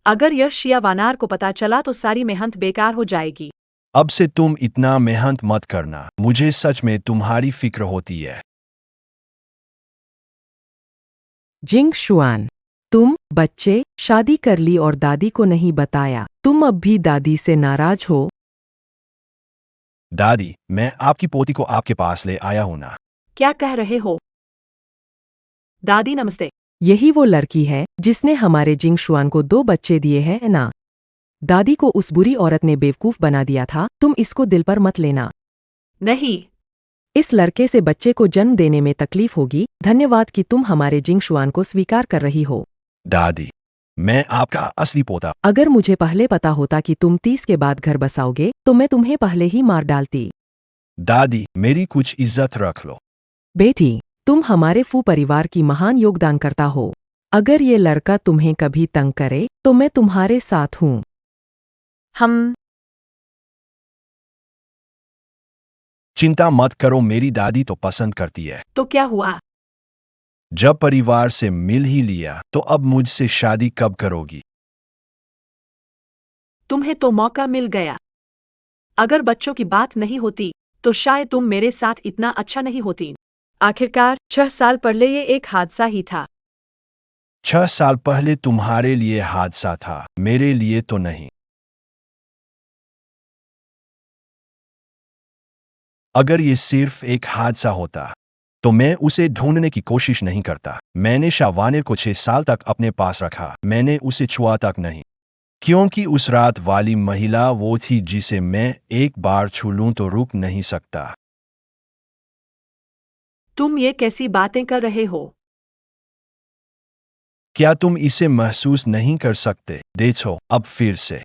अगर यह शिया वानार को पता चला तो सारी मेहनत बेकार हो जाएगी।
अब से तुम इतना मेहनत मत करना। मुझे सच में तुम्हारी फिक्र होती है।
जिंग शुआन, तुम बच्चे शादी कर ली और दादी को नहीं बताया। तुम अब भी दादी से नाराज हो?
दादी, मैं आपकी पोती को आपके पास ले आया हूं ना।
क्या कह रहे हो? दादी नमस्ते।
यही वो लड़की है जिसने हमारे जिंग शुआन को 2 बच्चे दिए हैं ना? दादी को उस बुरी औरत ने बेवकूफ बना दिया था। तुम इसको दिल पर मत लेना।
नहीं,
इस लड़के से बच्चे को जन्म देने में तकलीफ होगी। धन्यवाद कि तुम हमारे जिंग शुआन को स्वीकार कर रही हो।
दादी, मैं आपका असली पोता।
अगर मुझे पहले पता होता कि तुम 30 के बाद घर बसाओगे तो मैं तुम्हें पहले ही मार डालती।
दादी, मेरी कुछ इज्जत रख लो।
बेटी, तुम हमारे फू परिवार की महान योगदानकर्ता हो। अगर ये लड़का तुम्हें कभी तंग करे तो मैं तुम्हारे साथ हूँ।
हम
चिंता मत करो, मेरी दादी तो पसंद करती है।
तो क्या हुआ?
जब परिवार से मिल ही लिया तो अब मुझसे शादी कब करोगी?
तुम्हें तो मौका मिल गया। अगर बच्चों की बात नहीं होती तो शायद तुम मेरे साथ इतना अच्छा नहीं होती। आखिरकार 6 साल पहले ये एक हादसा ही था।
6 साल पहले तुम्हारे लिए हादसा था, मेरे लिए तो नहीं। अगर ये सिर्फ एक हादसा होता तो मैं उसे ढूंढने की कोशिश नहीं करता। मैंने शावानिर को 6 साल तक अपने पास रखा। मैंने उसे छुआ तक नहीं, क्योंकि उस रात वाली महिला वो थी जिसे मैं एक बार छू लूं तो रुक नहीं सकता।
तुम ये कैसी बातें कर रहे हो?
क्या तुम इसे महसूस नहीं कर सकते? देखो, अब फिर से।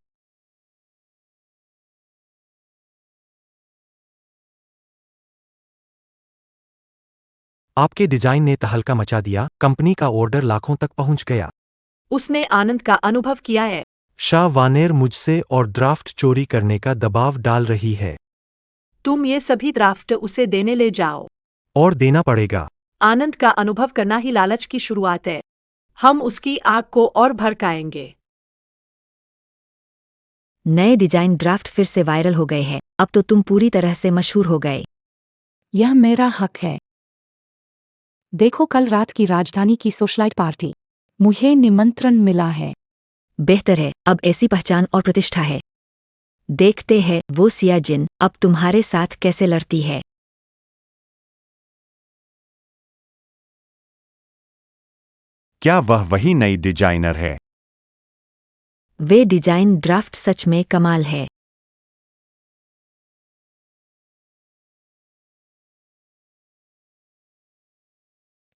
आपके डिजाइन ने तहलका मचा दिया। कंपनी का ऑर्डर लाखों तक पहुंच गया।
उसने आनंद का अनुभव किया है।
शाह वानेर मुझसे और ड्राफ्ट चोरी करने का दबाव डाल रही है।
तुम ये सभी ड्राफ्ट उसे देने ले जाओ।
और देना पड़ेगा।
आनंद का अनुभव करना ही लालच की शुरुआत है। हम उसकी आग को और भड़काएंगे।
नए डिजाइन ड्राफ्ट फिर से वायरल हो गए हैं। अब तो तुम पूरी तरह से मशहूर हो गए।
यह मेरा हक है। देखो, कल रात की राजधानी की सोशलाइट पार्टी। मुझे निमंत्रण मिला है।
बेहतर है, अब ऐसी पहचान और प्रतिष्ठा है। देखते हैं वो सिया जिन अब तुम्हारे साथ कैसे लड़ती है।
क्या वह वही नई डिजाइनर है?
वे डिजाइन ड्राफ्ट सच में कमाल है।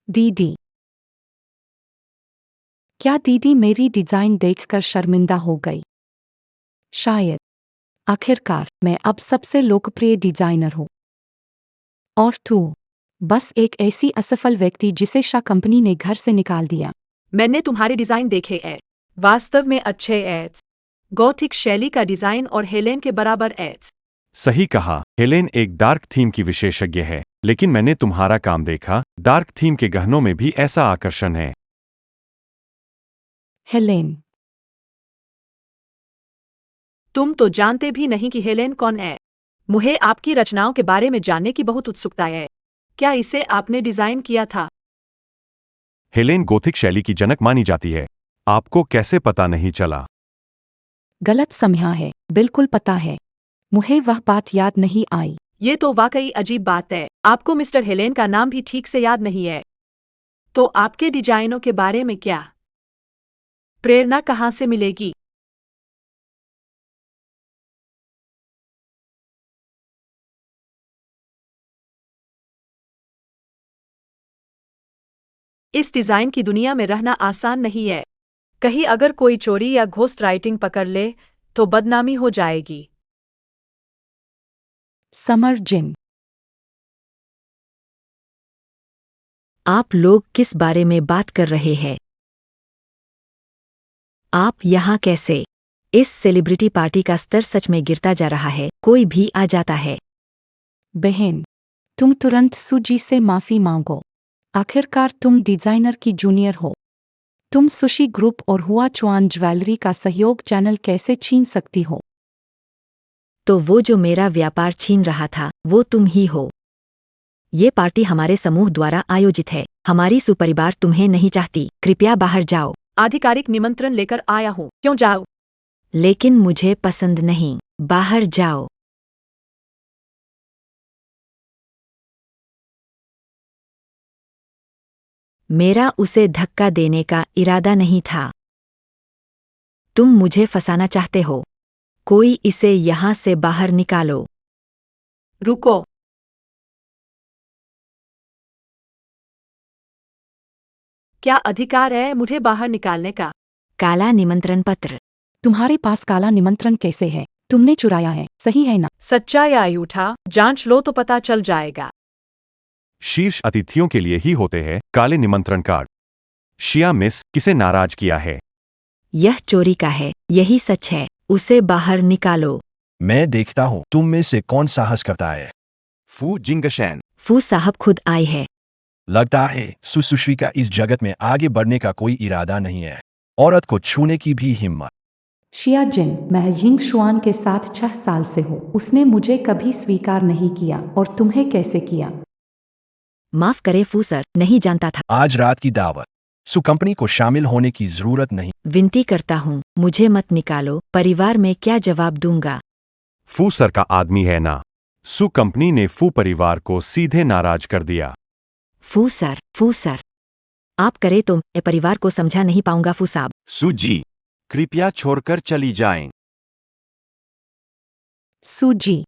दीदी, क्या दीदी मेरी डिजाइन देखकर शर्मिंदा हो गई? शायद। आखिरकार मैं अब सबसे लोकप्रिय डिजाइनर हूं। और तू बस एक ऐसी असफल व्यक्ति जिसे शाह कंपनी ने घर से निकाल दिया।
मैंने तुम्हारे डिजाइन देखे हैं। वास्तव में अच्छे एड्स। गॉथिक शैली का डिजाइन और हेलेन के बराबर एड्स।
सही कहा। हेलेन एक डार्क थीम की विशेषज्ञ है, लेकिन मैंने तुम्हारा काम देखा। डार्क थीम के गहनों में भी ऐसा आकर्षण है।
हेलेन,
तुम तो जानते भी नहीं कि हेलेन कौन है। मुझे आपकी रचनाओं के बारे में जानने की बहुत उत्सुकता है। क्या इसे आपने डिजाइन किया था?
हेलेन गोथिक शैली की जनक मानी जाती है। आपको कैसे पता नहीं चला?
गलत समझा है। बिल्कुल पता है। मुझे वह बात याद नहीं आई।
ये तो वाकई अजीब बात है। आपको मिस्टर हेलेन का नाम भी ठीक से याद नहीं है। तो आपके डिजाइनों के बारे में क्या? प्रेरणा कहाँ से मिलेगी? इस डिजाइन की दुनिया में रहना आसान नहीं है। कहीं अगर कोई चोरी या घोस्ट राइटिंग पकड़ ले तो बदनामी हो जाएगी।
Summer gym.
आप लोग किस बारे में बात कर रहे हैं? आप यहाँ कैसे? इस सेलिब्रिटी पार्टी का स्तर सच में गिरता जा रहा है, कोई भी आ जाता है।
बहन, तुम तुरंत सुजी से माफी मांगो। आखिरकार तुम डिजाइनर की जूनियर हो। तुम सुशी ग्रुप और हुआ चुआन ज्वेलरी का सहयोग चैनल कैसे छीन सकती हो?
तो वो जो मेरा व्यापार छीन रहा था, वो तुम ही हो। ये पार्टी हमारे समूह द्वारा आयोजित है। हमारी सुपरिवार तुम्हें नहीं चाहती, कृपया बाहर जाओ।
आधिकारिक निमंत्रण लेकर आया हूँ, क्यों जाओ?
लेकिन मुझे पसंद नहीं, बाहर जाओ। मेरा उसे धक्का देने का इरादा नहीं था। तुम मुझे फंसाना चाहते हो। कोई इसे यहाँ से बाहर निकालो।
रुको। क्या अधिकार है मुझे बाहर निकालने का?
काला निमंत्रण पत्र।
तुम्हारे पास काला निमंत्रण कैसे है? तुमने चुराया है, सही है ना?
सच्चाई आई उठा, जांच लो तो पता चल जाएगा।
शीर्ष अतिथियों के लिए ही होते हैं काले निमंत्रण कार्ड। शिया मिस, किसे नाराज किया है?
यह चोरी का है, यही सच है। उसे बाहर निकालो।
मैं देखता हूँ तुम में से कौन साहस करता है।
फू जिंगशैन।
फू साहब खुद आए हैं।
लगता है सुश्री का इस जगत में आगे बढ़ने का कोई इरादा नहीं है। औरत को छूने की भी हिम्मत।
शिया जिन, मैं यिंग शुआन के साथ 6 साल से हूँ। उसने मुझे कभी स्वीकार नहीं किया, और तुम्हें कैसे किया?
माफ करे फू सर, नहीं जानता था।
आज रात की दावत। सु कंपनी को शामिल होने की जरूरत नहीं।
विनती करता हूँ, मुझे मत निकालो। परिवार में क्या जवाब दूंगा?
फू सर का आदमी है ना। सु कंपनी ने फू परिवार को सीधे नाराज कर दिया।
फू सर, आप करे तो मैं परिवार को समझा नहीं पाऊंगा फू साहब।
सु जी, कृपया छोड़कर चली जाएं।
सूजी।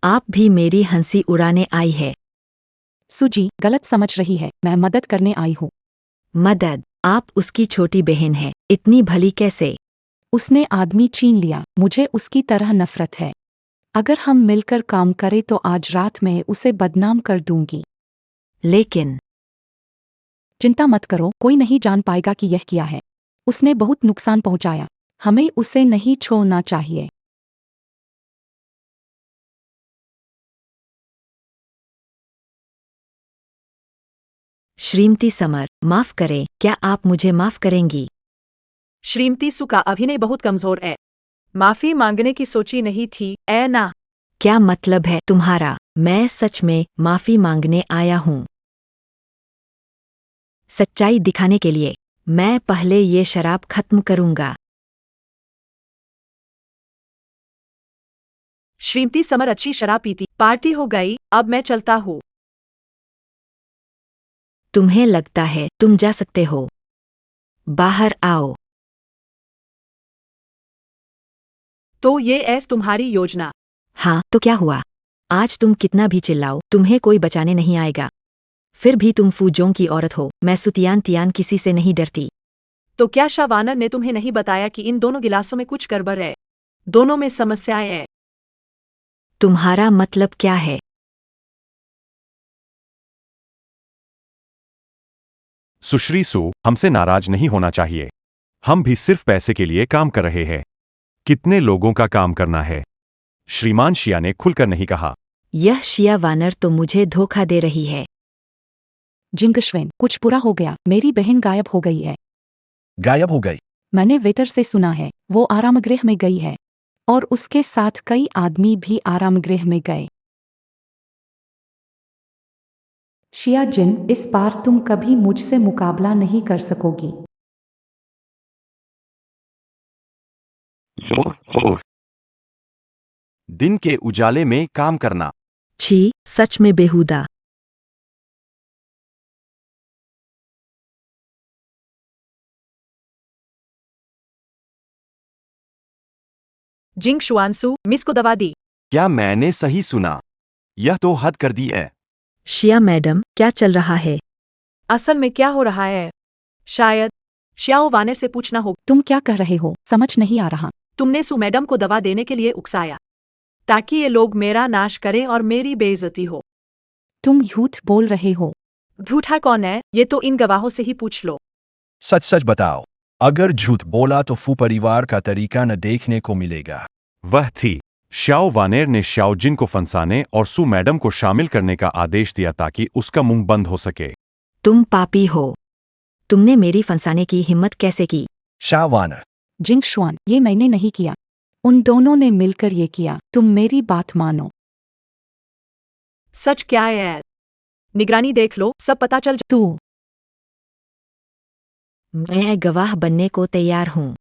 आप भी मेरी हंसी उड़ाने आई है।
सूजी गलत समझ रही है, मैं मदद करने आई हूँ।
मदद? आप उसकी छोटी बहन है, इतनी भली कैसे?
उसने आदमी छीन लिया, मुझे उसकी तरह नफरत है। अगर हम मिलकर काम करें तो आज रात में उसे बदनाम कर दूंगी।
लेकिन
चिंता मत करो, कोई नहीं जान पाएगा कि यह किया है। उसने बहुत नुकसान पहुंचाया, हमें उसे नहीं छोड़ना चाहिए।
श्रीमती समर, माफ करें, क्या आप मुझे माफ करेंगी?
श्रीमती सु का अभिनय बहुत कमजोर है। माफी मांगने की सोची नहीं थी, ऐ ना।
क्या मतलब है तुम्हारा? मैं सच में माफी मांगने आया हूँ। सच्चाई दिखाने के लिए। मैं पहले ये शराब खत्म करूंगा।
श्रीमती समर अच्छी शराब पीती। पार्टी हो गई, अब मैं चलता हूँ।
तुम्हें लगता है तुम जा सकते हो? बाहर आओ।
तो ये ऐस तुम्हारी योजना?
हाँ तो क्या हुआ? आज तुम कितना भी चिल्लाओ, तुम्हें कोई बचाने नहीं आएगा। फिर भी तुम फूजों की औरत हो, मैं सुतियान तियान किसी से नहीं डरती।
तो क्या शावानर ने तुम्हें नहीं बताया कि इन दोनों गिलासों में कुछ गड़बड़ है? दोनों में समस्याएं हैं।
तुम्हारा मतलब क्या है?
सुश्री सु, हमसे नाराज नहीं होना चाहिए। हम भी सिर्फ पैसे के लिए काम कर रहे हैं। कितने लोगों का काम करना है? श्रीमान शिया ने खुलकर नहीं कहा।
यह शिया वानर तो मुझे धोखा दे रही है।
जिंगश्वेन, कुछ बुरा हो गया, मेरी बहन गायब हो गई है।
गायब हो गई?
मैंने वेटर से सुना है, वो आरामगृह में गई है। और उसके साथ कई आदमी भी आरामगृह में गए। शिया जिन, इस बार तुम कभी मुझसे मुकाबला नहीं कर सकोगी।
दिन के उजाले में काम करना।
छी, सच में बेहुदा।
जिंग शुआनसू, मिस को दवा दी।
क्या मैंने सही सुना? यह तो हद कर दी है।
शिया मैडम, क्या चल रहा है?
असल में क्या हो रहा है? शायद श्याओ वानर से पूछना होगा।
तुम क्या कह रहे हो, समझ नहीं आ रहा।
तुमने सु मैडम को दवा देने के लिए उकसाया ताकि ये लोग मेरा नाश करें और मेरी बेइज्जती हो।
तुम झूठ बोल रहे हो।
झूठा कौन है? ये तो इन गवाहों से ही पूछ लो।
सच सच बताओ। अगर झूठ बोला तो फू परिवार का तरीका न देखने को मिलेगा।
वह थी। श्याओ वानेर ने श्याओ जिन को फंसाने और सु मैडम को शामिल करने का आदेश दिया ताकि उसका मुंह बंद हो सके।
तुम पापी हो। तुमने मेरी फंसाने की हिम्मत कैसे की?
शावानर,
जिंग शुआन, ये मैंने नहीं किया। उन दोनों ने मिलकर ये किया। तुम मेरी बात मानो।
सच क्या है? निगरानी देख लो, सब पता चल
तू
मैं गवाह बनने को तैयार हूँ।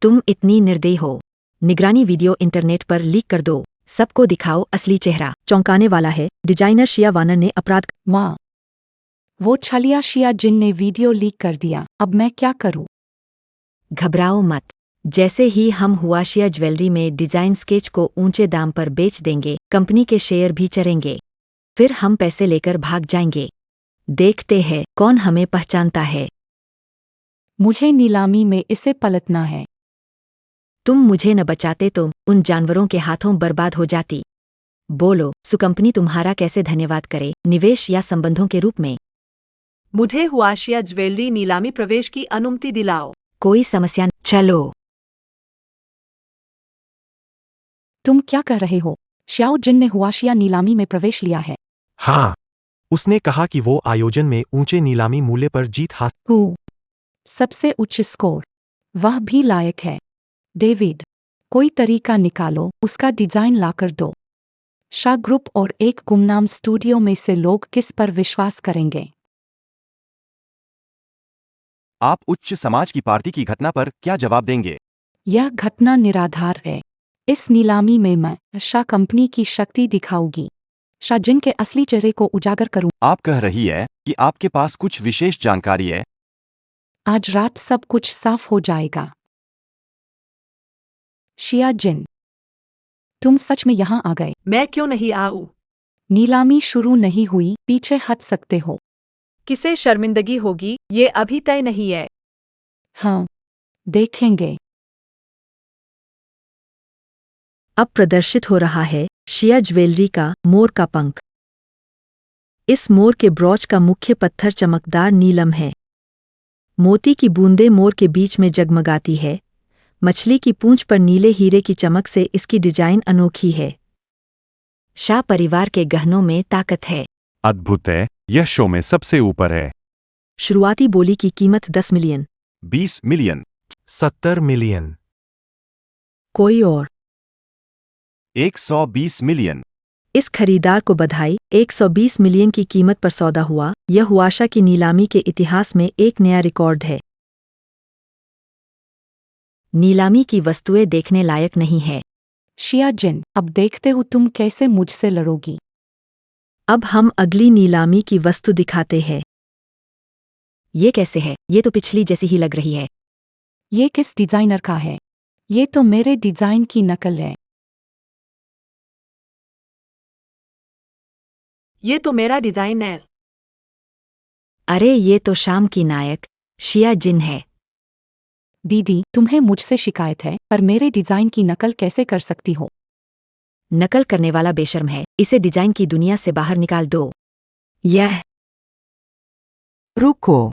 तुम इतनी निर्दयी हो। निगरानी वीडियो इंटरनेट पर लीक कर दो। सबको दिखाओ असली चेहरा। चौंकाने वाला है, डिजाइनर शिया वानर ने अपराध।
माँ, वो छलिया शिया जिन ने वीडियो लीक कर दिया। अब मैं क्या करूँ?
घबराओ मत। जैसे ही हम हुआशिया ज्वेलरी में डिजाइन स्केच को ऊंचे दाम पर बेच देंगे, कंपनी के शेयर भी चढ़ेंगे। फिर हम पैसे लेकर भाग जाएंगे। देखते हैं कौन हमें पहचानता है।
मुझे नीलामी में इसे पलटना है।
तुम मुझे न बचाते तो उन जानवरों के हाथों बर्बाद हो जाती। बोलो, सु कंपनी तुम्हारा कैसे धन्यवाद करे, निवेश या संबंधों के रूप में?
मुझे हुआशिया ज्वेलरी नीलामी प्रवेश की अनुमति दिलाओ।
कोई समस्या न। चलो।
तुम क्या कह रहे हो? श्याओ जिन ने हुआशिया नीलामी में प्रवेश लिया है।
हाँ, उसने कहा कि वो आयोजन में ऊंचे नीलामी मूल्य पर जीत हासिल।
हूँ, सबसे उच्च स्कोर। वह भी लायक है। डेविड, कोई तरीका निकालो, उसका डिजाइन लाकर दो। शाह ग्रुप और एक गुमनाम स्टूडियो में से लोग किस पर विश्वास करेंगे?
आप उच्च समाज की पार्टी की घटना पर क्या जवाब देंगे?
यह घटना निराधार है। इस नीलामी में मैं शाह कंपनी की शक्ति दिखाऊंगी। शाह जिन के असली चेहरे को उजागर करूं।
आप कह रही है कि आपके पास कुछ विशेष जानकारी है।
आज रात सब कुछ साफ हो जाएगा। शिया जिन, तुम सच में यहाँ आ गए?
मैं क्यों नहीं आऊँ?
नीलामी शुरू नहीं हुई, पीछे हट सकते हो।
किसे शर्मिंदगी होगी, ये अभी तय नहीं है।
हाँ, देखेंगे।
अब प्रदर्शित हो रहा है शिया ज्वेलरी का मोर का पंख। इस मोर के ब्रॉच का मुख्य पत्थर चमकदार नीलम है। मोती की बूंदें मोर के बीच में जगमगाती है। मछली की पूंछ पर नीले हीरे की चमक से इसकी डिजाइन अनोखी है। शाह परिवार के गहनों में ताकत है।
अद्भुत है, यह शो में सबसे ऊपर है।
शुरुआती बोली की कीमत 10 मिलियन।
20 मिलियन।
70 मिलियन।
कोई और?
120 मिलियन।
इस खरीदार को बधाई। 120 मिलियन की कीमत पर सौदा हुआ। यह हुआशा की नीलामी के इतिहास में एक नया रिकॉर्ड है। नीलामी की वस्तुएं देखने लायक नहीं है।
शिया जिन, अब देखते हो तुम कैसे मुझसे लड़ोगी।
अब हम अगली नीलामी की वस्तु दिखाते हैं। ये कैसे है? ये तो पिछली जैसी ही लग रही है।
ये किस डिजाइनर का है? ये तो मेरे डिजाइन की नकल है।
ये तो मेरा डिजाइन है।
अरे ये तो शाम की नायक शिया जिन है।
दीदी, तुम्हें मुझसे शिकायत है, पर मेरे डिजाइन की नकल कैसे कर सकती हो?
नकल करने वाला बेशर्म है। इसे डिजाइन की दुनिया से बाहर निकाल दो। यह
रुको,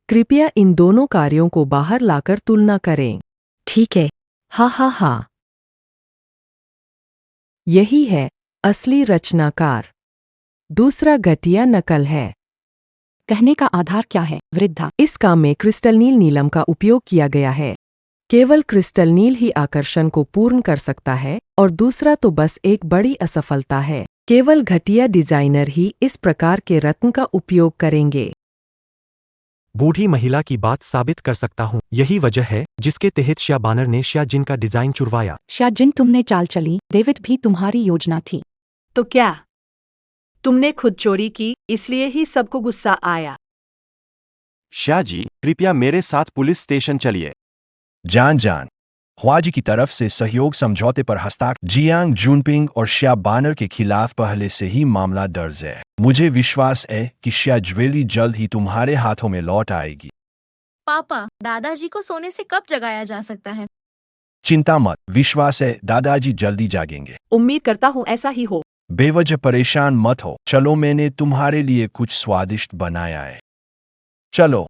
कृपया इन दोनों कार्यों को बाहर लाकर तुलना करें।
ठीक है।
हा हा हा। यही है असली रचनाकार। दूसरा घटिया नकल है।
कहने का आधार क्या है, वृद्धा?
इस काम में क्रिस्टल नील नीलम का उपयोग किया गया है। केवल क्रिस्टल नील ही आकर्षण को पूर्ण कर सकता है और दूसरा तो बस एक बड़ी असफलता है। केवल घटिया डिजाइनर ही इस प्रकार के रत्न का उपयोग करेंगे।
बूढ़ी महिला की बात साबित कर सकता हूँ। यही वजह है जिसके तहत श्या बानर ने श्या जिन का डिजाइन चुरवाया।
शिया जिन, तुमने चाल चली। डेविड भी तुम्हारी योजना थी।
तो क्या तुमने खुद चोरी की, इसलिए ही सबको गुस्सा आया?
शाह जी, कृपया मेरे साथ पुलिस स्टेशन चलिए।
जान जान, ह्वाजी की तरफ से सहयोग समझौते पर हस्ताक्षर। जियांग जुनपिंग और शिया बानर के खिलाफ पहले से ही मामला दर्ज है। मुझे विश्वास है कि शिया ज्वेलरी जल्द ही तुम्हारे हाथों में लौट आएगी।
पापा, दादाजी को सोने से कब जगाया जा सकता है?
चिंता मत, विश्वास है दादाजी जल्दी जागेंगे।
उम्मीद करता हूँ ऐसा ही हो।
बेवजह परेशान मत हो। चलो, मैंने तुम्हारे लिए कुछ स्वादिष्ट बनाया है। चलो।